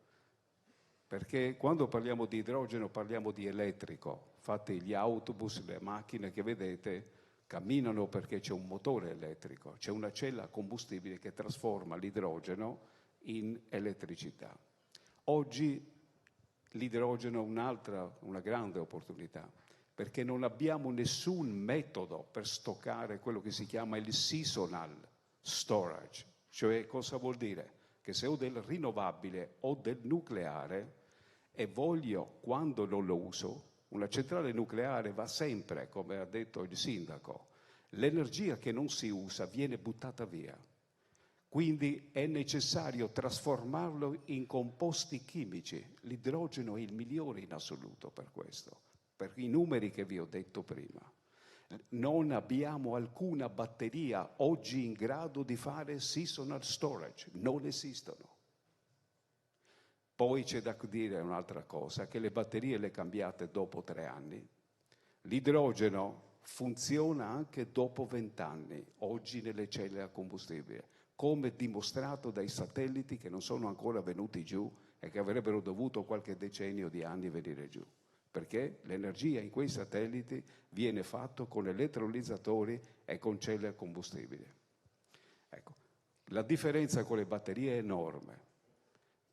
perché quando parliamo di idrogeno parliamo di elettrico. Infatti gli autobus, le macchine che vedete camminano perché c'è un motore elettrico, c'è una cella a combustibile che trasforma l'idrogeno in elettricità. Oggi l'idrogeno è una grande opportunità, perché non abbiamo nessun metodo per stoccare quello che si chiama il seasonal storage. Cioè, cosa vuol dire? Che se ho del rinnovabile o del nucleare e voglio, quando non lo uso, una centrale nucleare va sempre, come ha detto il sindaco, l'energia che non si usa viene buttata via. Quindi è necessario trasformarlo in composti chimici. L'idrogeno è il migliore in assoluto per questo, per i numeri che vi ho detto prima. Non abbiamo alcuna batteria oggi in grado di fare seasonal storage, non esistono. Poi c'è da dire un'altra cosa, che le batterie le cambiate dopo 3 anni. L'idrogeno funziona anche dopo 20 anni, oggi nelle celle a combustibile, come dimostrato dai satelliti che non sono ancora venuti giù e che avrebbero dovuto qualche decennio di anni venire giù. Perché l'energia in quei satelliti viene fatta con elettrolizzatori e con celle a combustibile. Ecco, la differenza con le batterie è enorme.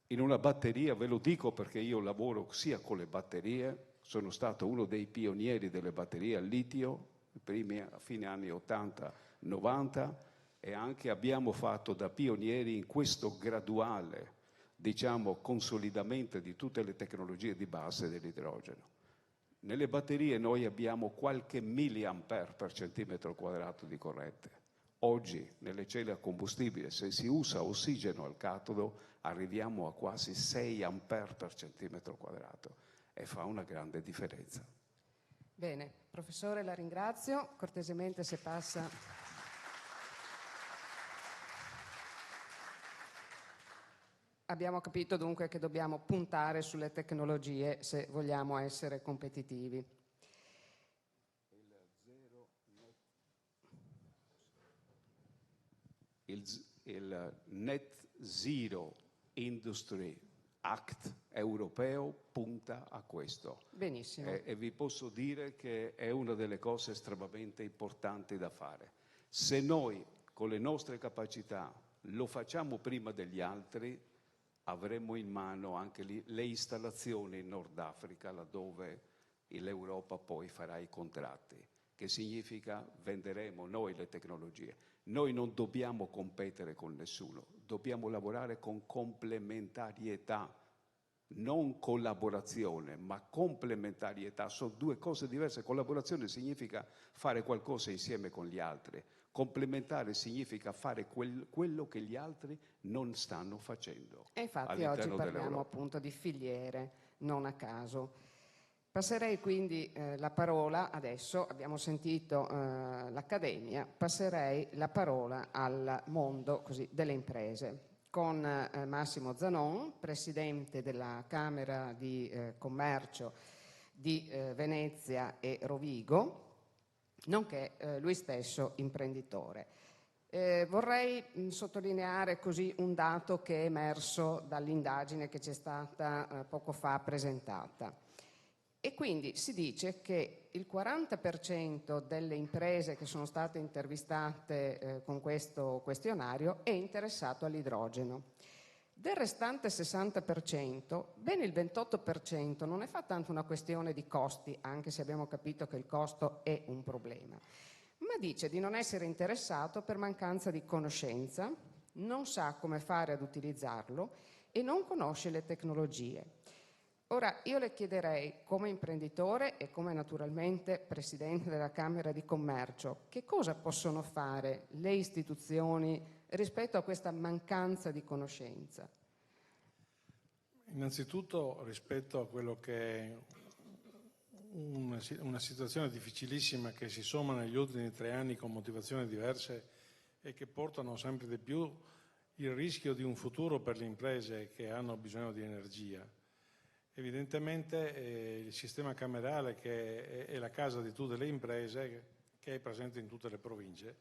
In una batteria, ve lo dico perché io lavoro sia con le batterie, sono stato uno dei pionieri delle batterie al litio, a fine anni 80-90, e anche abbiamo fatto da pionieri in questo graduale, diciamo, consolidamento di tutte le tecnologie di base dell'idrogeno. Nelle batterie noi abbiamo qualche milliampere per centimetro quadrato di corrente. Oggi nelle celle a combustibile, se si usa ossigeno al catodo, arriviamo a quasi 6 ampere per centimetro quadrato e fa una grande differenza. Bene, professore, la ringrazio. Cortesemente se passa. Abbiamo capito dunque che dobbiamo puntare sulle tecnologie se vogliamo essere competitivi. Il Net Zero Industry Act europeo punta a questo. Benissimo. E vi posso dire che è una delle cose estremamente importanti da fare. Se noi con le nostre capacità lo facciamo prima degli altri, avremo in mano anche lì le installazioni in Nord Africa, laddove l'Europa poi farà i contratti, che significa venderemo noi le tecnologie. Noi non dobbiamo competere con nessuno, dobbiamo lavorare con complementarietà, non collaborazione, ma complementarietà. Sono due cose diverse. Collaborazione significa fare qualcosa insieme con gli altri. Complementare significa fare quello che gli altri non stanno facendo. E infatti oggi parliamo appunto di filiere, non a caso. Passerei quindi la parola, adesso abbiamo sentito l'Accademia, passerei la parola al mondo così, delle imprese, con Massimo Zanon, Presidente della Camera di Commercio di Venezia e Rovigo, nonché lui stesso imprenditore. Vorrei sottolineare così un dato che è emerso dall'indagine che ci è stata poco fa presentata. E quindi si dice che il 40% delle imprese che sono state intervistate con questo questionario è interessato all'idrogeno. Del restante 60%, ben il 28% non ne fa tanto una questione di costi, anche se abbiamo capito che il costo è un problema, ma dice di non essere interessato per mancanza di conoscenza, non sa come fare ad utilizzarlo e non conosce le tecnologie. Ora, io le chiederei, come imprenditore e come naturalmente Presidente della Camera di Commercio, che cosa possono fare le istituzioni rispetto a questa mancanza di conoscenza? Innanzitutto, rispetto a quello che è una situazione difficilissima che si somma negli ultimi 3 anni con motivazioni diverse e che portano sempre di più il rischio di un futuro per le imprese che hanno bisogno di energia. Evidentemente il sistema camerale, che è la casa di tutte le imprese, che è presente in tutte le province,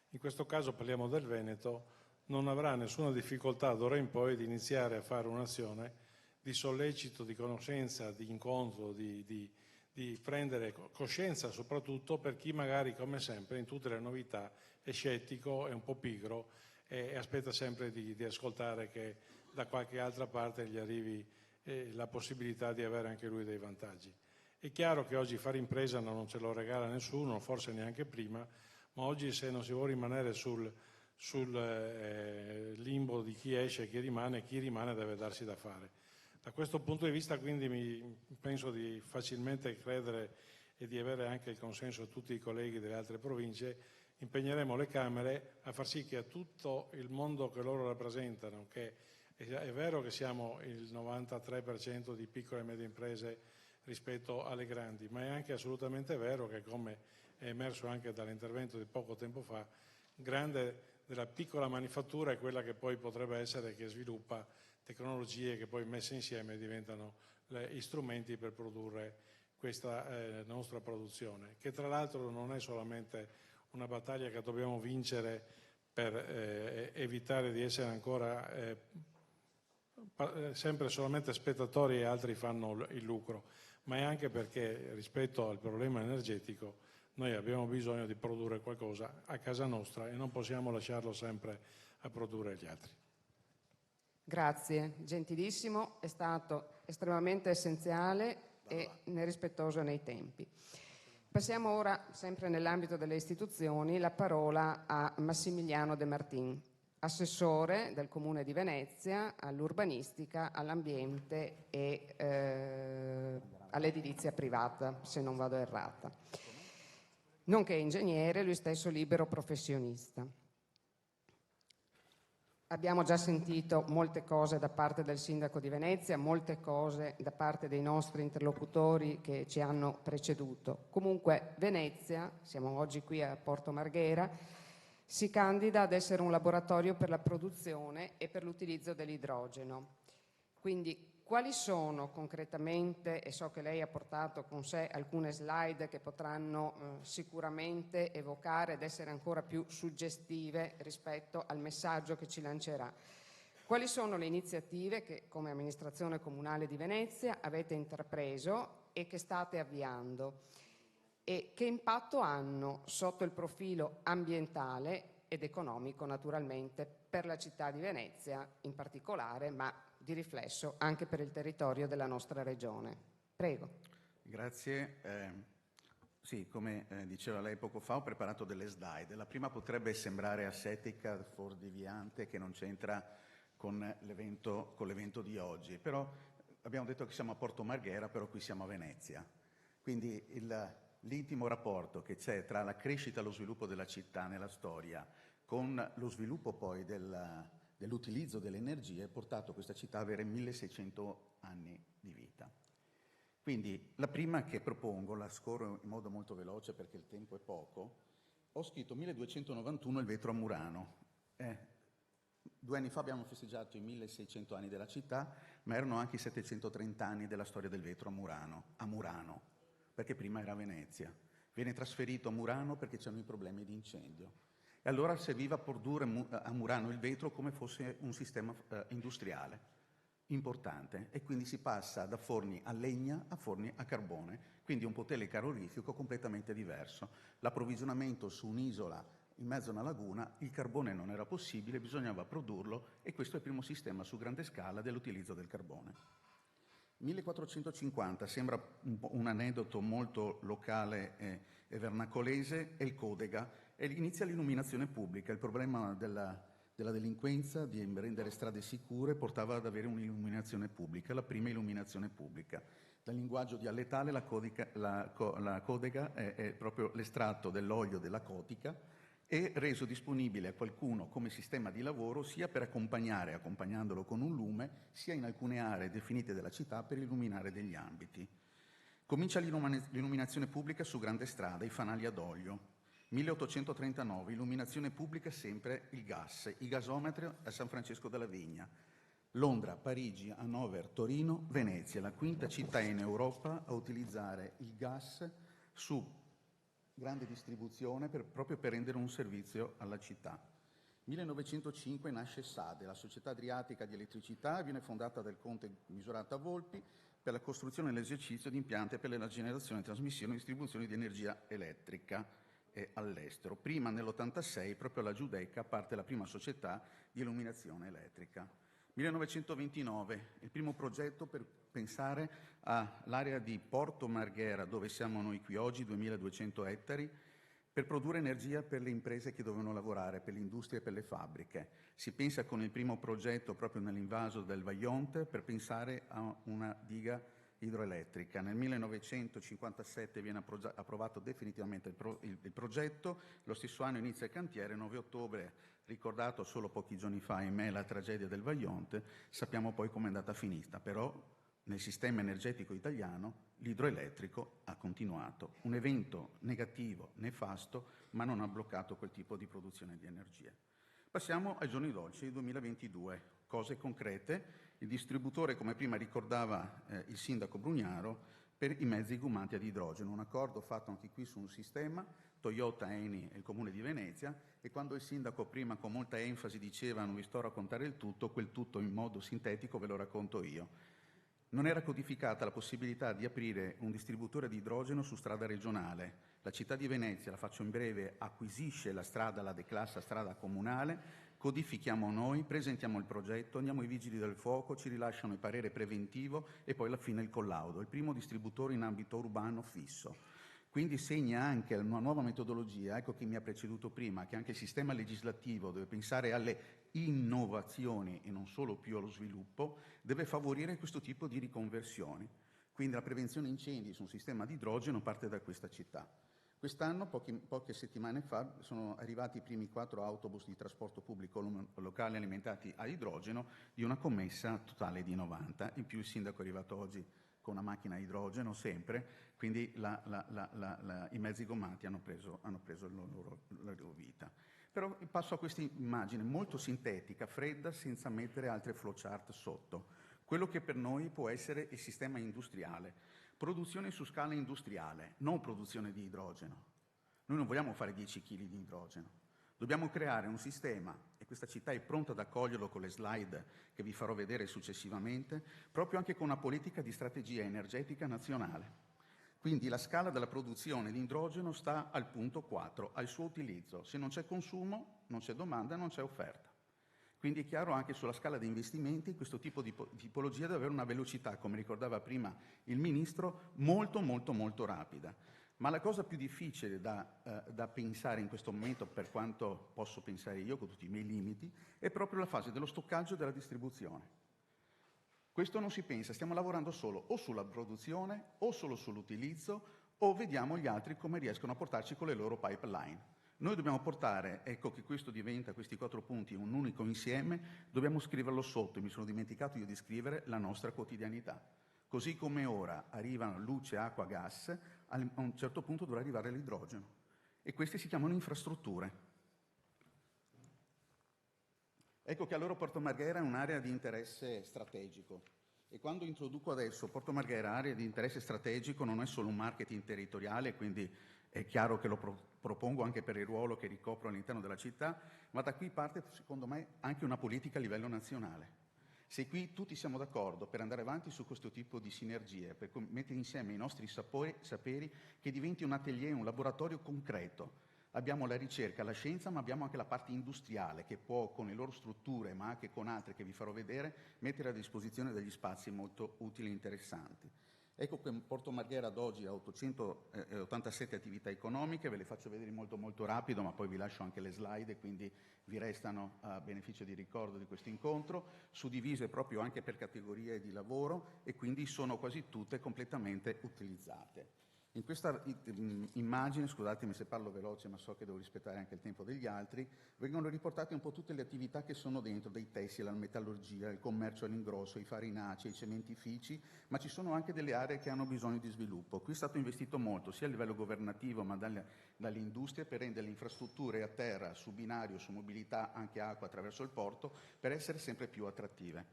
in questo caso parliamo del Veneto, non avrà nessuna difficoltà d'ora in poi di iniziare a fare un'azione di sollecito, di conoscenza, di incontro, di prendere coscienza, soprattutto per chi magari, come sempre, in tutte le novità è scettico, è un po' pigro e aspetta sempre di ascoltare che da qualche altra parte gli arrivi la possibilità di avere anche lui dei vantaggi. È chiaro che oggi fare impresa non ce lo regala nessuno, forse neanche prima, ma oggi se non si vuole rimanere sul limbo di chi esce e chi rimane deve darsi da fare. Da questo punto di vista quindi penso di facilmente credere e di avere anche il consenso di tutti i colleghi delle altre province, impegneremo le Camere a far sì che a tutto il mondo che loro rappresentano, che è vero che siamo il 93% di piccole e medie imprese rispetto alle grandi, ma è anche assolutamente vero che, come è emerso anche dall'intervento di poco tempo fa, grande della piccola manifattura è quella che poi potrebbe essere che sviluppa tecnologie che poi messe insieme diventano gli strumenti per produrre questa nostra produzione, che tra l'altro non è solamente una battaglia che dobbiamo vincere per evitare di essere ancora sempre solamente spettatori e altri fanno il lucro, ma è anche perché rispetto al problema energetico noi abbiamo bisogno di produrre qualcosa a casa nostra e non possiamo lasciarlo sempre a produrre gli altri. Grazie, gentilissimo, è stato estremamente essenziale e rispettoso nei tempi. Passiamo ora, sempre nell'ambito delle istituzioni, la parola a Massimiliano De Martin, assessore del Comune di Venezia all'urbanistica, all'ambiente e all'edilizia privata, se non vado errata, nonché ingegnere, lui stesso libero professionista. Abbiamo già sentito molte cose da parte del Sindaco di Venezia, molte cose da parte dei nostri interlocutori che ci hanno preceduto. Comunque Venezia, siamo oggi qui a Porto Marghera, si candida ad essere un laboratorio per la produzione e per l'utilizzo dell'idrogeno. Quindi quali sono concretamente, e so che lei ha portato con sé alcune slide che potranno sicuramente evocare ed essere ancora più suggestive rispetto al messaggio che ci lancerà, quali sono le iniziative che come amministrazione comunale di Venezia avete intrapreso e che state avviando e che impatto hanno sotto il profilo ambientale ed economico naturalmente per la città di Venezia in particolare, ma di riflesso anche per il territorio della nostra regione. Prego. Grazie. Sì, come diceva lei poco fa, ho preparato delle slide. La prima potrebbe sembrare asettica, fuorviante, che non c'entra con l'evento di oggi, però abbiamo detto che siamo a Porto Marghera, però qui siamo a Venezia. Quindi l'intimo rapporto che c'è tra la crescita e lo sviluppo della città nella storia con lo sviluppo poi dell'utilizzo delle energie ha portato questa città a avere 1600 anni di vita. Quindi la prima che propongo, la scorro in modo molto veloce perché il tempo è poco, ho scritto 1291 il vetro a Murano. 2 anni fa abbiamo festeggiato i 1600 anni della città, ma erano anche i 730 anni della storia del vetro a Murano, perché prima era Venezia. Viene trasferito a Murano perché c'erano i problemi di incendio. E allora serviva produrre a Murano il vetro come fosse un sistema industriale importante, e quindi si passa da forni a legna a forni a carbone, quindi un potere calorifico completamente diverso. L'approvvigionamento su un'isola in mezzo a una laguna, il carbone non era possibile, bisognava produrlo, e questo è il primo sistema su grande scala dell'utilizzo del carbone. 1450, sembra un aneddoto molto locale e vernacolese, è il Codega, e inizia l'illuminazione pubblica. Il problema della delinquenza, di rendere strade sicure, portava ad avere un'illuminazione pubblica, la prima illuminazione pubblica. Dal linguaggio dialettale la codega è proprio l'estratto dell'olio della cotica, e reso disponibile a qualcuno come sistema di lavoro sia per accompagnandolo con un lume, sia in alcune aree definite della città per illuminare degli ambiti. Comincia l'illuminazione pubblica su grande strada, i fanali ad olio. 1839, illuminazione pubblica sempre il gas, i gasometri a San Francesco della Vigna. Londra, Parigi, Hannover, Torino, Venezia, la quinta città in Europa a utilizzare il gas su grande distribuzione proprio per rendere un servizio alla città. 1905 nasce SADE, la Società Adriatica di Elettricità, viene fondata dal conte Misurata Volpi per la costruzione e l'esercizio di impianti per la generazione, trasmissione e distribuzione di energia elettrica all'estero. Prima, nell'86, proprio alla Giudecca parte la prima società di illuminazione elettrica. 1929, il primo progetto per pensare all'area di Porto Marghera, dove siamo noi qui oggi, 2200 ettari, per produrre energia per le imprese che dovevano lavorare, per l'industria e per le fabbriche. Si pensa con il primo progetto proprio nell'invaso del Vajont per pensare a una diga idroelettrica. Nel 1957 viene approvato definitivamente il progetto, lo stesso anno inizia il cantiere, 9 ottobre, ricordato solo pochi giorni fa, ahimè, la tragedia del Vajont, sappiamo poi com'è andata finita, però nel sistema energetico italiano l'idroelettrico ha continuato. Un evento negativo, nefasto, ma non ha bloccato quel tipo di produzione di energia. Passiamo ai giorni d'oggi, 2022, cose concrete. Il distributore, come prima ricordava il sindaco Brugnaro, per i mezzi gummanti ad idrogeno, un accordo fatto anche qui su un sistema, Toyota, Eni e il Comune di Venezia, e quando il sindaco prima con molta enfasi diceva non vi sto a raccontare il tutto, quel tutto in modo sintetico ve lo racconto io. Non era codificata la possibilità di aprire un distributore di idrogeno su strada regionale. La città di Venezia, la faccio in breve, acquisisce la strada, la declassa strada comunale, codifichiamo noi, presentiamo il progetto, andiamo ai vigili del fuoco, ci rilasciano il parere preventivo e poi alla fine il collaudo. Il primo distributore in ambito urbano fisso. Quindi segna anche una nuova metodologia, ecco chi mi ha preceduto prima, che anche il sistema legislativo deve pensare alle innovazioni e non solo più allo sviluppo, deve favorire questo tipo di riconversioni. Quindi la prevenzione incendi su un sistema di idrogeno parte da questa città. Quest'anno, poche settimane fa, sono arrivati i primi 4 autobus di trasporto pubblico locale alimentati a idrogeno di una commessa totale di 90. In più il sindaco è arrivato oggi con una macchina a idrogeno sempre, quindi i mezzi gommati hanno preso la loro vita. Però passo a questa immagine molto sintetica, fredda, senza mettere altre flowchart sotto. Quello che per noi può essere il sistema industriale. Produzione su scala industriale, non produzione di idrogeno. Noi non vogliamo fare 10 kg di idrogeno. Dobbiamo creare un sistema, e questa città è pronta ad accoglierlo con le slide che vi farò vedere successivamente, proprio anche con una politica di strategia energetica nazionale. Quindi la scala della produzione di idrogeno sta al punto 4, al suo utilizzo. Se non c'è consumo, non c'è domanda, non c'è offerta. Quindi è chiaro anche sulla scala di investimenti questo tipo di tipologia deve avere una velocità, come ricordava prima il Ministro, molto rapida. Ma la cosa più difficile da pensare in questo momento, per quanto posso pensare io con tutti i miei limiti, è proprio la fase dello stoccaggio e della distribuzione. Questo non si pensa, stiamo lavorando solo o sulla produzione o solo sull'utilizzo o vediamo gli altri come riescono a portarci con le loro pipeline. Noi dobbiamo portare, ecco che questo diventa, questi 4 punti, un unico insieme, dobbiamo scriverlo sotto, e mi sono dimenticato io di scrivere la nostra quotidianità. Così come ora arrivano luce, acqua, gas, a un certo punto dovrà arrivare l'idrogeno. E queste si chiamano infrastrutture. Ecco che allora Porto Marghera è un'area di interesse strategico. E quando introduco adesso Porto Marghera, area di interesse strategico, non è solo un marketing territoriale, quindi è chiaro che lo propongo anche per il ruolo che ricopro all'interno della città, ma da qui parte, secondo me, anche una politica a livello nazionale. Se qui tutti siamo d'accordo per andare avanti su questo tipo di sinergie, per mettere insieme i nostri saperi, che diventi un atelier, un laboratorio concreto. Abbiamo la ricerca, la scienza, ma abbiamo anche la parte industriale che può, con le loro strutture, ma anche con altre che vi farò vedere, mettere a disposizione degli spazi molto utili e interessanti. Ecco che Porto Marghera ad oggi ha 887 attività economiche, ve le faccio vedere molto rapido, ma poi vi lascio anche le slide, quindi vi restano a beneficio di ricordo di questo incontro, suddivise proprio anche per categorie di lavoro e quindi sono quasi tutte completamente utilizzate. In questa immagine, scusatemi se parlo veloce, ma so che devo rispettare anche il tempo degli altri, vengono riportate un po' tutte le attività che sono dentro, dai tessili, la metallurgia, il commercio all'ingrosso, i farinacei, i cementifici, ma ci sono anche delle aree che hanno bisogno di sviluppo. Qui è stato investito molto, sia a livello governativo, ma dalle industrie, per rendere le infrastrutture a terra, su binario, su mobilità, anche acqua attraverso il porto, per essere sempre più attrattive.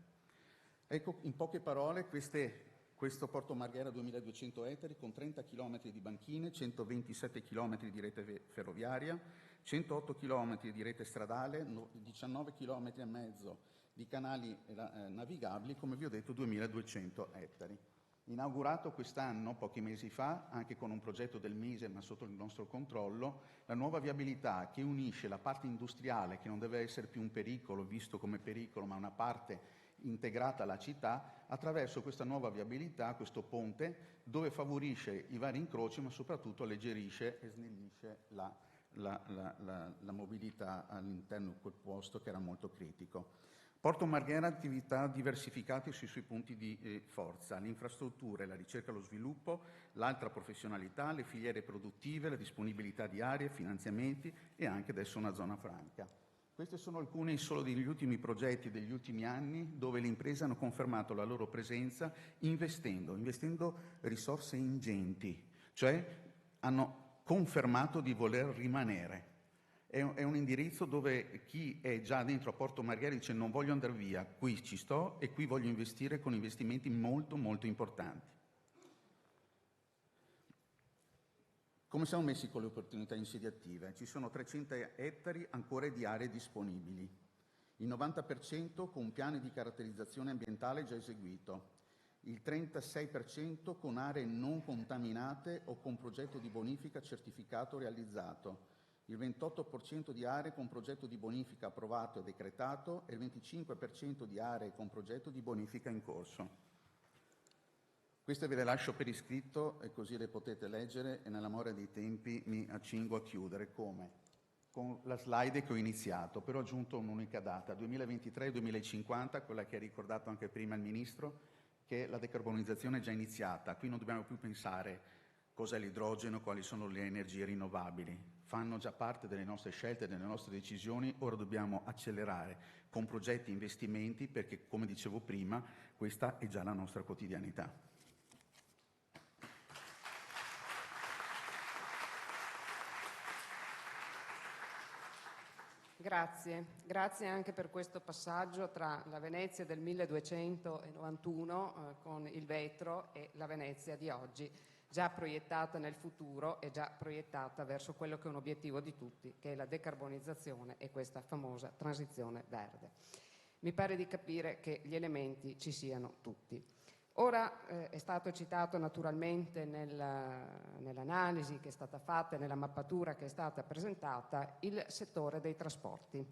Ecco, in poche parole, questo Porto Marghera 2200 ettari con 30 km di banchine, 127 km di rete ferroviaria, 108 km di rete stradale, 19 km e mezzo di canali navigabili, come vi ho detto 2200 ettari. Inaugurato quest'anno, pochi mesi fa, anche con un progetto del Mise ma sotto il nostro controllo, la nuova viabilità che unisce la parte industriale, che non deve essere più un pericolo, visto come pericolo, ma una parte integrata alla città, attraverso questa nuova viabilità, questo ponte, dove favorisce i vari incroci, ma soprattutto alleggerisce e snellisce la mobilità all'interno di quel posto che era molto critico. Porto Marghera attività diversificate sui suoi punti di forza, le infrastrutture, la ricerca e lo sviluppo, l'alta professionalità, le filiere produttive, la disponibilità di aree, finanziamenti e anche adesso una zona franca. Questi sono alcuni solo degli ultimi progetti degli ultimi anni dove le imprese hanno confermato la loro presenza investendo risorse ingenti, cioè hanno confermato di voler rimanere. È un indirizzo dove chi è già dentro a Porto Marghera dice non voglio andare via, qui ci sto e qui voglio investire con investimenti molto importanti. Come siamo messi con le opportunità insediative? Ci sono 300 ettari ancora di aree disponibili, il 90% con piani di caratterizzazione ambientale già eseguito, il 36% con aree non contaminate o con progetto di bonifica certificato realizzato, il 28% di aree con progetto di bonifica approvato e decretato e il 25% di aree con progetto di bonifica in corso. Queste ve le lascio per iscritto e così le potete leggere e nella mora dei tempi mi accingo a chiudere. Come? Con la slide che ho iniziato, però ho aggiunto un'unica data, 2023-2050, quella che ha ricordato anche prima il Ministro, che la decarbonizzazione è già iniziata. Qui non dobbiamo più pensare cos'è l'idrogeno, quali sono le energie rinnovabili. Fanno già parte delle nostre scelte, delle nostre decisioni, ora dobbiamo accelerare con progetti e investimenti perché, come dicevo prima, questa è già la nostra quotidianità. Grazie anche per questo passaggio tra la Venezia del 1291 con il vetro e la Venezia di oggi, già proiettata nel futuro e già proiettata verso quello che è un obiettivo di tutti, che è la decarbonizzazione e questa famosa transizione verde. Mi pare di capire che gli elementi ci siano tutti. Ora è stato citato naturalmente nell'analisi che è stata fatta e nella mappatura che è stata presentata il settore dei trasporti.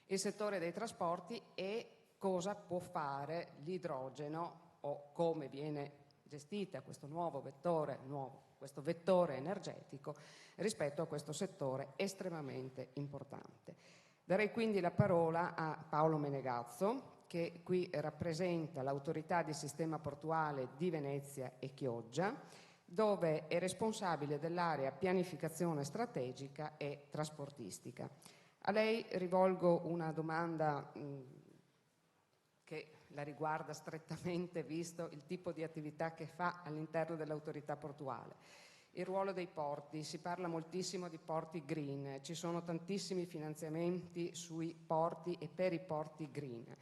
Il settore dei trasporti e cosa può fare l'idrogeno o come viene gestita questo nuovo vettore, questo vettore energetico rispetto a questo settore estremamente importante. Darei quindi la parola a Paolo Menegazzo, che qui rappresenta l'autorità di sistema portuale di Venezia e Chioggia, dove è responsabile dell'area pianificazione strategica e trasportistica. A lei rivolgo una domanda che la riguarda strettamente, visto il tipo di attività che fa all'interno dell'autorità portuale. Il ruolo dei porti, si parla moltissimo di porti green, ci sono tantissimi finanziamenti sui porti e per i porti green.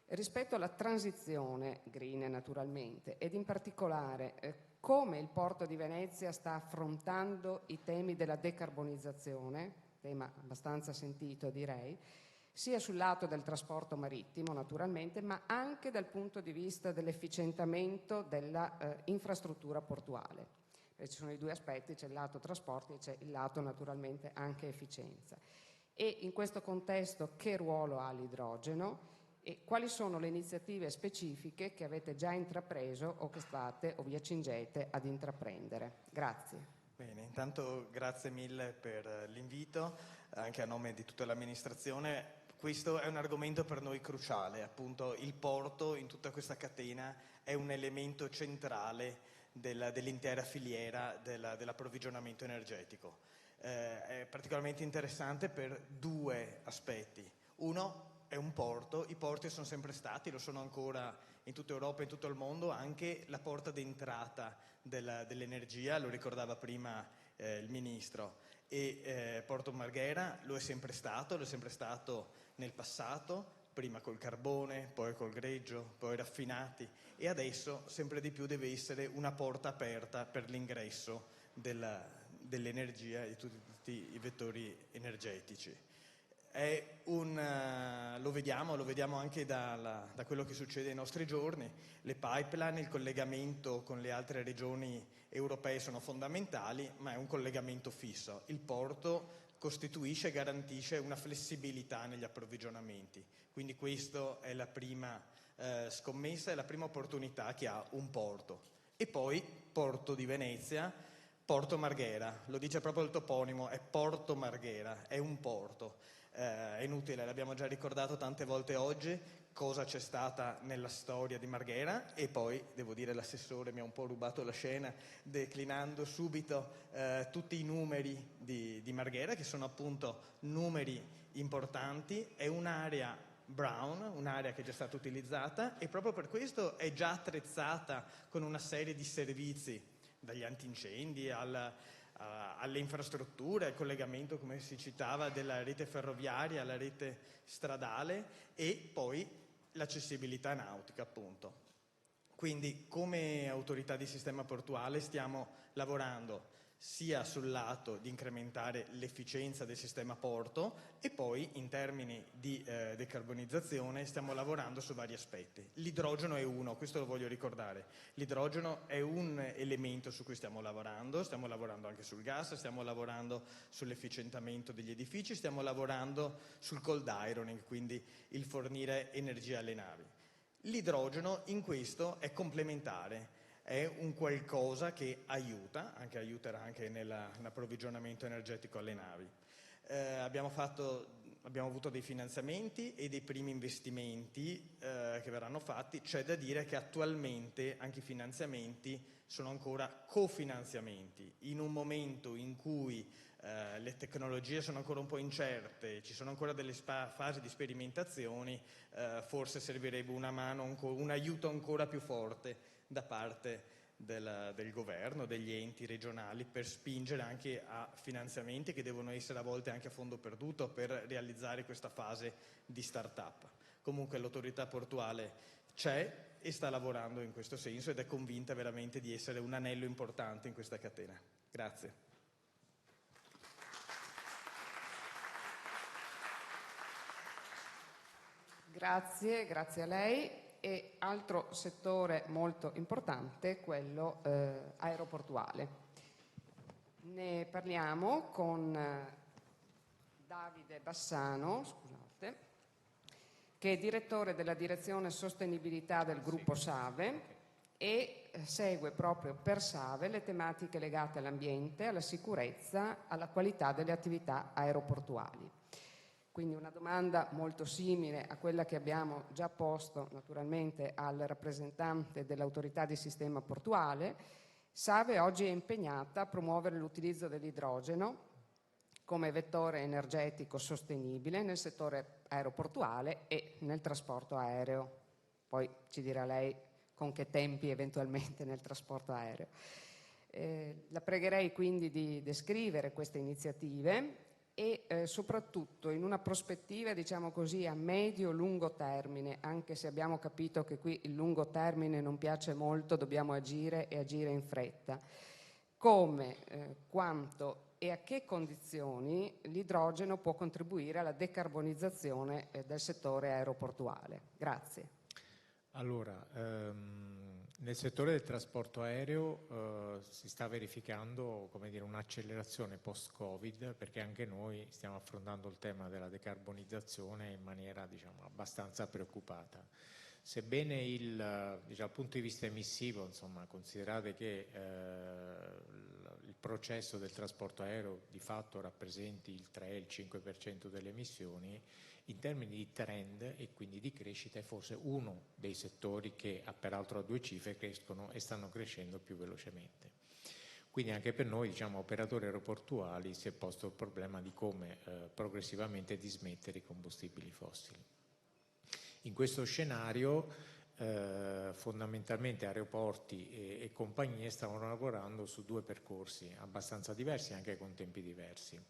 Rispetto alla transizione green naturalmente ed in particolare come il Porto di Venezia sta affrontando i temi della decarbonizzazione, tema abbastanza sentito direi, sia sul lato del trasporto marittimo naturalmente, ma anche dal punto di vista dell'efficientamento della infrastruttura portuale. Ci sono i due aspetti, c'è il lato trasporti e c'è il lato naturalmente anche efficienza. E in questo contesto che ruolo ha l'idrogeno? E quali sono le iniziative specifiche che avete già intrapreso o che state o vi accingete ad intraprendere? Grazie. Bene, intanto grazie mille per l'invito, anche a nome di tutta l'amministrazione. Questo è un argomento per noi cruciale, appunto il porto in tutta questa catena è un elemento centrale dell'intera filiera dell'approvvigionamento energetico. È particolarmente interessante per due aspetti. Uno, è un porto, i porti sono sempre stati, lo sono ancora in tutta Europa e in tutto il mondo, anche la porta d'entrata dell'energia, lo ricordava prima il Ministro, e Porto Marghera lo è sempre stato nel passato, prima col carbone, poi col greggio, poi raffinati e adesso sempre di più deve essere una porta aperta per l'ingresso dell'energia e di tutti i vettori energetici. Lo vediamo anche da quello che succede nei nostri giorni, le pipeline, il collegamento con le altre regioni europee sono fondamentali, ma è un collegamento fisso. Il porto costituisce e garantisce una flessibilità negli approvvigionamenti, quindi questa è la prima scommessa, è la prima opportunità che ha un porto. E poi Porto di Venezia, Porto Marghera, lo dice proprio il toponimo, è Porto Marghera, è un porto. È inutile, l'abbiamo già ricordato tante volte oggi cosa c'è stata nella storia di Marghera e poi, devo dire, l'assessore mi ha un po' rubato la scena declinando subito tutti i numeri di Marghera, che sono appunto numeri importanti. È un'area brown, un'area che è già stata utilizzata e proprio per questo è già attrezzata con una serie di servizi, dagli antincendi alle infrastrutture, al collegamento, come si citava, della rete ferroviaria alla rete stradale e poi l'accessibilità nautica, appunto. Quindi come autorità di sistema portuale stiamo lavorando sia sul lato di incrementare l'efficienza del sistema porto e poi in termini di decarbonizzazione stiamo lavorando su vari aspetti. L'idrogeno è uno, questo lo voglio ricordare, l'idrogeno è un elemento su cui stiamo lavorando anche sul gas, stiamo lavorando sull'efficientamento degli edifici, stiamo lavorando sul cold ironing, quindi il fornire energia alle navi. L'idrogeno in questo è complementare, è un qualcosa che aiuterà anche nell'approvvigionamento energetico alle navi. Abbiamo fatto abbiamo avuto dei finanziamenti e dei primi investimenti che verranno fatti. C'è da dire che attualmente anche i finanziamenti sono ancora cofinanziamenti. In un momento in cui le tecnologie sono ancora un po' incerte, ci sono ancora delle fasi di sperimentazioni, forse servirebbe una mano, un aiuto ancora più forte da parte del governo, degli enti regionali, per spingere anche a finanziamenti che devono essere a volte anche a fondo perduto per realizzare questa fase di start-up. Comunque l'autorità portuale c'è e sta lavorando in questo senso ed è convinta veramente di essere un anello importante in questa catena. Grazie. Grazie a lei. E altro settore molto importante, quello aeroportuale. Ne parliamo con Davide Bassano, scusate, che è direttore della direzione sostenibilità del gruppo SAVE e segue proprio per SAVE le tematiche legate all'ambiente, alla sicurezza, alla qualità delle attività aeroportuali. Quindi una domanda molto simile a quella che abbiamo già posto naturalmente al rappresentante dell'autorità di sistema portuale. SAVE oggi è impegnata a promuovere l'utilizzo dell'idrogeno come vettore energetico sostenibile nel settore aeroportuale e nel trasporto aereo. Poi ci dirà lei con che tempi eventualmente nel trasporto aereo. La pregherei quindi di descrivere queste iniziative e soprattutto in una prospettiva, diciamo così, a medio-lungo termine, anche se abbiamo capito che qui il lungo termine non piace molto, dobbiamo agire e agire in fretta. Come, quanto e a che condizioni l'idrogeno può contribuire alla decarbonizzazione del settore aeroportuale? Grazie. Allora, nel settore del trasporto aereo si sta verificando, come dire, un'accelerazione post-Covid, perché anche noi stiamo affrontando il tema della decarbonizzazione in maniera, diciamo, abbastanza preoccupata. Sebbene dal punto di vista emissivo, insomma, considerate che il processo del trasporto aereo di fatto rappresenti il 3-5% delle emissioni, in termini di trend e quindi di crescita è forse uno dei settori che peraltro a due cifre crescono e stanno crescendo più velocemente. Quindi anche per noi, diciamo, operatori aeroportuali, si è posto il problema di come progressivamente dismettere i combustibili fossili. In questo scenario fondamentalmente aeroporti e compagnie stavano lavorando su due percorsi abbastanza diversi, anche con tempi diversi.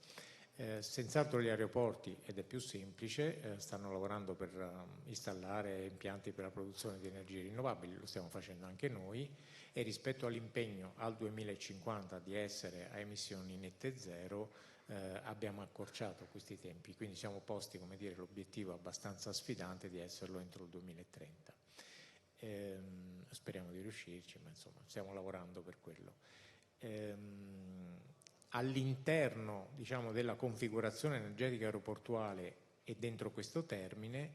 Senz'altro gli aeroporti, ed è più semplice, stanno lavorando per installare impianti per la produzione di energie rinnovabili, lo stiamo facendo anche noi, e rispetto all'impegno al 2050 di essere a emissioni nette zero abbiamo accorciato questi tempi, quindi siamo posti, come dire, l'obiettivo abbastanza sfidante di esserlo entro il 2030. Speriamo di riuscirci, ma insomma stiamo lavorando per quello. All'interno, diciamo, della configurazione energetica aeroportuale e dentro questo termine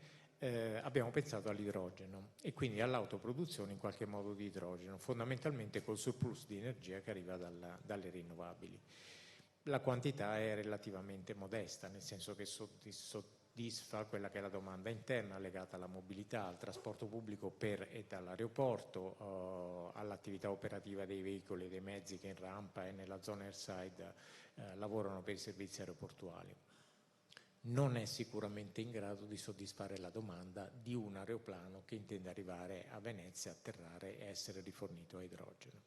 abbiamo pensato all'idrogeno e quindi all'autoproduzione in qualche modo di idrogeno, fondamentalmente col surplus di energia che arriva dalle rinnovabili. La quantità è relativamente modesta, nel senso che soddisfa quella che è la domanda interna legata alla mobilità, al trasporto pubblico per e dall'aeroporto, all'attività operativa dei veicoli e dei mezzi che in rampa e nella zona airside lavorano per i servizi aeroportuali. Non è sicuramente in grado di soddisfare la domanda di un aeroplano che intende arrivare a Venezia, atterrare e essere rifornito a idrogeno.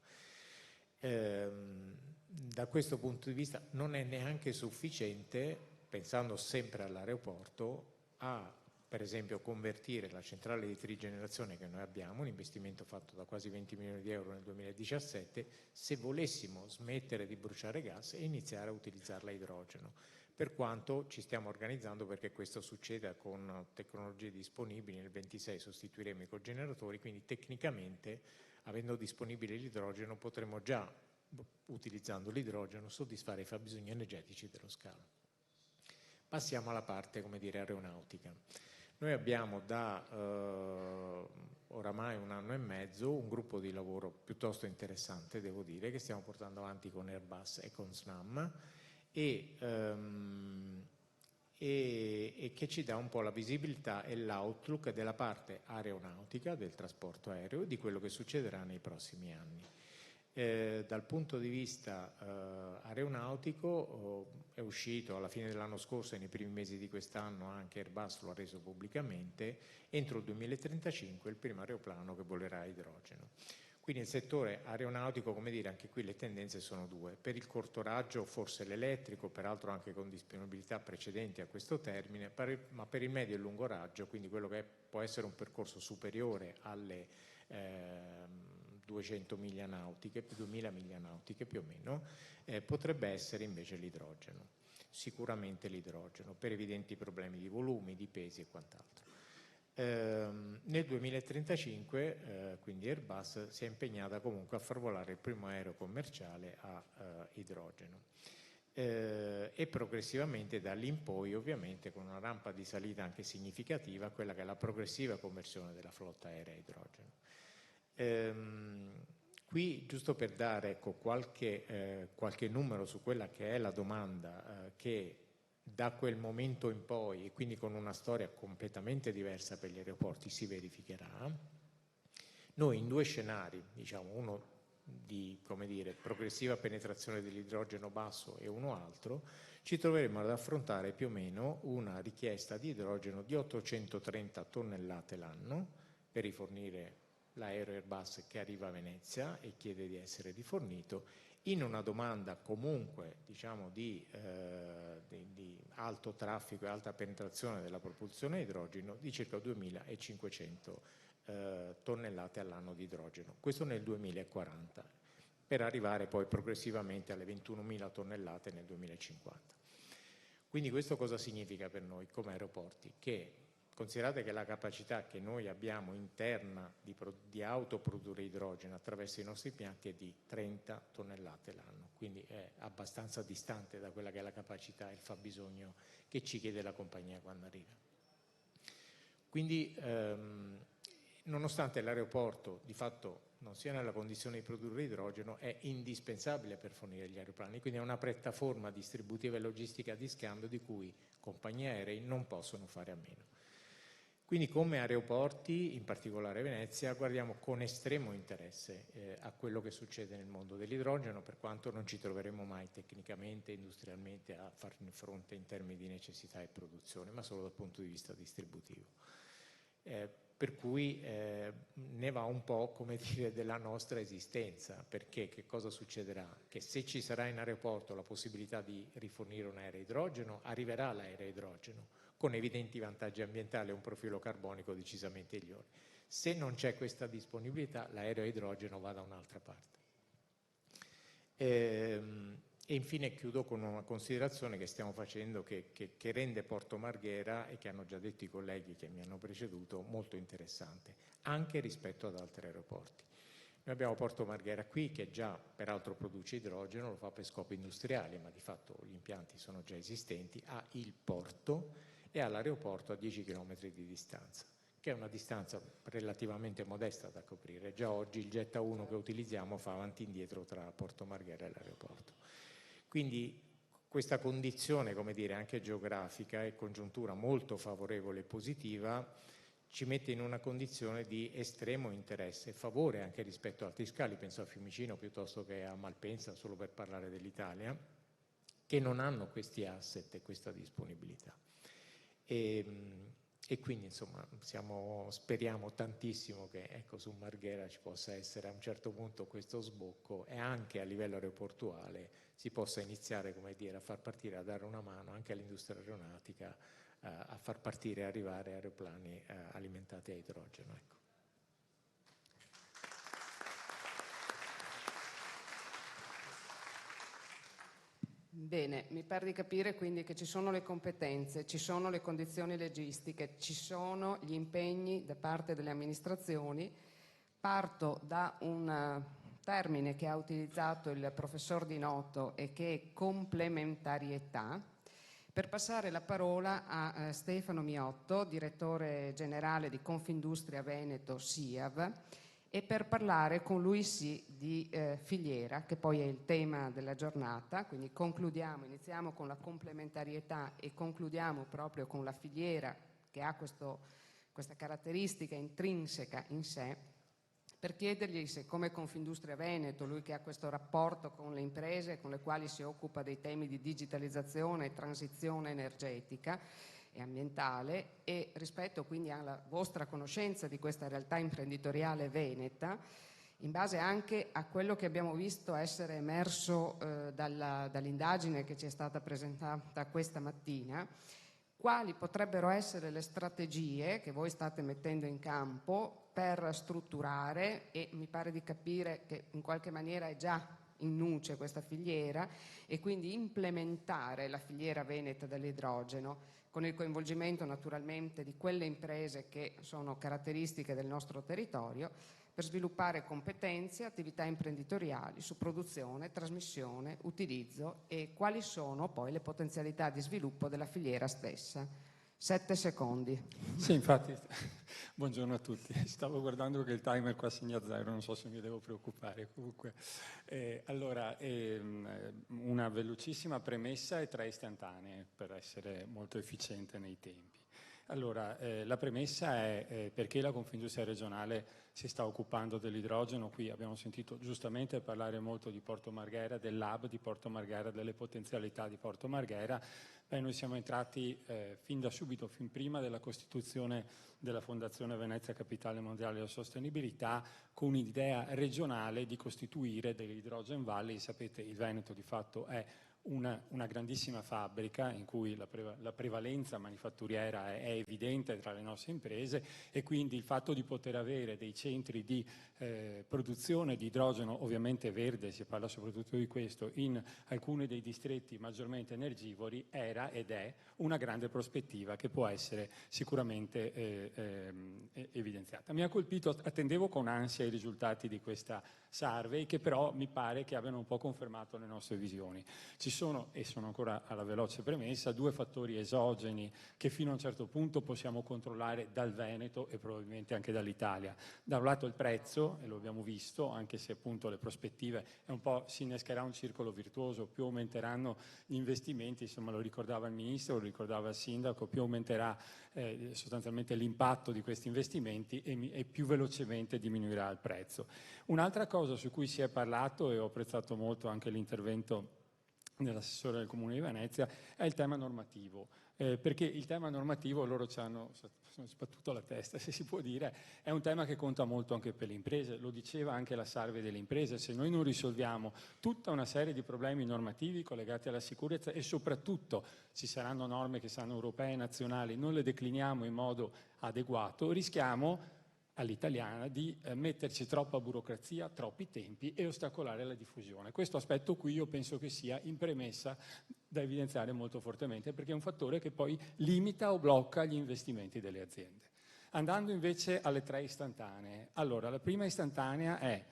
Da questo punto di vista non è neanche sufficiente, pensando sempre all'aeroporto, a per esempio convertire la centrale di trigenerazione che noi abbiamo, un investimento fatto da quasi 20 milioni di euro nel 2017, se volessimo smettere di bruciare gas e iniziare a utilizzarla a idrogeno. Per quanto ci stiamo organizzando perché questo succeda con tecnologie disponibili, nel 26 sostituiremo i cogeneratori, quindi tecnicamente, avendo disponibile l'idrogeno, potremo già, utilizzando l'idrogeno, soddisfare i fabbisogni energetici dello scalo. Passiamo alla parte, come dire, aeronautica. Noi abbiamo da oramai 1 anno e mezzo un gruppo di lavoro piuttosto interessante, devo dire, che stiamo portando avanti con Airbus e con SNAM, e e che ci dà un po' la visibilità e l'outlook della parte aeronautica, del trasporto aereo, di quello che succederà nei prossimi anni. Dal punto di vista aeronautico è uscito alla fine dell'anno scorso e nei primi mesi di quest'anno, anche Airbus lo ha reso pubblicamente, entro il 2035 il primo aeroplano che volerà a idrogeno. Quindi il settore aeronautico, come dire, anche qui le tendenze sono due. Per il corto raggio forse l'elettrico, peraltro anche con disponibilità precedenti a questo termine, ma per il medio e lungo raggio, quindi quello che può essere un percorso superiore alle 200 miglia nautiche, 2000 miglia nautiche più o meno, potrebbe essere invece l'idrogeno. Sicuramente l'idrogeno, per evidenti problemi di volumi, di pesi e quant'altro. Nel 2035 quindi Airbus si è impegnata comunque a far volare il primo aereo commerciale a idrogeno e progressivamente da lì in poi, ovviamente con una rampa di salita anche significativa, quella che è la progressiva conversione della flotta aerea a idrogeno. Qui, giusto per dare qualche numero su quella che è la domanda che da quel momento in poi, e quindi con una storia completamente diversa per gli aeroporti, si verificherà. Noi in due scenari, diciamo uno di, come dire, progressiva penetrazione dell'idrogeno basso e uno altro, ci troveremo ad affrontare più o meno una richiesta di idrogeno di 830 tonnellate l'anno per rifornire l'aereo Airbus che arriva a Venezia e chiede di essere rifornito, in una domanda comunque diciamo di alto traffico e alta penetrazione della propulsione a idrogeno di circa 2500 tonnellate all'anno di idrogeno, questo nel 2040, per arrivare poi progressivamente alle 21.000 tonnellate nel 2050. Quindi questo cosa significa per noi come aeroporti? Che considerate che la capacità che noi abbiamo interna di autoprodurre idrogeno attraverso i nostri impianti è di 30 tonnellate l'anno, quindi è abbastanza distante da quella che è la capacità e il fabbisogno che ci chiede la compagnia quando arriva. Quindi nonostante l'aeroporto di fatto non sia nella condizione di produrre idrogeno, è indispensabile per fornire gli aeroplani, quindi è una piattaforma distributiva e logistica di scambio di cui compagnie aeree non possono fare a meno. Quindi come aeroporti, in particolare Venezia, guardiamo con estremo interesse a quello che succede nel mondo dell'idrogeno, per quanto non ci troveremo mai tecnicamente e industrialmente a farne fronte in termini di necessità e produzione, ma solo dal punto di vista distributivo. Per cui ne va un po', come dire, della nostra esistenza, perché che cosa succederà? Che se ci sarà in aeroporto la possibilità di rifornire un aereo idrogeno, arriverà l'aereo idrogeno, con evidenti vantaggi ambientali e un profilo carbonico decisamente migliore. Se non c'è questa disponibilità, l'aereo idrogeno va da un'altra parte. E infine chiudo con una considerazione che stiamo facendo che rende Porto Marghera, e che hanno già detto i colleghi che mi hanno preceduto, molto interessante, anche rispetto ad altri aeroporti. Noi abbiamo Porto Marghera qui che già peraltro produce idrogeno, lo fa per scopi industriali, ma di fatto gli impianti sono già esistenti, ha il porto e ha l'aeroporto a 10 km di distanza, che è una distanza relativamente modesta da coprire. Già oggi il Jet A1 che utilizziamo fa avanti e indietro tra Porto Marghera e l'aeroporto. Quindi questa condizione, come dire, anche geografica e congiuntura molto favorevole e positiva ci mette in una condizione di estremo interesse e favore anche rispetto a altri scali, penso a Fiumicino piuttosto che a Malpensa, solo per parlare dell'Italia, che non hanno questi asset e questa disponibilità. E quindi insomma speriamo tantissimo che ecco, su Marghera ci possa essere a un certo punto questo sbocco e anche a livello aeroportuale si possa iniziare, come dire, a far partire, a dare una mano anche all'industria aeronautica a far partire e arrivare aeroplani alimentati a idrogeno. Ecco. Bene, mi pare di capire quindi che ci sono le competenze, ci sono le condizioni logistiche, ci sono gli impegni da parte delle amministrazioni. Parto da un termine che ha utilizzato il professor Di Noto e che è complementarietà, per passare la parola a Stefano Miotto, direttore generale di Confindustria Veneto SIAV, e per parlare con lui sì di filiera, che poi è il tema della giornata, quindi iniziamo con la complementarietà e concludiamo proprio con la filiera che ha questa caratteristica intrinseca in sé, per chiedergli se come Confindustria Veneto, lui che ha questo rapporto con le imprese con le quali si occupa dei temi di digitalizzazione e transizione energetica e ambientale, e rispetto quindi alla vostra conoscenza di questa realtà imprenditoriale veneta, in base anche a quello che abbiamo visto essere emerso dall'indagine che ci è stata presentata questa mattina, quali potrebbero essere le strategie che voi state mettendo in campo per strutturare, e mi pare di capire che in qualche maniera è già in nuce questa filiera, e quindi implementare la filiera veneta dell'idrogeno, con il coinvolgimento naturalmente di quelle imprese che sono caratteristiche del nostro territorio, per sviluppare competenze, attività imprenditoriali su produzione, trasmissione, utilizzo e quali sono poi le potenzialità di sviluppo della filiera stessa. 7 secondi. Sì, infatti, buongiorno a tutti. Stavo guardando che il timer qua segna 0, non so se mi devo preoccupare. Comunque, una velocissima premessa e 3 istantanee per essere molto efficiente nei tempi. Allora, la premessa è perché la Confindustria regionale si sta occupando dell'idrogeno. Qui abbiamo sentito giustamente parlare molto di Porto Marghera, dell'hub di Porto Marghera, delle potenzialità di Porto Marghera. Noi siamo entrati fin da subito, fin prima della costituzione della Fondazione Venezia Capitale Mondiale della Sostenibilità, con un'idea regionale di costituire delle Hydrogen Valley. Sapete, il Veneto di fatto è una grandissima fabbrica in cui la prevalenza manifatturiera è evidente tra le nostre imprese, e quindi il fatto di poter avere dei centri di produzione di idrogeno, ovviamente verde, si parla soprattutto di questo, in alcuni dei distretti maggiormente energivori era ed è una grande prospettiva che può essere sicuramente evidenziata. Mi ha colpito, attendevo con ansia i risultati di questa survey, che però mi pare che abbiano un po' confermato le nostre visioni. Ci sono, e sono ancora alla veloce premessa, 2 fattori esogeni che fino a un certo punto possiamo controllare dal Veneto e probabilmente anche dall'Italia. Da un lato il prezzo, e lo abbiamo visto, anche se appunto le prospettive è un po', si innescherà un circolo virtuoso, più aumenteranno gli investimenti, insomma lo ricordava il Ministro, lo ricordava il Sindaco, più aumenterà sostanzialmente l'impatto di questi investimenti e più velocemente diminuirà il prezzo. Un'altra cosa su cui si è parlato, e ho apprezzato molto anche l'intervento dell'assessore del Comune di Venezia, è il tema normativo, perché il tema normativo, loro ci hanno sbattuto la testa, se si può dire, è un tema che conta molto anche per le imprese. Lo diceva anche la survey delle imprese: se noi non risolviamo tutta una serie di problemi normativi collegati alla sicurezza, e soprattutto ci saranno norme che saranno europee e nazionali, non le decliniamo in modo adeguato, rischiamo all'italiana di metterci troppa burocrazia, troppi tempi e ostacolare la diffusione. Questo aspetto qui io penso che sia in premessa da evidenziare molto fortemente, perché è un fattore che poi limita o blocca gli investimenti delle aziende. Andando invece alle 3 istantanee. Allora, la prima istantanea è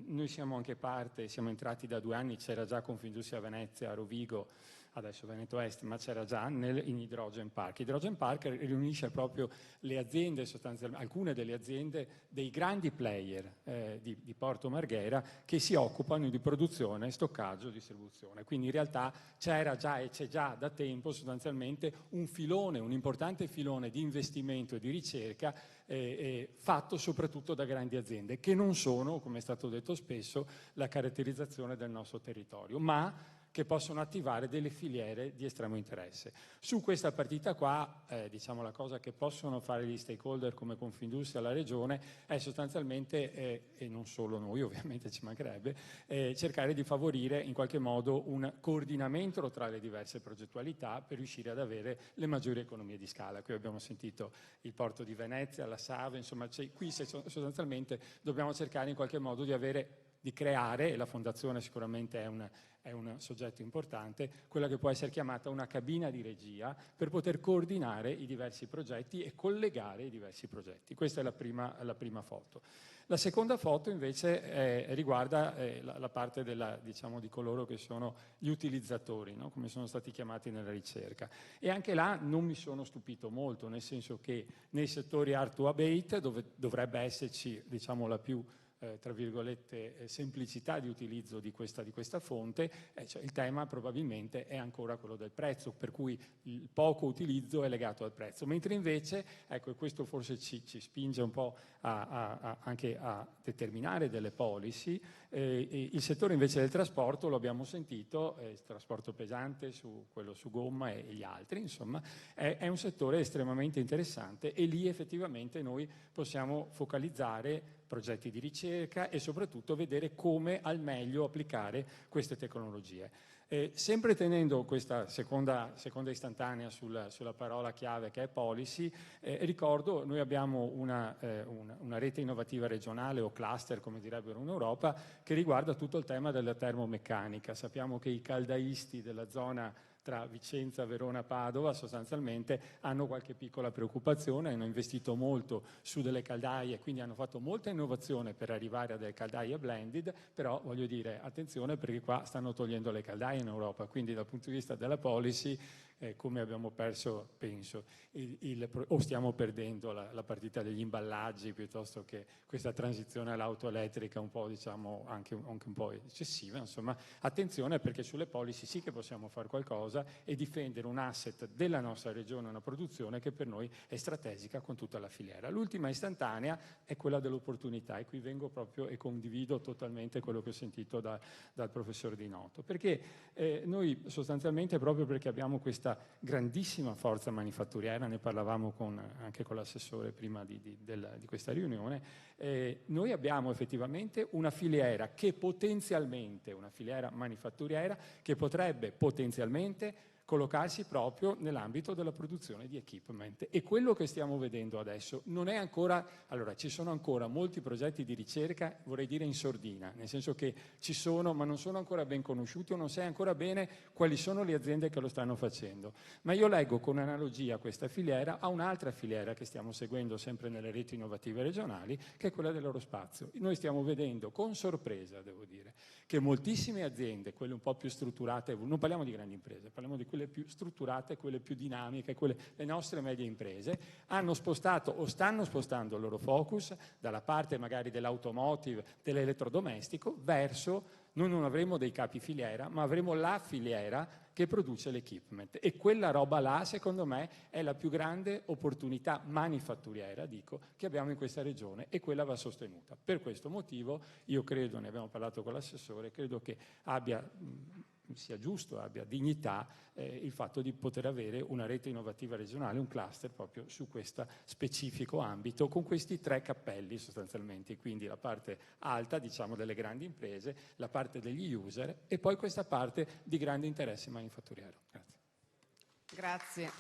noi siamo anche parte, siamo entrati da 2 anni, c'era già Confindustria Venezia a Rovigo, adesso Veneto Est, ma c'era già in Hydrogen Park. Hydrogen Park riunisce proprio le aziende, sostanzialmente alcune delle aziende dei grandi player di Porto Marghera, che si occupano di produzione, stoccaggio, distribuzione. Quindi in realtà c'era già e c'è già da tempo sostanzialmente un importante filone di investimento e di ricerca fatto soprattutto da grandi aziende, che non sono, come è stato detto spesso, la caratterizzazione del nostro territorio, ma che possono attivare delle filiere di estremo interesse. Su questa partita qua, diciamo, la cosa che possono fare gli stakeholder come Confindustria, la Regione, è sostanzialmente, e non solo noi ovviamente, ci mancherebbe, cercare di favorire in qualche modo un coordinamento tra le diverse progettualità per riuscire ad avere le maggiori economie di scala. Qui abbiamo sentito il Porto di Venezia, la Save, insomma, qui sostanzialmente dobbiamo cercare in qualche modo di avere di creare, e la Fondazione sicuramente è un soggetto importante, quella che può essere chiamata una cabina di regia per poter coordinare i diversi progetti e collegare i diversi progetti. Questa è la prima foto. La seconda foto invece riguarda la parte diciamo, di coloro che sono gli utilizzatori, no? Come sono stati chiamati nella ricerca. E anche là non mi sono stupito molto, nel senso che nei settori hard to abate, dove dovrebbe esserci, diciamo, la più tra virgolette semplicità di utilizzo di questa fonte, cioè il tema probabilmente è ancora quello del prezzo, per cui il poco utilizzo è legato al prezzo, mentre invece, ecco, e questo forse ci spinge un po' anche a determinare delle policy, il settore invece del trasporto, lo abbiamo sentito, il trasporto pesante, quello su gomma e gli altri, insomma, è un settore estremamente interessante, e lì effettivamente noi possiamo focalizzare progetti di ricerca e soprattutto vedere come al meglio applicare queste tecnologie. Sempre tenendo questa seconda istantanea sulla parola chiave che è policy, ricordo, noi abbiamo una rete innovativa regionale o cluster, come direbbero in Europa, che riguarda tutto il tema della termomeccanica. Sappiamo che i caldaisti della zona tra Vicenza, Verona, Padova sostanzialmente hanno qualche piccola preoccupazione, hanno investito molto su delle caldaie, quindi hanno fatto molta innovazione per arrivare a delle caldaie blended, però voglio dire attenzione perché qua stanno togliendo le caldaie in Europa, quindi dal punto di vista della policy come abbiamo perso, penso, o stiamo perdendo la partita degli imballaggi, piuttosto che questa transizione all'auto elettrica un po', diciamo, anche un po' eccessiva. Insomma, attenzione, perché sulle policy sì che possiamo fare qualcosa e difendere un asset della nostra regione, una produzione che per noi è strategica con tutta la filiera. L'ultima istantanea è quella dell'opportunità, e qui vengo proprio e condivido totalmente quello che ho sentito dal professor Di Noto, perché noi sostanzialmente, proprio perché abbiamo questa grandissima forza manifatturiera, ne parlavamo anche con l'assessore prima di questa riunione, noi abbiamo effettivamente una filiera che potenzialmente, una filiera manifatturiera che potrebbe potenzialmente collocarsi proprio nell'ambito della produzione di equipment, e quello che stiamo vedendo adesso non è ancora, allora ci sono ancora molti progetti di ricerca, vorrei dire in sordina, nel senso che ci sono ma non sono ancora ben conosciuti o non sai ancora bene quali sono le aziende che lo stanno facendo, ma io leggo con analogia questa filiera a un'altra filiera che stiamo seguendo sempre nelle reti innovative regionali, che è quella dell'aerospazio. Noi stiamo vedendo con sorpresa, devo dire, che moltissime aziende, quelle un po' più strutturate, non parliamo di grandi imprese, parliamo di quelle più strutturate, quelle più dinamiche, le nostre medie imprese, hanno spostato o stanno spostando il loro focus dalla parte magari dell'automotive, dell'elettrodomestico, verso noi non avremo dei capi filiera, ma avremo la filiera che produce l'equipment, e quella roba là, secondo me, è la più grande opportunità manifatturiera, dico, che abbiamo in questa regione, e quella va sostenuta. Per questo motivo io credo, ne abbiamo parlato con l'assessore, credo che sia giusto, abbia dignità il fatto di poter avere una rete innovativa regionale, un cluster proprio su questo specifico ambito, con questi 3 cappelli sostanzialmente, quindi la parte alta, diciamo, delle grandi imprese, la parte degli user e poi questa parte di grande interesse manifatturiero. Grazie. Grazie.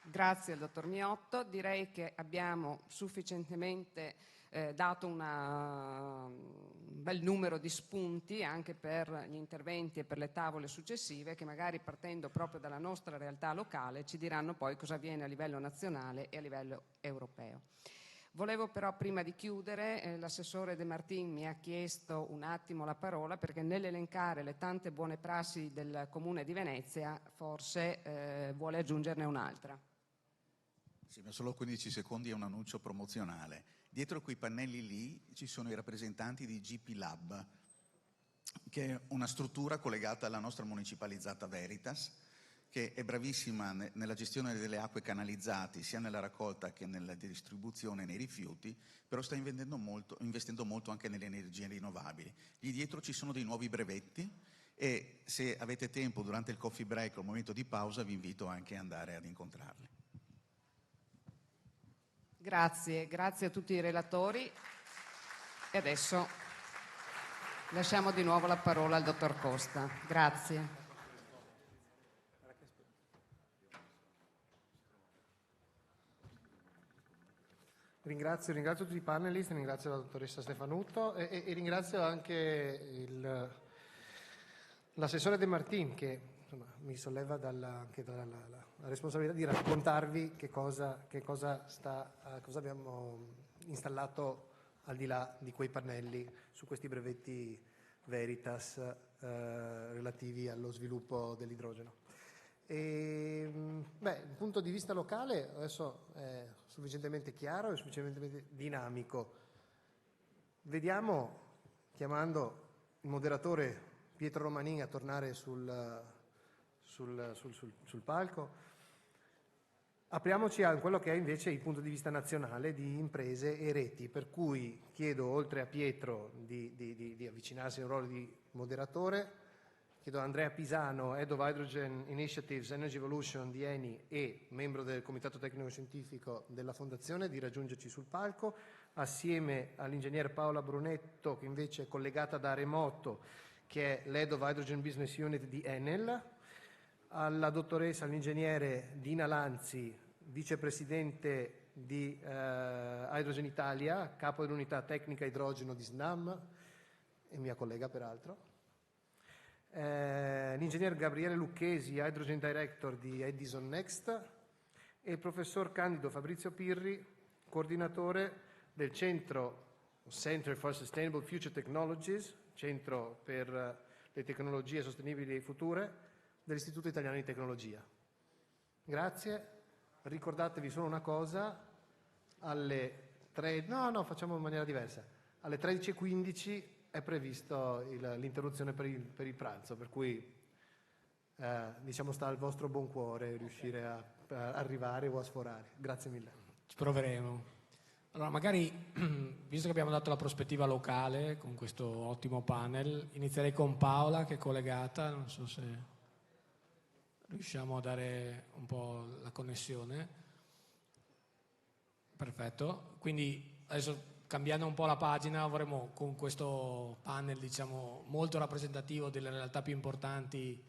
Grazie al dottor Miotto. Direi che abbiamo sufficientemente dato un bel numero di spunti anche per gli interventi e per le tavole successive, che magari partendo proprio dalla nostra realtà locale ci diranno poi cosa avviene a livello nazionale e a livello europeo. Volevo però, prima di chiudere, l'assessore De Martin mi ha chiesto un attimo la parola, perché nell'elencare le tante buone prassi del Comune di Venezia forse vuole aggiungerne un'altra. Sì, ma solo 15 secondi, è un annuncio promozionale. Dietro quei pannelli lì ci sono i rappresentanti di GP Lab, che è una struttura collegata alla nostra municipalizzata Veritas, che è bravissima nella gestione delle acque canalizzate, sia nella raccolta che nella distribuzione nei rifiuti, però sta investendo molto anche nelle energie rinnovabili. Lì dietro ci sono dei nuovi brevetti, e se avete tempo durante il coffee break o il momento di pausa vi invito anche ad andare ad incontrarli. Grazie a tutti i relatori, e adesso lasciamo di nuovo la parola al dottor Costa. Grazie. Ringrazio tutti i panelist, ringrazio la dottoressa Stefanutto e ringrazio anche l'assessore De Martin che insomma, mi solleva anche dalla responsabilità di raccontarvi cosa abbiamo installato al di là di quei pannelli su questi brevetti Veritas relativi allo sviluppo dell'idrogeno. Il punto di vista locale adesso è sufficientemente chiaro e sufficientemente dinamico. Vediamo, chiamando il moderatore Pietro Romanin a tornare sul palco, apriamoci a quello che è invece il punto di vista nazionale di imprese e reti, per cui chiedo oltre a Pietro di avvicinarsi al ruolo di moderatore. Chiedo a Andrea Pisano, Head of Hydrogen Initiatives Energy Evolution di Eni e membro del Comitato Tecnico Scientifico della Fondazione, di raggiungerci sul palco, assieme all'ingegnere Paola Brunetto, che invece è collegata da remoto, che è l'Head of Hydrogen Business Unit di Enel, alla dottoressa, all'ingegnere Dina Lanzi, vicepresidente di Hydrogen Italia, capo dell'unità tecnica idrogeno di SNAM e mia collega peraltro. L'ingegner Gabriele Lucchesi, Hydrogen Director di Edison Next, e il professor Candido Fabrizio Pirri, coordinatore del Center for Sustainable Future Technologies, Centro per le tecnologie sostenibili e future dell'Istituto Italiano di Tecnologia. Grazie, ricordatevi solo una cosa, alle 3, facciamo in maniera diversa, alle 13:15 è previsto l'interruzione per il pranzo, per cui diciamo sta al vostro buon cuore riuscire a arrivare o a sforare. Grazie mille. Ci proveremo. Allora, magari, visto che abbiamo dato la prospettiva locale con questo ottimo panel, inizierei con Paola che è collegata, non so se riusciamo a dare un po' la connessione. Perfetto, quindi adesso cambiando un po' la pagina, vorremmo con questo panel, diciamo, molto rappresentativo delle realtà più importanti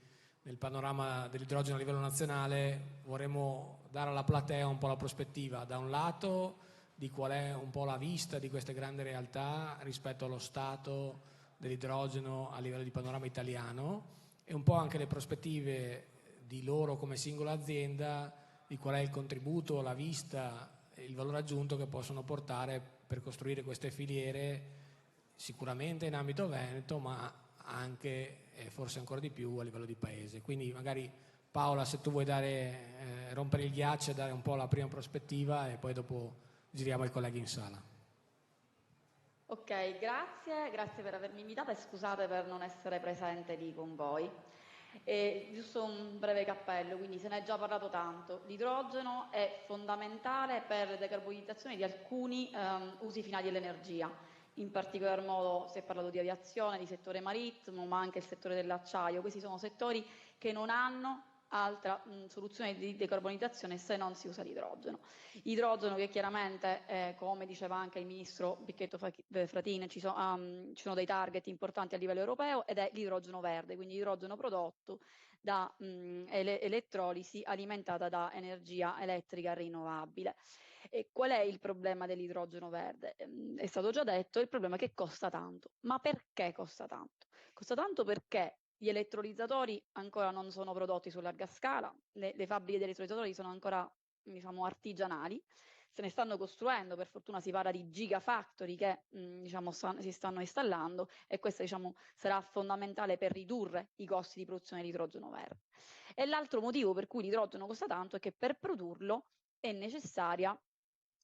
nel panorama dell'idrogeno a livello nazionale, vorremmo dare alla platea un po' la prospettiva, da un lato, di qual è un po' la vista di queste grandi realtà rispetto allo stato dell'idrogeno a livello di panorama italiano, e un po' anche le prospettive di loro come singola azienda, di qual è il contributo, la vista, il valore aggiunto che possono portare per costruire queste filiere, sicuramente in ambito Veneto, ma anche e forse ancora di più a livello di paese. Quindi magari Paola, se tu vuoi rompere il ghiaccio e dare un po' la prima prospettiva, e poi dopo giriamo ai colleghi in sala. Ok, grazie per avermi invitata e scusate per non essere presente lì con voi. Giusto un breve cappello, quindi se ne è già parlato tanto. L'idrogeno è fondamentale per la decarbonizzazione di alcuni usi finali dell'energia. In particolar modo si è parlato di aviazione, di settore marittimo, ma anche il settore dell'acciaio. Questi sono settori che non hanno altra soluzione di decarbonizzazione se non si usa l'idrogeno. Idrogeno che chiaramente, come diceva anche il ministro Pichetto Fratin, ci sono dei target importanti a livello europeo, ed è l'idrogeno verde, quindi idrogeno prodotto da elettrolisi alimentata da energia elettrica rinnovabile. E qual è il problema dell'idrogeno verde? È stato già detto, il problema è che costa tanto. Ma perché costa tanto? Costa tanto perché gli elettrolizzatori ancora non sono prodotti su larga scala, le fabbriche di elettrolizzatori sono ancora, diciamo, artigianali, se ne stanno costruendo, per fortuna si parla di gigafactory che si stanno installando, e questo sarà fondamentale per ridurre i costi di produzione di idrogeno verde. E l'altro motivo per cui l'idrogeno costa tanto è che per produrlo è necessaria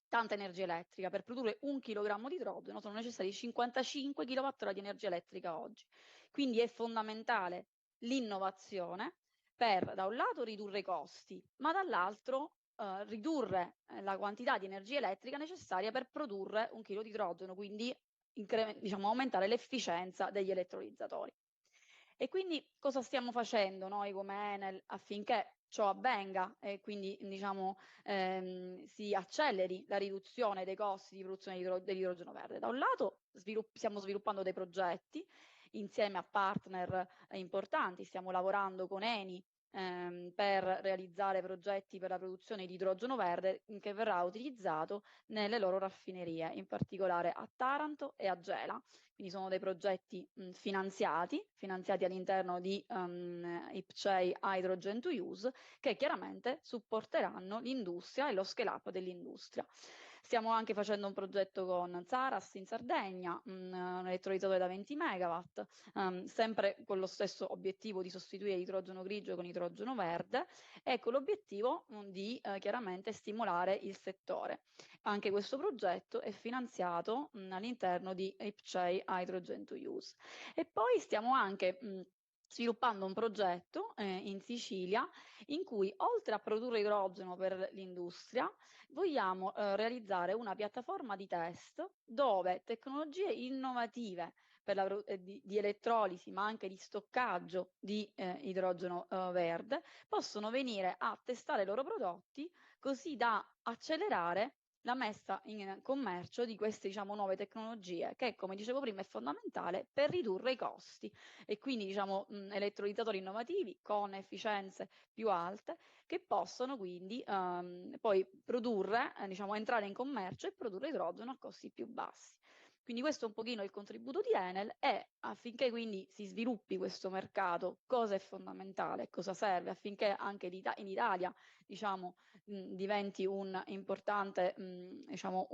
tanta energia elettrica. Per produrre 1 chilogrammo di idrogeno sono necessari 55 kWh di energia elettrica oggi. Quindi è fondamentale l'innovazione per, da un lato, ridurre i costi, ma dall'altro ridurre la quantità di energia elettrica necessaria per produrre 1 chilo di idrogeno, quindi aumentare l'efficienza degli elettrolizzatori. E quindi cosa stiamo facendo noi come Enel affinché ciò avvenga e quindi si acceleri la riduzione dei costi di produzione dell'idrogeno verde? Da un lato stiamo sviluppando dei progetti insieme a partner importanti, stiamo lavorando con Eni per realizzare progetti per la produzione di idrogeno verde che verrà utilizzato nelle loro raffinerie, in particolare a Taranto e a Gela. Quindi sono dei progetti finanziati all'interno di IPCEI Hydrogen to Use, che chiaramente supporteranno l'industria e lo scale up dell'industria. Stiamo anche facendo un progetto con Zaras in Sardegna, un elettrolizzatore da 20 megawatt, sempre con lo stesso obiettivo di sostituire l'idrogeno grigio con idrogeno verde e con l'obiettivo di chiaramente stimolare il settore. Anche questo progetto è finanziato all'interno di IPCEI Hydrogen to Use. E poi stiamo anche sviluppando un progetto in Sicilia in cui, oltre a produrre idrogeno per l'industria, vogliamo realizzare una piattaforma di test dove tecnologie innovative di elettrolisi, ma anche di stoccaggio di idrogeno verde, possono venire a testare i loro prodotti, così da accelerare la messa in commercio di queste, diciamo, nuove tecnologie, che, come dicevo prima, è fondamentale per ridurre i costi, e quindi, diciamo, elettrolizzatori innovativi con efficienze più alte, che possono quindi poi produrre, diciamo, entrare in commercio e produrre idrogeno a costi più bassi. Quindi questo è un pochino il contributo di Enel, e affinché quindi si sviluppi questo mercato, cosa è fondamentale, cosa serve affinché anche in Italia, diciamo, diventi un importante diciamo,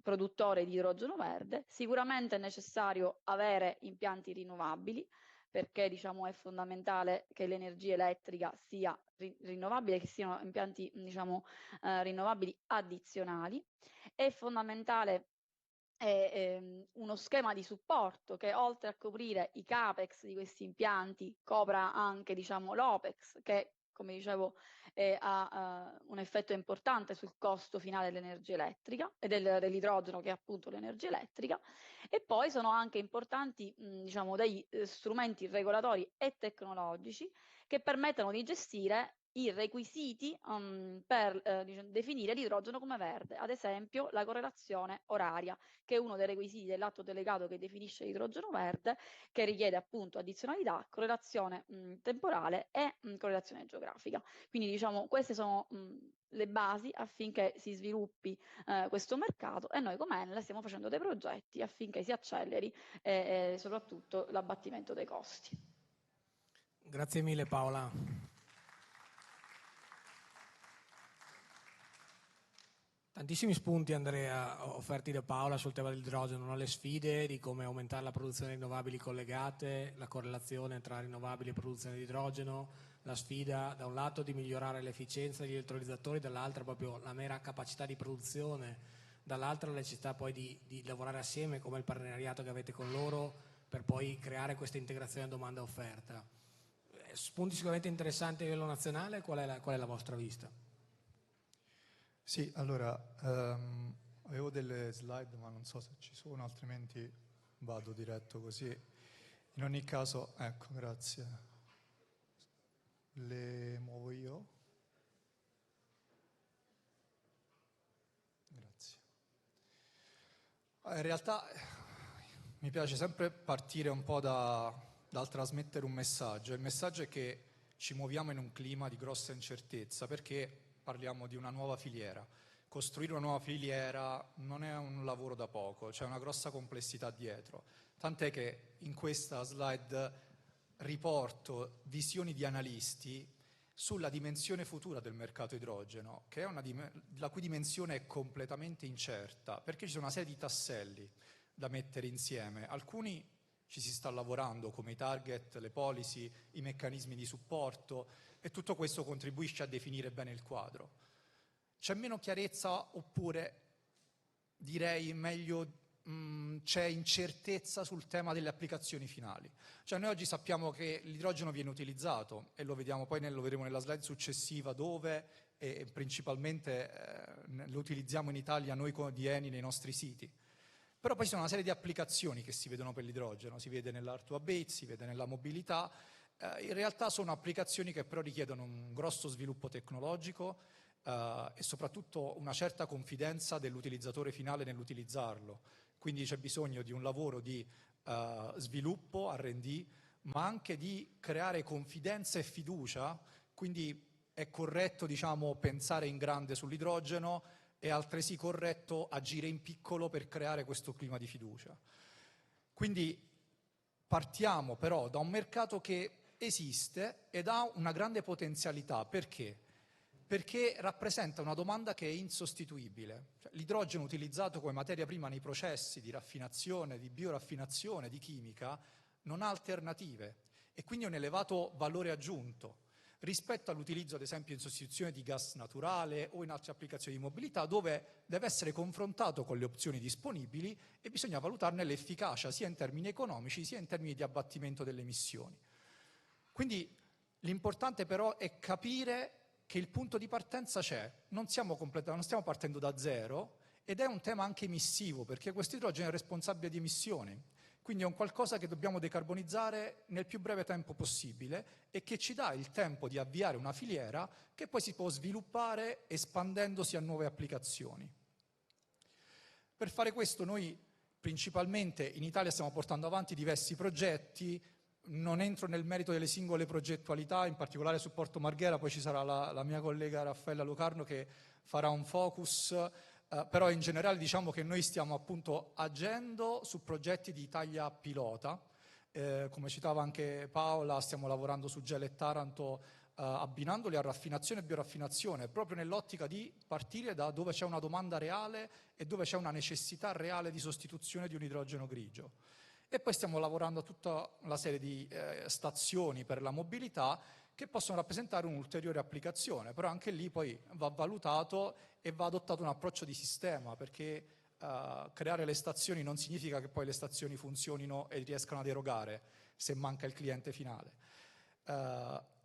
produttore di idrogeno verde. Sicuramente è necessario avere impianti rinnovabili, perché, diciamo, è fondamentale che l'energia elettrica sia rinnovabile, che siano impianti, diciamo, rinnovabili addizionali. È fondamentale uno schema di supporto che, oltre a coprire i capex di questi impianti, copra anche, diciamo, l'opex, che, come dicevo, ha un effetto importante sul costo finale dell'energia elettrica e dell'idrogeno, che è appunto l'energia elettrica. E poi sono anche importanti diciamo, degli strumenti regolatori e tecnologici che permettono di gestire i requisiti per definire l'idrogeno come verde, ad esempio la correlazione oraria, che è uno dei requisiti dell'atto delegato che definisce l'idrogeno verde, che richiede appunto addizionalità, correlazione temporale e correlazione geografica. Quindi, diciamo, queste sono le basi affinché si sviluppi questo mercato, e noi come Enel stiamo facendo dei progetti affinché si acceleri soprattutto l'abbattimento dei costi. Grazie mille Paola. Tantissimi spunti, Andrea, offerti da Paola sul tema dell'idrogeno, no? Le sfide di come aumentare la produzione di rinnovabili collegate, la correlazione tra rinnovabili e produzione di idrogeno, la sfida da un lato di migliorare l'efficienza degli elettrolizzatori, dall'altro proprio la mera capacità di produzione, dall'altra la necessità poi di lavorare assieme, come il partenariato che avete con loro, per poi creare questa integrazione domanda e offerta. Spunti sicuramente interessanti a livello nazionale, qual è la vostra vista? Sì, allora, avevo delle slide, ma non so se ci sono, altrimenti vado diretto così. In ogni caso, ecco, grazie. Le muovo io. Grazie. In realtà mi piace sempre partire un po' dal trasmettere un messaggio. Il messaggio è che ci muoviamo in un clima di grossa incertezza, perché parliamo di una nuova filiera. Costruire una nuova filiera non è un lavoro da poco, c'è una grossa complessità dietro. Tant'è che in questa slide riporto visioni di analisti sulla dimensione futura del mercato idrogeno, che è la cui dimensione è completamente incerta, perché ci sono una serie di tasselli da mettere insieme. Alcuni ci si sta lavorando, come i target, le policy, i meccanismi di supporto, e tutto questo contribuisce a definire bene il quadro. C'è meno chiarezza, oppure direi meglio c'è incertezza sul tema delle applicazioni finali. Cioè, noi oggi sappiamo che l'idrogeno viene utilizzato, e lo vediamo poi, lo vedremo nella slide successiva, dove e principalmente lo utilizziamo in Italia noi di Eni nei nostri siti. Però poi ci sono una serie di applicazioni che si vedono per l'idrogeno, si vede nell'hard-to-abate, si vede nella mobilità. In realtà sono applicazioni che però richiedono un grosso sviluppo tecnologico e soprattutto una certa confidenza dell'utilizzatore finale nell'utilizzarlo. Quindi c'è bisogno di un lavoro di sviluppo, R&D, ma anche di creare confidenza e fiducia Quindi è corretto, diciamo, pensare in grande sull'idrogeno, è altresì corretto agire in piccolo per creare questo clima di fiducia. Quindi partiamo però da un mercato che esiste ed ha una grande potenzialità. Perché? Perché rappresenta una domanda che è insostituibile. Cioè, l'idrogeno utilizzato come materia prima nei processi di raffinazione, di bioraffinazione, di chimica, non ha alternative e quindi ha un elevato valore aggiunto rispetto all'utilizzo, ad esempio, in sostituzione di gas naturale o in altre applicazioni di mobilità, dove deve essere confrontato con le opzioni disponibili e bisogna valutarne l'efficacia sia in termini economici sia in termini di abbattimento delle emissioni. Quindi l'importante però è capire che il punto di partenza c'è, non stiamo partendo da zero ed è un tema anche emissivo, perché questo idrogeno è responsabile di emissioni. Quindi è un qualcosa che dobbiamo decarbonizzare nel più breve tempo possibile e che ci dà il tempo di avviare una filiera che poi si può sviluppare espandendosi a nuove applicazioni. Per fare questo noi principalmente in Italia stiamo portando avanti diversi progetti. Non entro nel merito delle singole progettualità, in particolare su Porto Marghera, poi ci sarà la mia collega Raffaella Locarno che farà un focus. Però in generale diciamo che noi stiamo appunto agendo su progetti di taglia pilota, come citava anche Paola, stiamo lavorando su Gela e Taranto abbinandoli a raffinazione e bioraffinazione, proprio nell'ottica di partire da dove c'è una domanda reale e dove c'è una necessità reale di sostituzione di un idrogeno grigio. E poi stiamo lavorando a tutta una serie di stazioni per la mobilità che possono rappresentare un'ulteriore applicazione, però anche lì poi va valutato e va adottato un approccio di sistema, perché creare le stazioni non significa che poi le stazioni funzionino e riescano ad erogare se manca il cliente finale.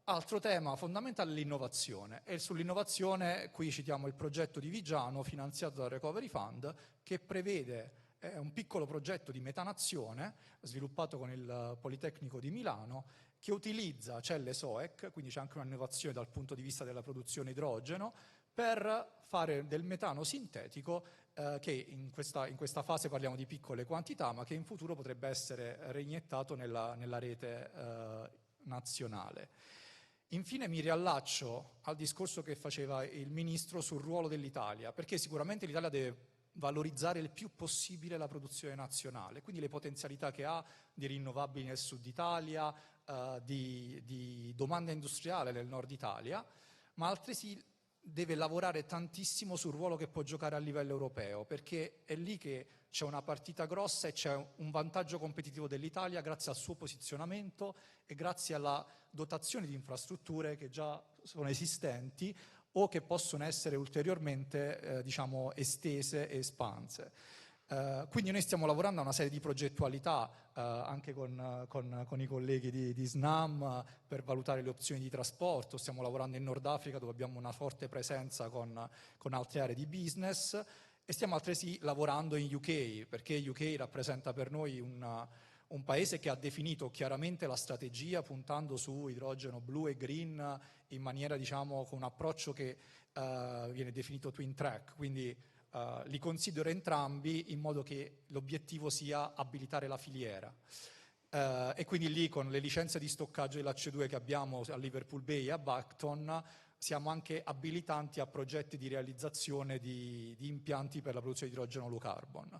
Altro tema fondamentale è l'innovazione, e sull'innovazione qui citiamo il progetto di Vigiano finanziato dal Recovery Fund, che prevede un piccolo progetto di metanazione sviluppato con il Politecnico di Milano, che utilizza celle SOEC, quindi c'è anche un'innovazione dal punto di vista della produzione idrogeno, per fare del metano sintetico che in questa fase parliamo di piccole quantità, ma che in futuro potrebbe essere reiniettato nella rete nazionale. Infine mi riallaccio al discorso che faceva il Ministro sul ruolo dell'Italia, perché sicuramente l'Italia deve valorizzare il più possibile la produzione nazionale, quindi le potenzialità che ha di rinnovabili nel sud Italia, di domanda industriale nel nord Italia, ma altresì deve lavorare tantissimo sul ruolo che può giocare a livello europeo, perché è lì che c'è una partita grossa e c'è un vantaggio competitivo dell'Italia grazie al suo posizionamento e grazie alla dotazione di infrastrutture che già sono esistenti o che possono essere ulteriormente diciamo, estese e espanse. Quindi noi stiamo lavorando a una serie di progettualità anche con i colleghi di SNAM per valutare le opzioni di trasporto. Stiamo lavorando in Nord Africa dove abbiamo una forte presenza con altre aree di business e stiamo altresì lavorando in UK, perché UK rappresenta per noi un paese che ha definito chiaramente la strategia puntando su idrogeno blu e green in maniera, diciamo, con un approccio che viene definito twin track, quindi li considero entrambi in modo che l'obiettivo sia abilitare la filiera. E quindi lì con le licenze di stoccaggio dell'H2 che abbiamo a Liverpool Bay e a Buckton siamo anche abilitanti a progetti di realizzazione di impianti per la produzione di idrogeno low carbon.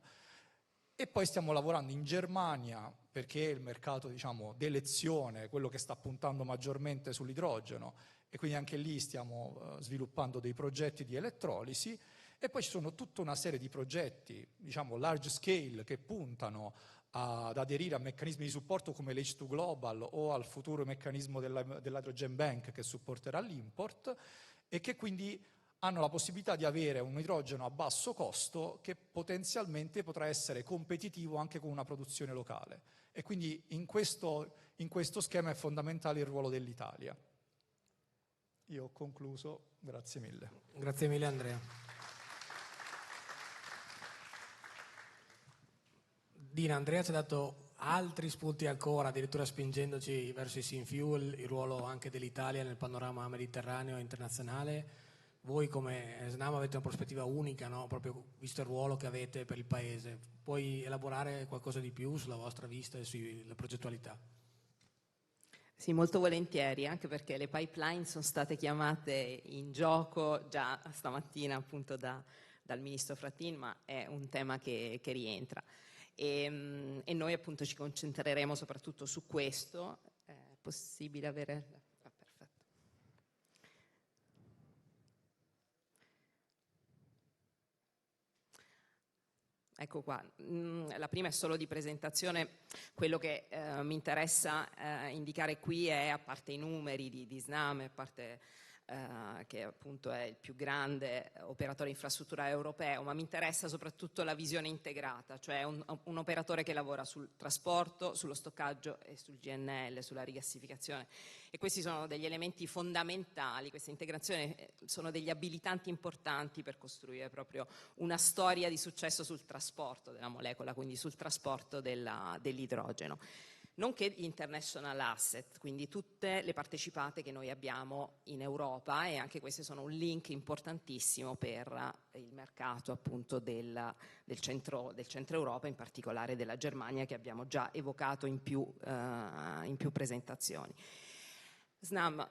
E poi stiamo lavorando in Germania perché il mercato, diciamo, d'elezione, quello che sta puntando maggiormente sull'idrogeno, e quindi anche lì stiamo sviluppando dei progetti di elettrolisi. E poi ci sono tutta una serie di progetti, diciamo, large scale, che puntano ad aderire a meccanismi di supporto come l'H2 Global o al futuro meccanismo dell'Hydrogen Bank che supporterà l'import e che quindi hanno la possibilità di avere un idrogeno a basso costo che potenzialmente potrà essere competitivo anche con una produzione locale. E quindi in questo schema è fondamentale il ruolo dell'Italia. Io ho concluso, grazie mille. Grazie mille Andrea. Dina, Andrea ci ha dato altri spunti ancora, addirittura spingendoci verso i Sin Fuel, il ruolo anche dell'Italia nel panorama mediterraneo e internazionale. Voi come SNAM avete una prospettiva unica, no? Proprio visto il ruolo che avete per il Paese. Puoi elaborare qualcosa di più sulla vostra vista e sulla progettualità? Sì, molto volentieri, anche perché le pipeline sono state chiamate in gioco già stamattina appunto dal ministro Fratin, ma è un tema che rientra. E noi appunto ci concentreremo soprattutto su questo. È possibile avere... perfetto. Ecco qua, la prima è solo di presentazione. Quello che mi interessa indicare qui è, a parte i numeri di Snam, a parte che appunto è il più grande operatore infrastrutturale europeo, ma mi interessa soprattutto la visione integrata, cioè un operatore che lavora sul trasporto, sullo stoccaggio e sul GNL, sulla rigassificazione. E questi sono degli elementi fondamentali, questa integrazione sono degli abilitanti importanti per costruire proprio una storia di successo sul trasporto della molecola, quindi sul trasporto dell'idrogeno. Nonché gli international asset, quindi tutte le partecipate che noi abbiamo in Europa, e anche queste sono un link importantissimo per il mercato appunto del centro Europa, in particolare della Germania, che abbiamo già evocato in più presentazioni. Snam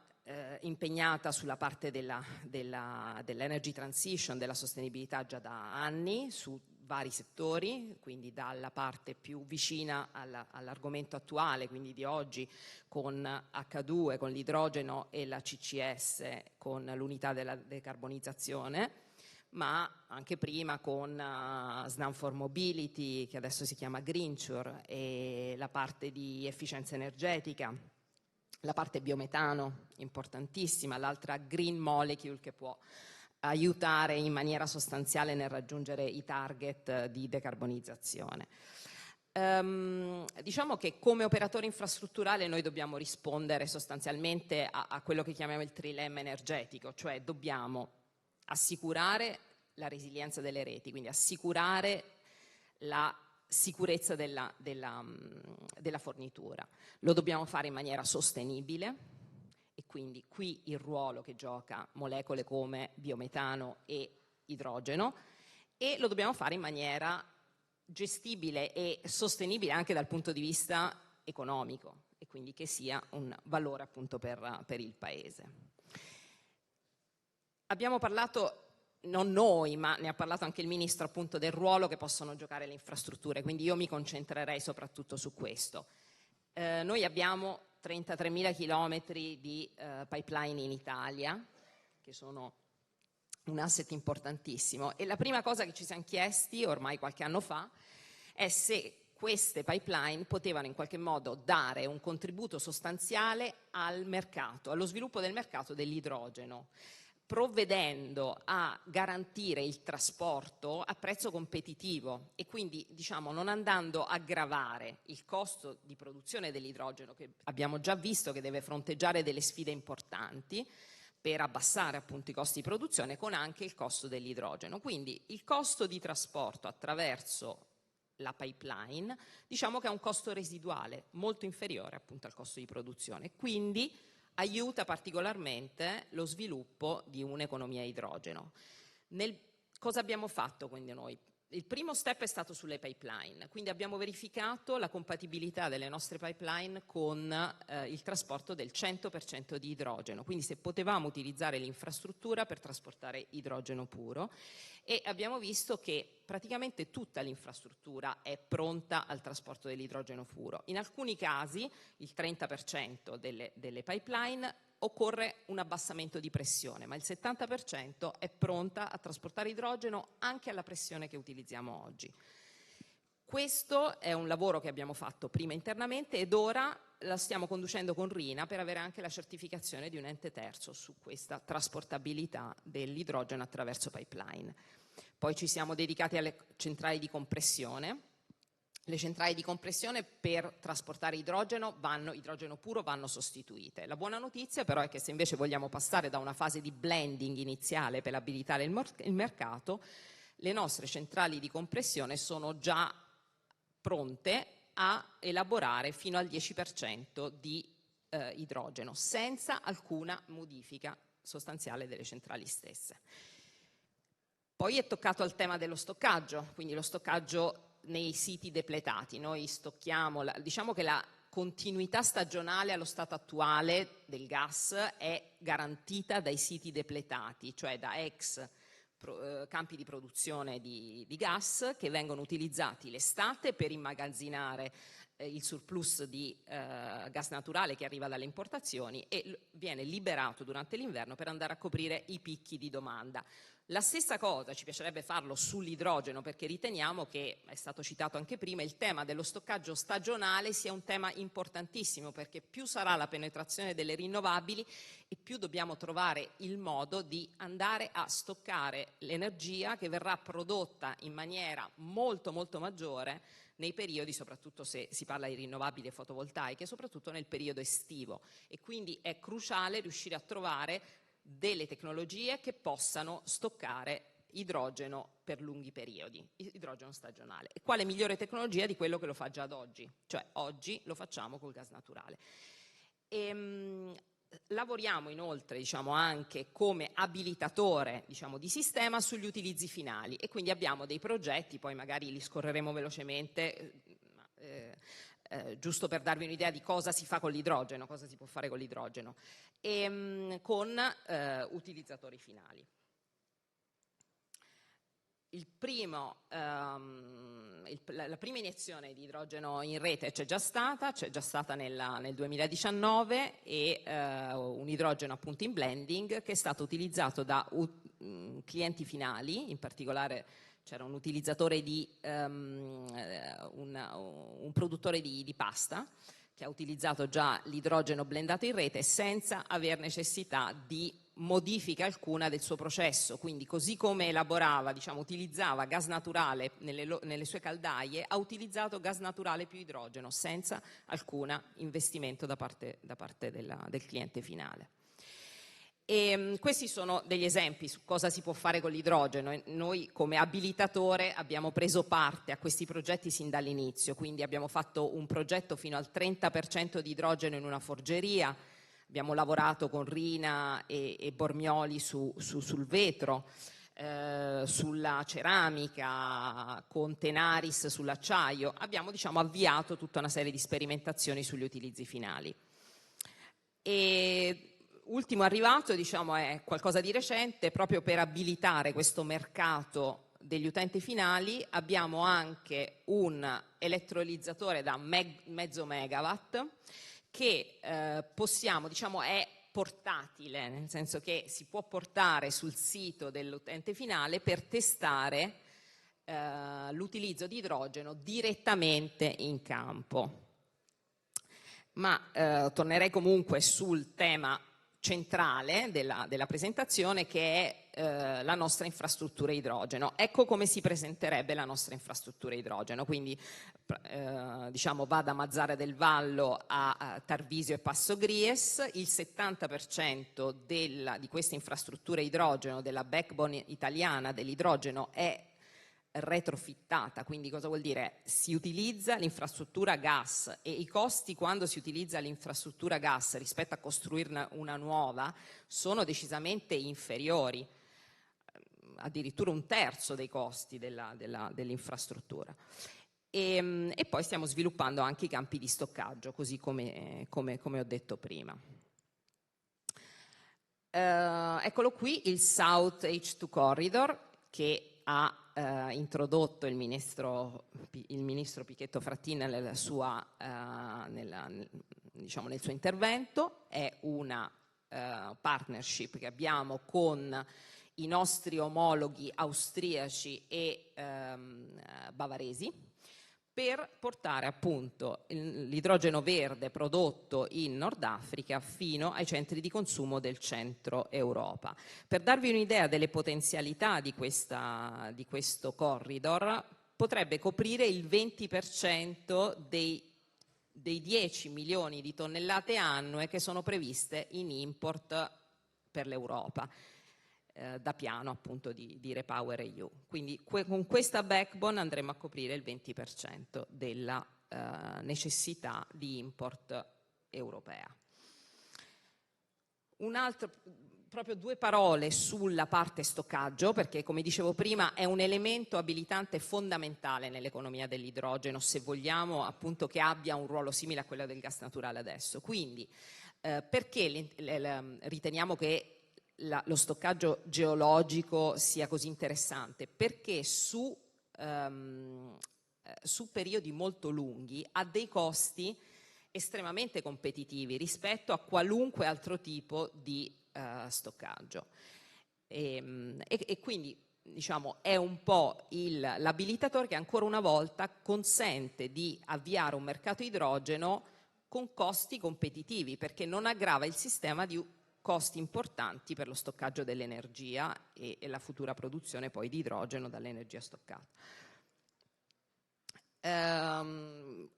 impegnata sulla parte dell'energy transition, della sostenibilità già da anni, su vari settori, quindi dalla parte più vicina all'argomento attuale, quindi di oggi, con H2, con l'idrogeno e la CCS, con l'unità della decarbonizzazione, ma anche prima con Snam for Mobility, che adesso si chiama Greenture, e la parte di efficienza energetica, la parte biometano, importantissima, l'altra green molecule che può aiutare in maniera sostanziale nel raggiungere i target di decarbonizzazione. Diciamo che come operatore infrastrutturale noi dobbiamo rispondere sostanzialmente a quello che chiamiamo il trilemma energetico, cioè dobbiamo assicurare la resilienza delle reti, quindi assicurare la sicurezza della fornitura. Lo dobbiamo fare in maniera sostenibile, e quindi qui il ruolo che gioca molecole come biometano e idrogeno, e lo dobbiamo fare in maniera gestibile e sostenibile anche dal punto di vista economico, e quindi che sia un valore appunto per il Paese. Abbiamo parlato, non noi, ma ne ha parlato anche il Ministro, appunto del ruolo che possono giocare le infrastrutture, quindi io mi concentrerei soprattutto su questo. Noi abbiamo 33.000 chilometri di pipeline in Italia, che sono un asset importantissimo, e la prima cosa che ci siamo chiesti ormai qualche anno fa è se queste pipeline potevano in qualche modo dare un contributo sostanziale al mercato, allo sviluppo del mercato dell'idrogeno, provvedendo a garantire il trasporto a prezzo competitivo, e quindi diciamo non andando a gravare il costo di produzione dell'idrogeno, che abbiamo già visto che deve fronteggiare delle sfide importanti per abbassare appunto i costi di produzione, con anche il costo dell'idrogeno. Quindi il costo di trasporto attraverso la pipeline diciamo che ha un costo residuale molto inferiore appunto al costo di produzione, quindi aiuta particolarmente lo sviluppo di un'economia a idrogeno. Cosa abbiamo fatto quindi noi? Il primo step è stato sulle pipeline, quindi abbiamo verificato la compatibilità delle nostre pipeline con il trasporto del 100% di idrogeno, quindi se potevamo utilizzare l'infrastruttura per trasportare idrogeno puro, e abbiamo visto che praticamente tutta l'infrastruttura è pronta al trasporto dell'idrogeno puro. In alcuni casi, il 30% delle pipeline, occorre un abbassamento di pressione, ma il 70% è pronta a trasportare idrogeno anche alla pressione che utilizziamo oggi. Questo è un lavoro che abbiamo fatto prima internamente, ed ora la stiamo conducendo con Rina per avere anche la certificazione di un ente terzo su questa trasportabilità dell'idrogeno attraverso pipeline. Poi ci siamo dedicati alle centrali di compressione. Le centrali di compressione per trasportare idrogeno puro vanno sostituite. La buona notizia però è che se invece vogliamo passare da una fase di blending iniziale per abilitare il mercato, le nostre centrali di compressione sono già pronte a elaborare fino al 10% di idrogeno, senza alcuna modifica sostanziale delle centrali stesse. Poi è toccato al tema dello stoccaggio, quindi lo stoccaggio nei siti depletati. Noi stocchiamo, diciamo che continuità stagionale allo stato attuale del gas è garantita dai siti depletati, cioè da ex campi di produzione di gas che vengono utilizzati l'estate per immagazzinare il surplus di gas naturale che arriva dalle importazioni e viene liberato durante l'inverno per andare a coprire i picchi di domanda. La stessa cosa ci piacerebbe farlo sull'idrogeno, perché riteniamo che, è stato citato anche prima, il tema dello stoccaggio stagionale sia un tema importantissimo, perché più sarà la penetrazione delle rinnovabili e più dobbiamo trovare il modo di andare a stoccare l'energia che verrà prodotta in maniera molto molto maggiore nei periodi, soprattutto se si parla di rinnovabili e fotovoltaiche, soprattutto nel periodo estivo. E quindi è cruciale riuscire a trovare delle tecnologie che possano stoccare idrogeno per lunghi periodi, idrogeno stagionale. E quale migliore tecnologia di quello che lo fa già ad oggi? Cioè oggi lo facciamo col gas naturale. Lavoriamo inoltre, diciamo, anche come abilitatore, diciamo, di sistema sugli utilizzi finali, e quindi abbiamo dei progetti, poi magari li scorreremo velocemente, giusto per darvi un'idea di cosa si fa con l'idrogeno, cosa si può fare con l'idrogeno, con utilizzatori finali. La prima iniezione di idrogeno in rete c'è già stata nel 2019, e un idrogeno appunto in blending che è stato utilizzato da clienti finali, in particolare c'era un utilizzatore un produttore di pasta che ha utilizzato già l'idrogeno blendato in rete senza aver necessità di modifica alcuna del suo processo. Quindi così come elaborava, diciamo, utilizzava gas naturale nelle sue caldaie, ha utilizzato gas naturale più idrogeno senza alcun investimento da parte del cliente finale. E questi sono degli esempi su cosa si può fare con l'idrogeno. Noi come abilitatore abbiamo preso parte a questi progetti sin dall'inizio, quindi abbiamo fatto un progetto fino al 30% di idrogeno in una forgeria, abbiamo lavorato con Rina e Bormioli sul vetro, sulla ceramica, con Tenaris sull'acciaio. Abbiamo, diciamo, avviato tutta una serie di sperimentazioni sugli utilizzi finali. E ultimo arrivato, diciamo, è qualcosa di recente. Proprio per abilitare questo mercato degli utenti finali abbiamo anche un elettrolizzatore da mezzo megawatt che possiamo, diciamo, è portatile, nel senso che si può portare sul sito dell'utente finale per testare l'utilizzo di idrogeno direttamente in campo. Ma tornerei comunque sul tema centrale della presentazione, che è la nostra infrastruttura idrogeno. Ecco come si presenterebbe la nostra infrastruttura idrogeno. Quindi diciamo va da Mazzara del Vallo a Tarvisio e Passo Gries. Il 70% di questa infrastruttura idrogeno, della backbone italiana dell'idrogeno, è retrofittata. Quindi cosa vuol dire? Si utilizza l'infrastruttura gas, e i costi quando si utilizza l'infrastruttura gas rispetto a costruirne una nuova sono decisamente inferiori, addirittura un terzo dei costi dell'infrastruttura. E poi stiamo sviluppando anche i campi di stoccaggio, così come ho detto prima. Eccolo qui il South H2 Corridor, che ha introdotto il ministro Pichetto Fratin nel suo intervento. È una partnership che abbiamo con i nostri omologhi austriaci e bavaresi, per portare appunto l'idrogeno verde prodotto in Nord Africa fino ai centri di consumo del centro Europa. Per darvi un'idea delle potenzialità di questo corridor, potrebbe coprire il 20% dei 10 milioni di tonnellate annue che sono previste in import per l'Europa, da piano appunto di Repower EU. Quindi con questa backbone andremo a coprire il 20% della necessità di import europea. Un altro proprio due parole sulla parte stoccaggio, perché come dicevo prima è un elemento abilitante fondamentale nell'economia dell'idrogeno, se vogliamo appunto che abbia un ruolo simile a quello del gas naturale adesso. Quindi perché riteniamo che lo stoccaggio geologico sia così interessante? Perché su periodi molto lunghi ha dei costi estremamente competitivi rispetto a qualunque altro tipo di stoccaggio e quindi diciamo è un po' l'abilitatore che ancora una volta consente di avviare un mercato idrogeno con costi competitivi, perché non aggrava il sistema di costi importanti per lo stoccaggio dell'energia e la futura produzione poi di idrogeno dall'energia stoccata.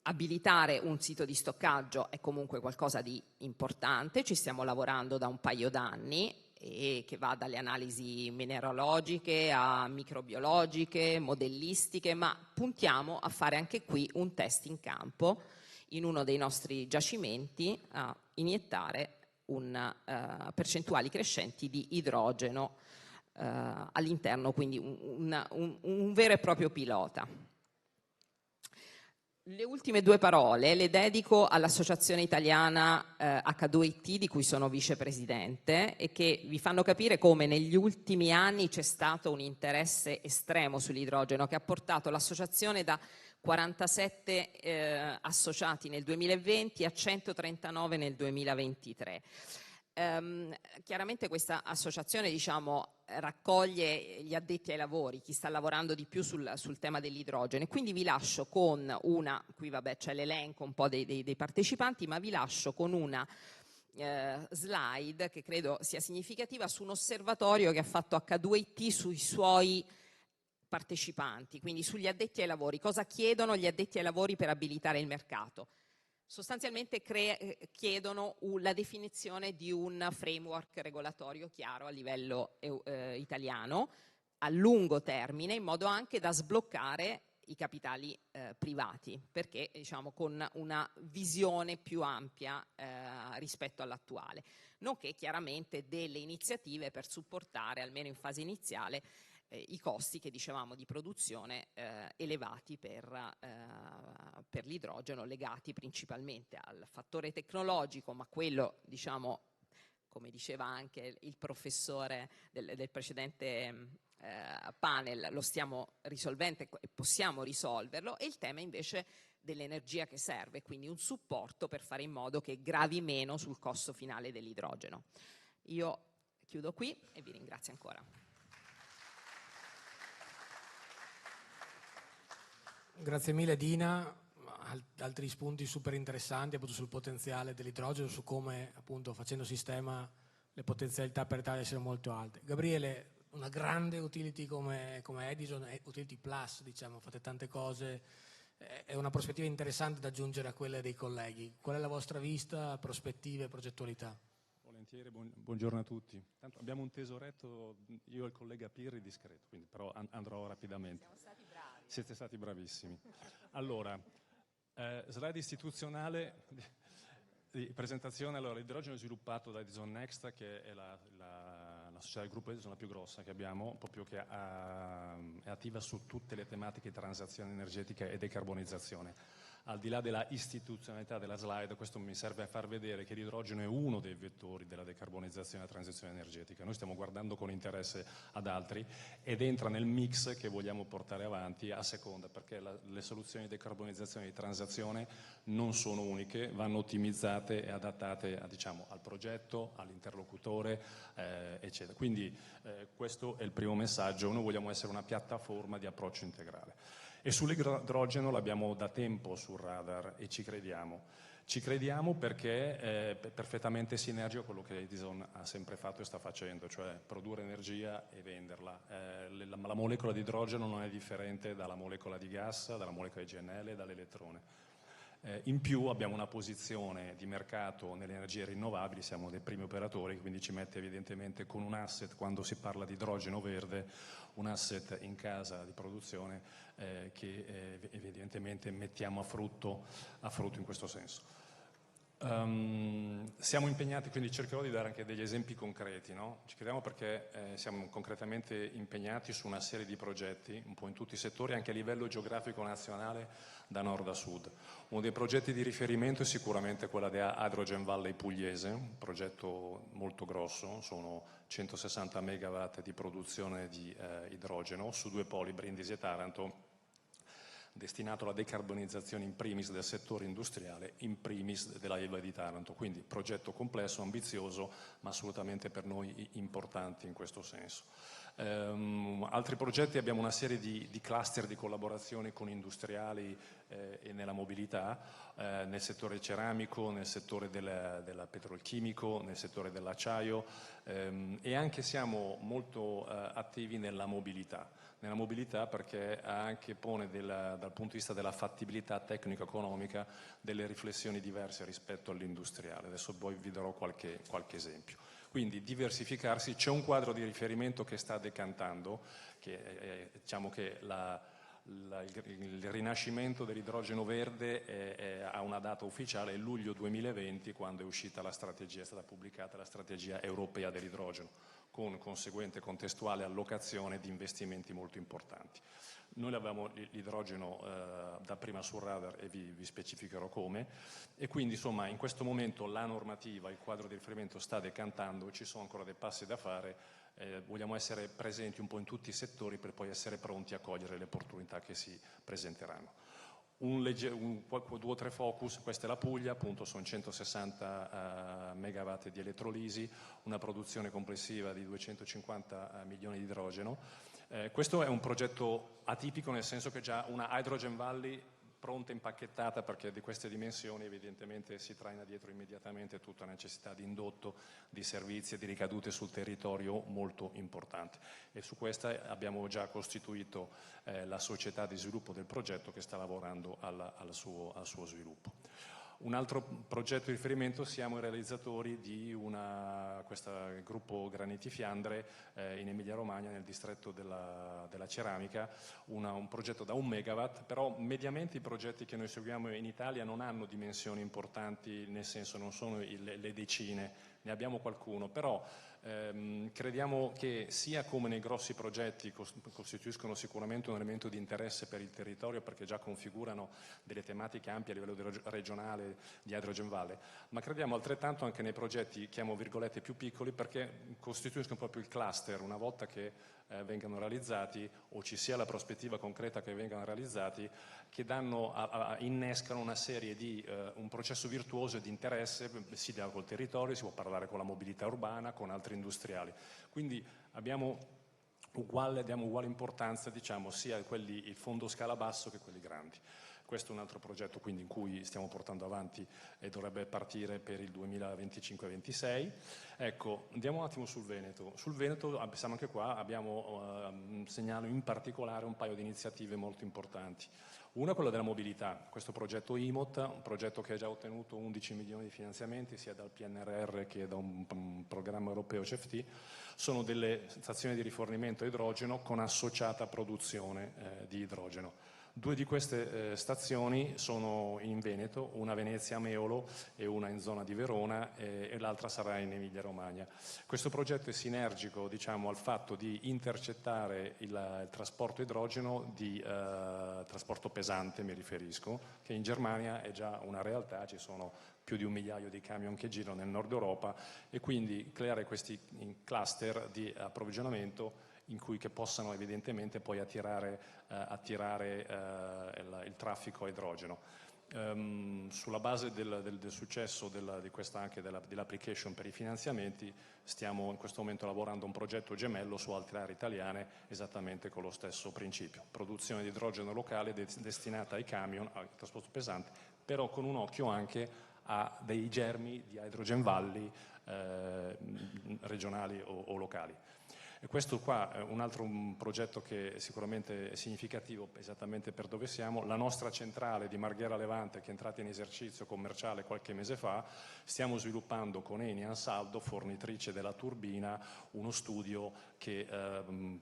Abilitare un sito di stoccaggio è comunque qualcosa di importante, ci stiamo lavorando da un paio d'anni e che va dalle analisi mineralogiche a microbiologiche, modellistiche, ma puntiamo a fare anche qui un test in campo in uno dei nostri giacimenti, a iniettare percentuali crescenti di idrogeno all'interno, quindi un vero e proprio pilota. Le ultime due parole le dedico all'Associazione Italiana H2IT, di cui sono vicepresidente, e che vi fanno capire come negli ultimi anni c'è stato un interesse estremo sull'idrogeno che ha portato l'associazione da 47 associati nel 2020 a 139 nel 2023. Chiaramente questa associazione raccoglie gli addetti ai lavori, chi sta lavorando di più sul tema dell'idrogeno, e quindi vi lascio con qui c'è l'elenco un po' dei partecipanti, ma vi lascio con una slide che credo sia significativa su un osservatorio che ha fatto H2IT sui suoi partecipanti, quindi sugli addetti ai lavori, cosa chiedono gli addetti ai lavori per abilitare il mercato. Sostanzialmente chiedono la definizione di un framework regolatorio chiaro a livello italiano a lungo termine, in modo anche da sbloccare i capitali privati, perché con una visione più ampia rispetto all'attuale, nonché chiaramente delle iniziative per supportare, almeno in fase iniziale, i costi che dicevamo di produzione elevati per l'idrogeno, legati principalmente al fattore tecnologico, ma quello come diceva anche il professore del precedente panel, lo stiamo risolvendo e possiamo risolverlo, e il tema invece dell'energia che serve, quindi un supporto per fare in modo che gravi meno sul costo finale dell'idrogeno. Io chiudo qui e vi ringrazio ancora. Grazie mille Dina, altri spunti super interessanti appunto sul potenziale dell'idrogeno, su come appunto facendo sistema le potenzialità per l'Italia siano molto alte. Gabriele, una grande utility come Edison, utility plus fate tante cose, è una prospettiva interessante da aggiungere a quelle dei colleghi. Qual è la vostra vista, prospettive, progettualità? Volentieri, buongiorno a tutti. Tanto abbiamo un tesoretto, io e il collega Pirri, discreto, quindi però andrò rapidamente. Siamo stati bravi. Siete stati bravissimi. Allora, slide istituzionale di presentazione. Allora, l'idrogeno è sviluppato da Edison Next, che è la società del gruppo Edison la più grossa che abbiamo, proprio che è attiva su tutte le tematiche di transizione energetica e decarbonizzazione. Al di là della istituzionalità della slide, questo mi serve a far vedere che l'idrogeno è uno dei vettori della decarbonizzazione e della transizione energetica. Noi stiamo guardando con interesse ad altri ed entra nel mix che vogliamo portare avanti a seconda, perché le soluzioni di decarbonizzazione e di transizione non sono uniche, vanno ottimizzate e adattate al progetto, all'interlocutore, eccetera. Quindi questo è il primo messaggio. Noi vogliamo essere una piattaforma di approccio integrale. E sull'idrogeno l'abbiamo da tempo sul radar e ci crediamo. Ci crediamo perché è perfettamente sinergico quello che Edison ha sempre fatto e sta facendo, cioè produrre energia e venderla. La molecola di idrogeno non è differente dalla molecola di gas, dalla molecola di GNL e dall'elettrone. In più abbiamo una posizione di mercato nelle energie rinnovabili, siamo dei primi operatori, quindi ci mette evidentemente con un asset, quando si parla di idrogeno verde, un asset in casa di produzione che evidentemente mettiamo a frutto in questo senso. Siamo impegnati, quindi cercherò di dare anche degli esempi concreti, no? Ci crediamo perché siamo concretamente impegnati su una serie di progetti, un po' in tutti i settori, anche a livello geografico nazionale, da nord a sud. Uno dei progetti di riferimento è sicuramente quella di Hydrogen Valley Pugliese, un progetto molto grosso, sono 160 megawatt di produzione di idrogeno su 2 poli, Brindisi e Taranto, destinato alla decarbonizzazione in primis del settore industriale, in primis della Ilva di Taranto. Quindi progetto complesso, ambizioso, ma assolutamente per noi importante in questo senso. Altri progetti, abbiamo una serie di cluster di collaborazione con industriali e nella mobilità, nel settore ceramico, nel settore del petrolchimico, nel settore dell'acciaio e anche siamo molto attivi nella mobilità perché anche pone dal punto di vista della fattibilità tecnico-economica delle riflessioni diverse rispetto all'industriale. Adesso poi vi darò qualche esempio. Quindi diversificarsi, c'è un quadro di riferimento che sta decantando, che diciamo che il rinascimento dell'idrogeno verde ha una data ufficiale, è luglio 2020, quando è uscita la strategia, è stata pubblicata la strategia europea dell'idrogeno, con conseguente contestuale allocazione di investimenti molto importanti. Noi avevamo l'idrogeno dapprima sul radar e vi specificherò come, e quindi insomma in questo momento la normativa, il quadro di riferimento sta decantando, ci sono ancora dei passi da fare, vogliamo essere presenti un po' in tutti i settori per poi essere pronti a cogliere le opportunità che si presenteranno. 2 o 3 focus, questa è la Puglia, appunto sono 160 megawatt di elettrolisi, una produzione complessiva di 250 milioni di idrogeno. Questo è un progetto atipico nel senso che già una Hydrogen Valley pronta, impacchettata, perché di queste dimensioni evidentemente si traina dietro immediatamente tutta la necessità di indotto, di servizi e di ricadute sul territorio molto importanti. E su questa abbiamo già costituito la società di sviluppo del progetto che sta lavorando al suo sviluppo. Un altro progetto di riferimento, siamo i realizzatori di questo gruppo Graniti Fiandre in Emilia Romagna, nel distretto della ceramica, un progetto da 1 megawatt, però mediamente i progetti che noi seguiamo in Italia non hanno dimensioni importanti, nel senso non sono le decine, ne abbiamo qualcuno, però crediamo che sia come nei grossi progetti costituiscono sicuramente un elemento di interesse per il territorio perché già configurano delle tematiche ampie a livello regionale di Hydrogen Valley, ma crediamo altrettanto anche nei progetti, chiamo virgolette, più piccoli perché costituiscono proprio il cluster una volta che vengano realizzati o ci sia la prospettiva concreta che vengano realizzati, che innescano una serie di un processo virtuoso di interesse, si dà col territorio, si può parlare con la mobilità urbana, con altri industriali. Quindi diamo uguale importanza, diciamo, sia a quelli il fondo scala basso che quelli grandi. Questo è un altro progetto quindi in cui stiamo portando avanti e dovrebbe partire per il 2025-26. Ecco, andiamo un attimo sul Veneto. Sul Veneto, siamo anche qua, segnalo in particolare un paio di iniziative molto importanti. Una è quella della mobilità, questo progetto IMOT, un progetto che ha già ottenuto 11 milioni di finanziamenti sia dal PNRR che da un programma europeo CFT, sono delle stazioni di rifornimento a idrogeno con associata produzione di idrogeno. 2 di queste stazioni sono in Veneto, una a Venezia a Meolo e una in zona di Verona e l'altra sarà in Emilia Romagna. Questo progetto è sinergico, diciamo, al fatto di intercettare il trasporto idrogeno di trasporto pesante, mi riferisco, che in Germania è già una realtà, ci sono più di 1 migliaio di camion che girano nel nord Europa e quindi creare questi cluster di approvvigionamento che possano evidentemente poi attirare il traffico a idrogeno. Sulla base del successo di questa anche dell'application per i finanziamenti stiamo in questo momento lavorando a un progetto gemello su altre aree italiane esattamente con lo stesso principio, produzione di idrogeno locale destinata ai camion, al trasporto pesante, però con un occhio anche a dei germi di Hydrogen Valley regionali o locali. E questo qua è un altro progetto che sicuramente è significativo esattamente per dove siamo. La nostra centrale di Marghera Levante, che è entrata in esercizio commerciale qualche mese fa, stiamo sviluppando con Eni Ansaldo, fornitrice della turbina, uno studio che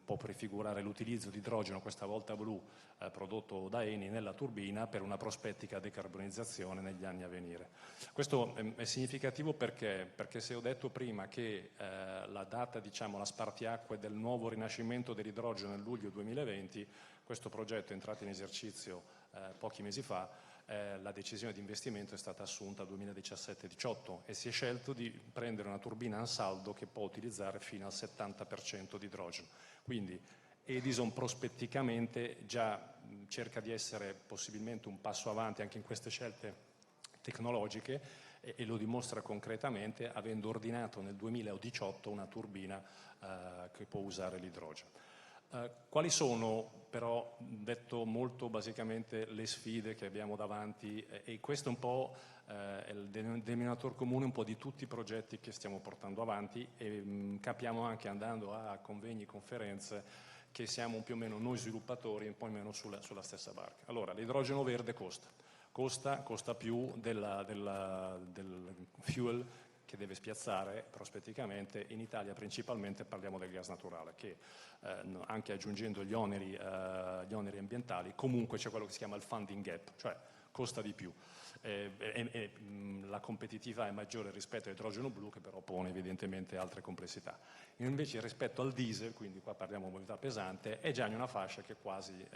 può prefigurare l'utilizzo di idrogeno, questa volta blu, prodotto da Eni nella turbina per una prospettica decarbonizzazione negli anni a venire. Questo è significativo perché se ho detto prima che la data, diciamo, la spartiacque del nuovo rinascimento dell'idrogeno nel luglio 2020, questo progetto è entrato in esercizio pochi mesi fa, la decisione di investimento è stata assunta nel 2017-18 e si è scelto di prendere una turbina ansaldo che può utilizzare fino al 70% di idrogeno. Quindi Edison prospetticamente già cerca di essere possibilmente un passo avanti anche in queste scelte tecnologiche e lo dimostra concretamente avendo ordinato nel 2018 una turbina che può usare l'idrogeno. Quali sono però, detto molto basicamente, le sfide che abbiamo davanti e questo è un po' il denominatore comune un po' di tutti i progetti che stiamo portando avanti e capiamo anche andando a convegni, conferenze che siamo più o meno noi sviluppatori un po' meno sulla stessa barca. Allora, l'idrogeno verde costa più del fuel che deve spiazzare prospetticamente. In Italia principalmente parliamo del gas naturale che anche aggiungendo gli oneri ambientali comunque c'è quello che si chiama il funding gap, cioè costa di più. La competitività è maggiore rispetto all'idrogeno blu che però pone evidentemente altre complessità. Invece rispetto al diesel, quindi qua parliamo di mobilità pesante, è già in una fascia che quasi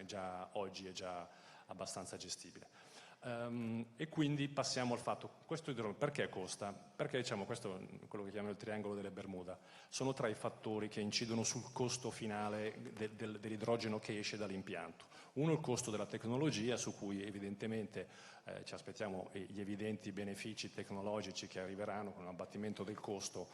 già oggi è già abbastanza gestibile. E quindi passiamo al fatto, questo idrogeno perché costa? Perché diciamo questo è quello che chiamiamo il triangolo delle Bermuda, sono tra i fattori che incidono sul costo finale dell'idrogeno che esce dall'impianto. Uno è il costo della tecnologia su cui evidentemente ci aspettiamo gli evidenti benefici tecnologici che arriveranno con un abbattimento del costo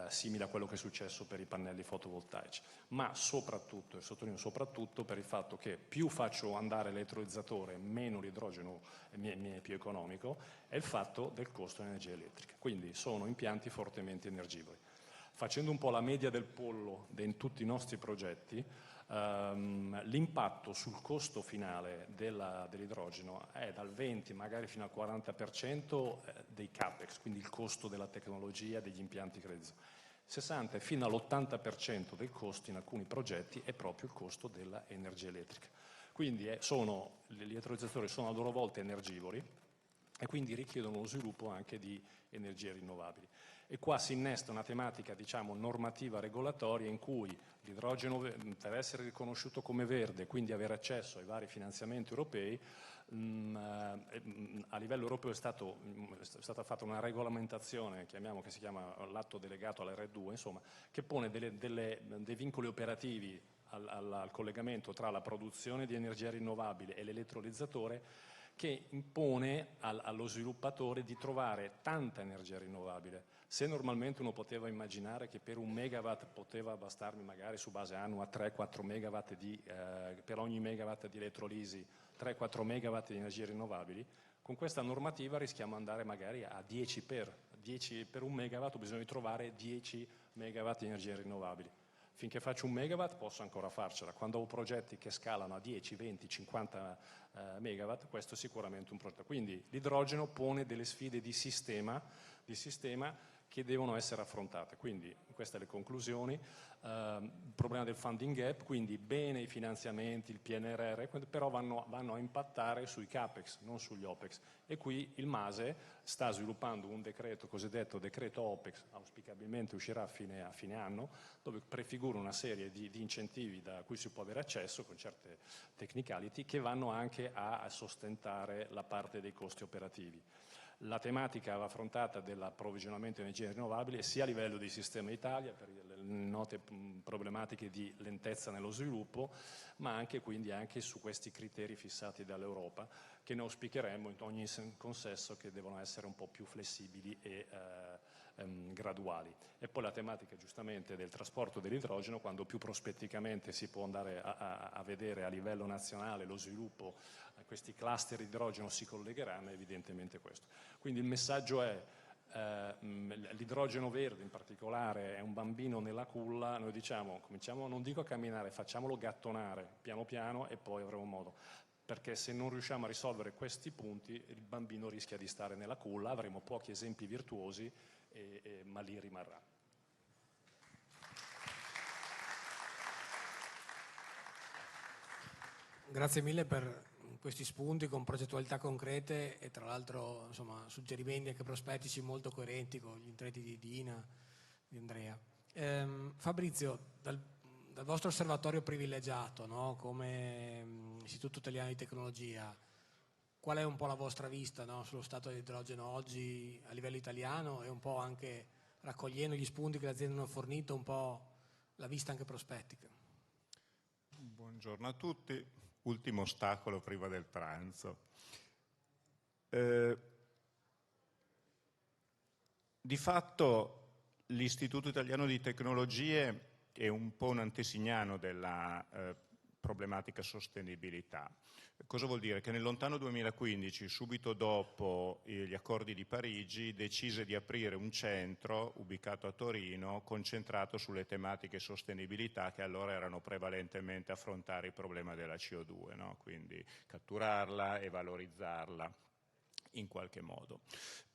simile a quello che è successo per i pannelli fotovoltaici, ma soprattutto, e sottolineo soprattutto, per il fatto che più faccio andare l'elettrolizzatore meno l'idrogeno mi è più economico, è il fatto del costo dell'energia elettrica. Quindi sono impianti fortemente energivori. Facendo un po' la media del pollo in tutti i nostri progetti, l'impatto sul costo finale dell'idrogeno è dal 20 magari fino al 40% dei capex, quindi il costo della tecnologia, degli impianti che realizzo. 60 fino all'80% del costo in alcuni progetti è proprio il costo dell'energia elettrica. Quindi gli elettrolizzatori sono a loro volta energivori e quindi richiedono lo sviluppo anche di energie rinnovabili. E qua si innesta una tematica, diciamo, normativa regolatoria in cui l'idrogeno, per essere riconosciuto come verde, quindi avere accesso ai vari finanziamenti europei, a livello europeo è stata fatta una regolamentazione, che si chiama l'atto delegato all'R2, insomma, che pone dei vincoli operativi al collegamento tra la produzione di energia rinnovabile e l'elettrolizzatore, che impone allo sviluppatore di trovare tanta energia rinnovabile. Se normalmente uno poteva immaginare che per un megawatt poteva bastarmi magari su base annua 3-4 megawatt per ogni megawatt di elettrolisi, 3-4 megawatt di energie rinnovabili, con questa normativa rischiamo di andare magari a 10 per un megawatt, ho bisogno di trovare 10 megawatt di energie rinnovabili. Finché faccio un megawatt posso ancora farcela, quando ho progetti che scalano a 10, 20, 50 megawatt, questo è sicuramente un progetto. Quindi l'idrogeno pone delle sfide di sistema che devono essere affrontate. Quindi queste le conclusioni, il problema del funding gap, quindi bene i finanziamenti, il PNRR, però vanno a impattare sui capex, non sugli opex. E qui il MASE sta sviluppando un decreto, cosiddetto decreto opex, auspicabilmente uscirà a fine anno, dove prefigura una serie di incentivi da cui si può avere accesso con certe technicality che vanno anche a sostentare la parte dei costi operativi. La tematica va affrontata dell'approvvigionamento di energie rinnovabili sia a livello di sistema Italia per le note problematiche di lentezza nello sviluppo, ma anche quindi anche su questi criteri fissati dall'Europa che ne auspicheremmo in ogni consesso che devono essere un po' più flessibili e graduali. E poi la tematica giustamente del trasporto dell'idrogeno, quando più prospetticamente si può andare a vedere a livello nazionale lo sviluppo, questi cluster di idrogeno si collegheranno, evidentemente questo. Quindi il messaggio è l'idrogeno verde in particolare è un bambino nella culla, noi diciamo cominciamo non dico a camminare, facciamolo gattonare piano piano e poi avremo modo, perché se non riusciamo a risolvere questi punti il bambino rischia di stare nella culla, avremo pochi esempi virtuosi ma lì rimarrà. Grazie mille per questi spunti con progettualità concrete e tra l'altro insomma, suggerimenti anche prospettici molto coerenti con gli intenti di Dina, di Andrea. Fabrizio, dal vostro osservatorio privilegiato, no? Come Istituto Italiano di Tecnologia, qual è un po' la vostra vista, no? Sullo stato dell'idrogeno oggi a livello italiano e un po' anche raccogliendo gli spunti che le aziende hanno fornito, un po' la vista anche prospettica? Buongiorno a tutti. Ultimo ostacolo prima del pranzo. Di fatto l'Istituto Italiano di Tecnologie è un po' un antesignano della problematica sostenibilità. Cosa vuol dire? Che nel lontano 2015, subito dopo gli accordi di Parigi, decise di aprire un centro ubicato a Torino concentrato sulle tematiche sostenibilità che allora erano prevalentemente affrontare il problema della CO2, no? Quindi catturarla e valorizzarla in qualche modo.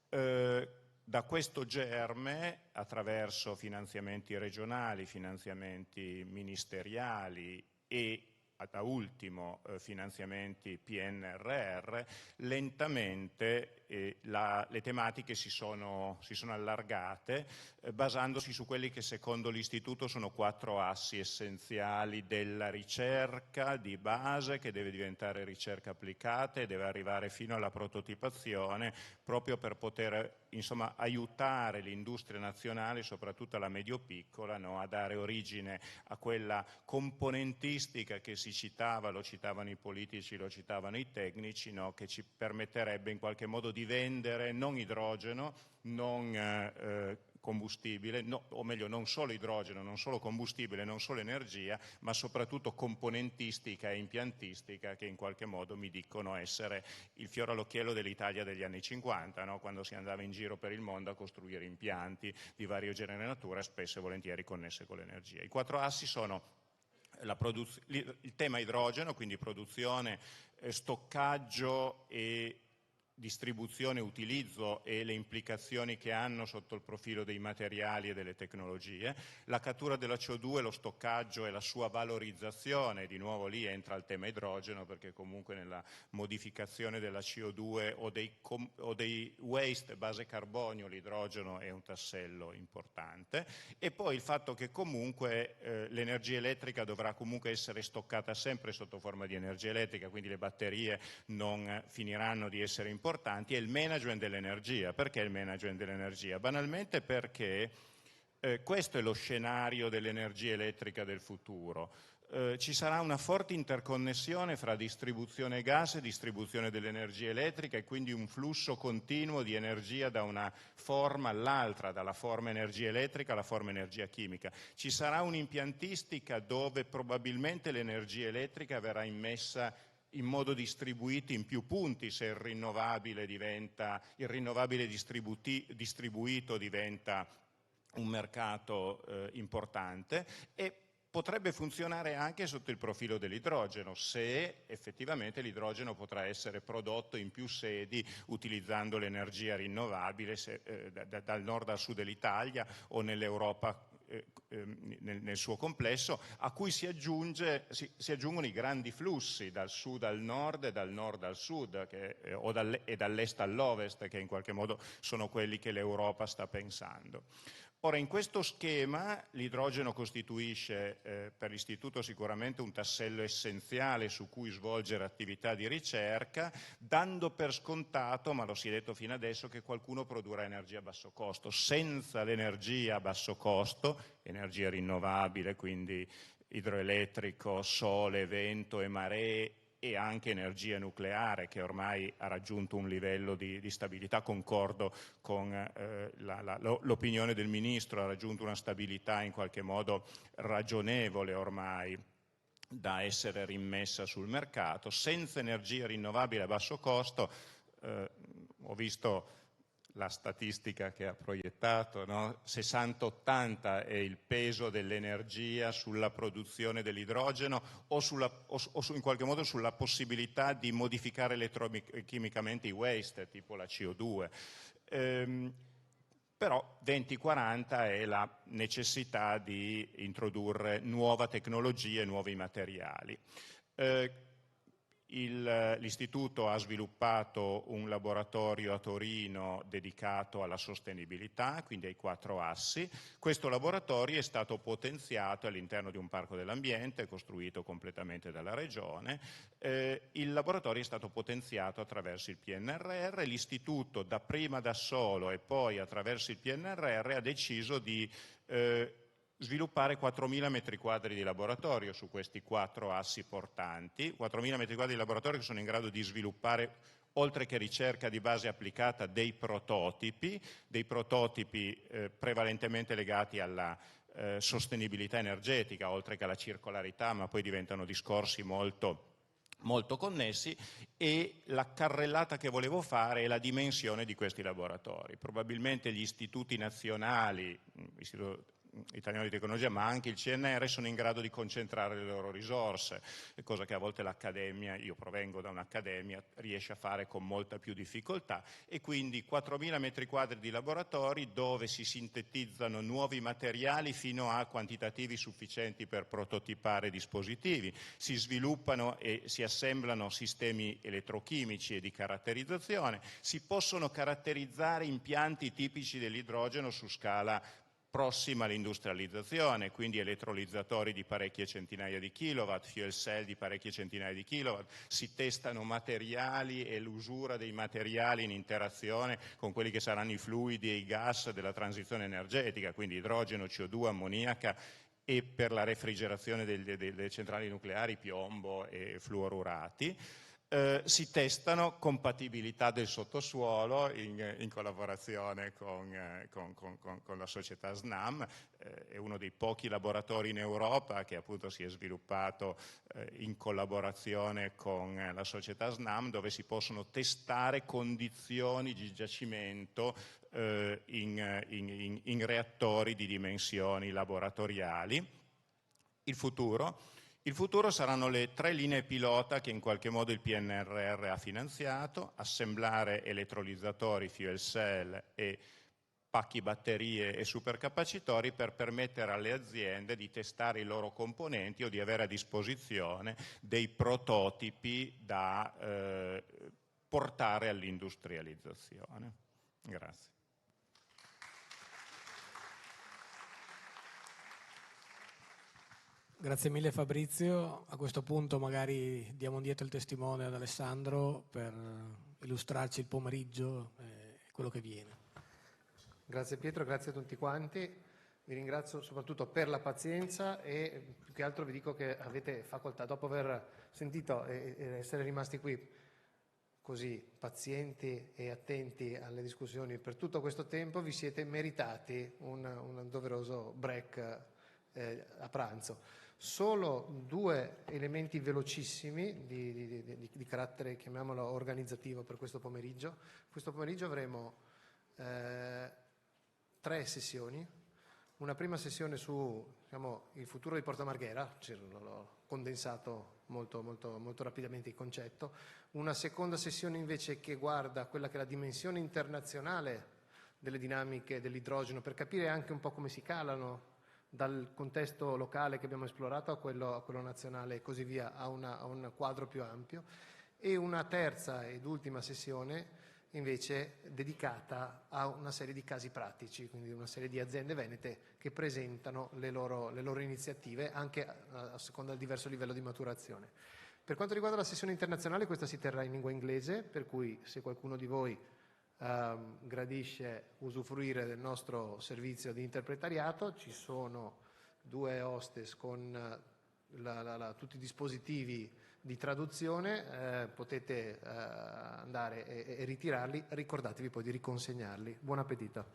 Da questo germe, attraverso finanziamenti regionali, finanziamenti ministeriali e da ultimo finanziamenti PNRR, lentamente le tematiche si sono allargate, basandosi su quelli che secondo l'Istituto sono 4 assi essenziali della ricerca di base, che deve diventare ricerca applicata e deve arrivare fino alla prototipazione, proprio per poter aiutare l'industria nazionale, soprattutto la medio-piccola, no, a dare origine a quella componentistica che si citava, lo citavano i politici, lo citavano i tecnici, no, che ci permetterebbe in qualche modo di vendere non idrogeno, non combustibile, no, o meglio non solo idrogeno, non solo combustibile, non solo energia, ma soprattutto componentistica e impiantistica, che in qualche modo mi dicono essere il fiore all'occhiello dell'Italia degli anni 50, no? Quando si andava in giro per il mondo a costruire impianti di vario genere e natura, spesso e volentieri connesse con l'energia. I 4 assi sono il tema idrogeno, quindi produzione, stoccaggio e distribuzione, utilizzo e le implicazioni che hanno sotto il profilo dei materiali e delle tecnologie, la cattura della CO2, lo stoccaggio e la sua valorizzazione, di nuovo lì entra il tema idrogeno, perché comunque nella modificazione della CO2 o dei waste base carbonio l'idrogeno è un tassello importante, e poi il fatto che comunque l'energia elettrica dovrà comunque essere stoccata sempre sotto forma di energia elettrica, quindi le batterie non finiranno di essere importanti, e il management dell'energia. Perché il management dell'energia? Banalmente perché questo è lo scenario dell'energia elettrica del futuro. Ci sarà una forte interconnessione fra distribuzione gas e distribuzione dell'energia elettrica, e quindi un flusso continuo di energia da una forma all'altra, dalla forma energia elettrica alla forma energia chimica. Ci sarà un'impiantistica dove probabilmente l'energia elettrica verrà immessa in modo distribuito in più punti, se il rinnovabile distribuito diventa un mercato importante, e potrebbe funzionare anche sotto il profilo dell'idrogeno, se effettivamente l'idrogeno potrà essere prodotto in più sedi utilizzando l'energia rinnovabile dal nord al sud dell'Italia o nell'Europa nel suo complesso, a cui si aggiungono i grandi flussi dal sud al nord e dal nord al sud, e dall'est all'ovest, che in qualche modo sono quelli che l'Europa sta pensando. Ora, in questo schema l'idrogeno costituisce per l'Istituto sicuramente un tassello essenziale su cui svolgere attività di ricerca, dando per scontato, ma lo si è detto fino adesso, che qualcuno produrrà energia a basso costo. Senza l'energia a basso costo, energia rinnovabile, quindi idroelettrico, sole, vento e maree, e anche energia nucleare, che ormai ha raggiunto un livello di stabilità, concordo con l'opinione del Ministro, ha raggiunto una stabilità in qualche modo ragionevole ormai da essere rimmessa sul mercato. Senza energia rinnovabile a basso costo, ho visto la statistica che ha proiettato, no? 60-80 è il peso dell'energia sulla produzione dell'idrogeno o in qualche modo sulla possibilità di modificare elettrochimicamente i waste, tipo la CO2. Però 20-40 è la necessità di introdurre nuova tecnologia e nuovi materiali. L'istituto ha sviluppato un laboratorio a Torino dedicato alla sostenibilità, quindi ai 4 assi. Questo laboratorio è stato potenziato all'interno di un parco dell'ambiente costruito completamente dalla Regione. Il laboratorio è stato potenziato attraverso il PNRR. L'istituto, dapprima da solo e poi attraverso il PNRR, ha deciso di sviluppare 4.000 metri quadri di laboratorio su questi 4 assi portanti, 4.000 metri quadri di laboratorio che sono in grado di sviluppare, oltre che ricerca di base applicata, dei prototipi prevalentemente legati alla sostenibilità energetica, oltre che alla circolarità, ma poi diventano discorsi molto connessi. E la carrellata che volevo fare è la dimensione di questi laboratori. Probabilmente gli istituti nazionali, Istituto Italiano di Tecnologia, ma anche il CNR, sono in grado di concentrare le loro risorse, cosa che a volte l'accademia, io provengo da un'accademia, riesce a fare con molta più difficoltà. E quindi 4.000 metri quadri di laboratori dove si sintetizzano nuovi materiali fino a quantitativi sufficienti per prototipare dispositivi, si sviluppano e si assemblano sistemi elettrochimici e di caratterizzazione, si possono caratterizzare impianti tipici dell'idrogeno su scala prossima all'industrializzazione, quindi elettrolizzatori di parecchie centinaia di kilowatt, fuel cell di parecchie centinaia di kilowatt, si testano materiali e l'usura dei materiali in interazione con quelli che saranno i fluidi e i gas della transizione energetica, quindi idrogeno, CO2, ammoniaca, e per la refrigerazione delle centrali nucleari piombo e fluorurati. Si testano compatibilità del sottosuolo in collaborazione con la società SNAM. È uno dei pochi laboratori in Europa che appunto si è sviluppato in collaborazione con la società SNAM, dove si possono testare condizioni di giacimento in reattori di dimensioni laboratoriali. Il futuro saranno le 3 linee pilota che in qualche modo il PNRR ha finanziato: assemblare elettrolizzatori, fuel cell e pacchi batterie e supercapacitori per permettere alle aziende di testare i loro componenti o di avere a disposizione dei prototipi da portare all'industrializzazione. Grazie. Grazie mille Fabrizio. A questo punto magari diamo indietro il testimone ad Alessandro per illustrarci il pomeriggio e quello che viene. Grazie Pietro, grazie a tutti quanti. Vi ringrazio soprattutto per la pazienza e più che altro vi dico che avete facoltà, dopo aver sentito e essere rimasti qui così pazienti e attenti alle discussioni per tutto questo tempo, vi siete meritati un doveroso break a pranzo. Solo 2 elementi velocissimi di carattere, chiamiamolo organizzativo, per questo pomeriggio. Questo pomeriggio avremo 3 sessioni. Una prima sessione su il futuro di Porto Marghera, l'ho condensato molto rapidamente il concetto. Una seconda sessione invece che guarda quella che è la dimensione internazionale delle dinamiche dell'idrogeno, per capire anche un po' come si calano dal contesto locale che abbiamo esplorato a quello nazionale e così via, a un quadro più ampio. E una terza ed ultima sessione invece dedicata a una serie di casi pratici, quindi una serie di aziende venete che presentano le loro iniziative anche a seconda del diverso livello di maturazione. Per quanto riguarda la sessione internazionale, questa si terrà in lingua inglese, per cui se qualcuno di voi gradisce usufruire del nostro servizio di interpretariato, ci sono 2 hostess con tutti i dispositivi di traduzione, potete andare e ritirarli, ricordatevi poi di riconsegnarli. Buon appetito.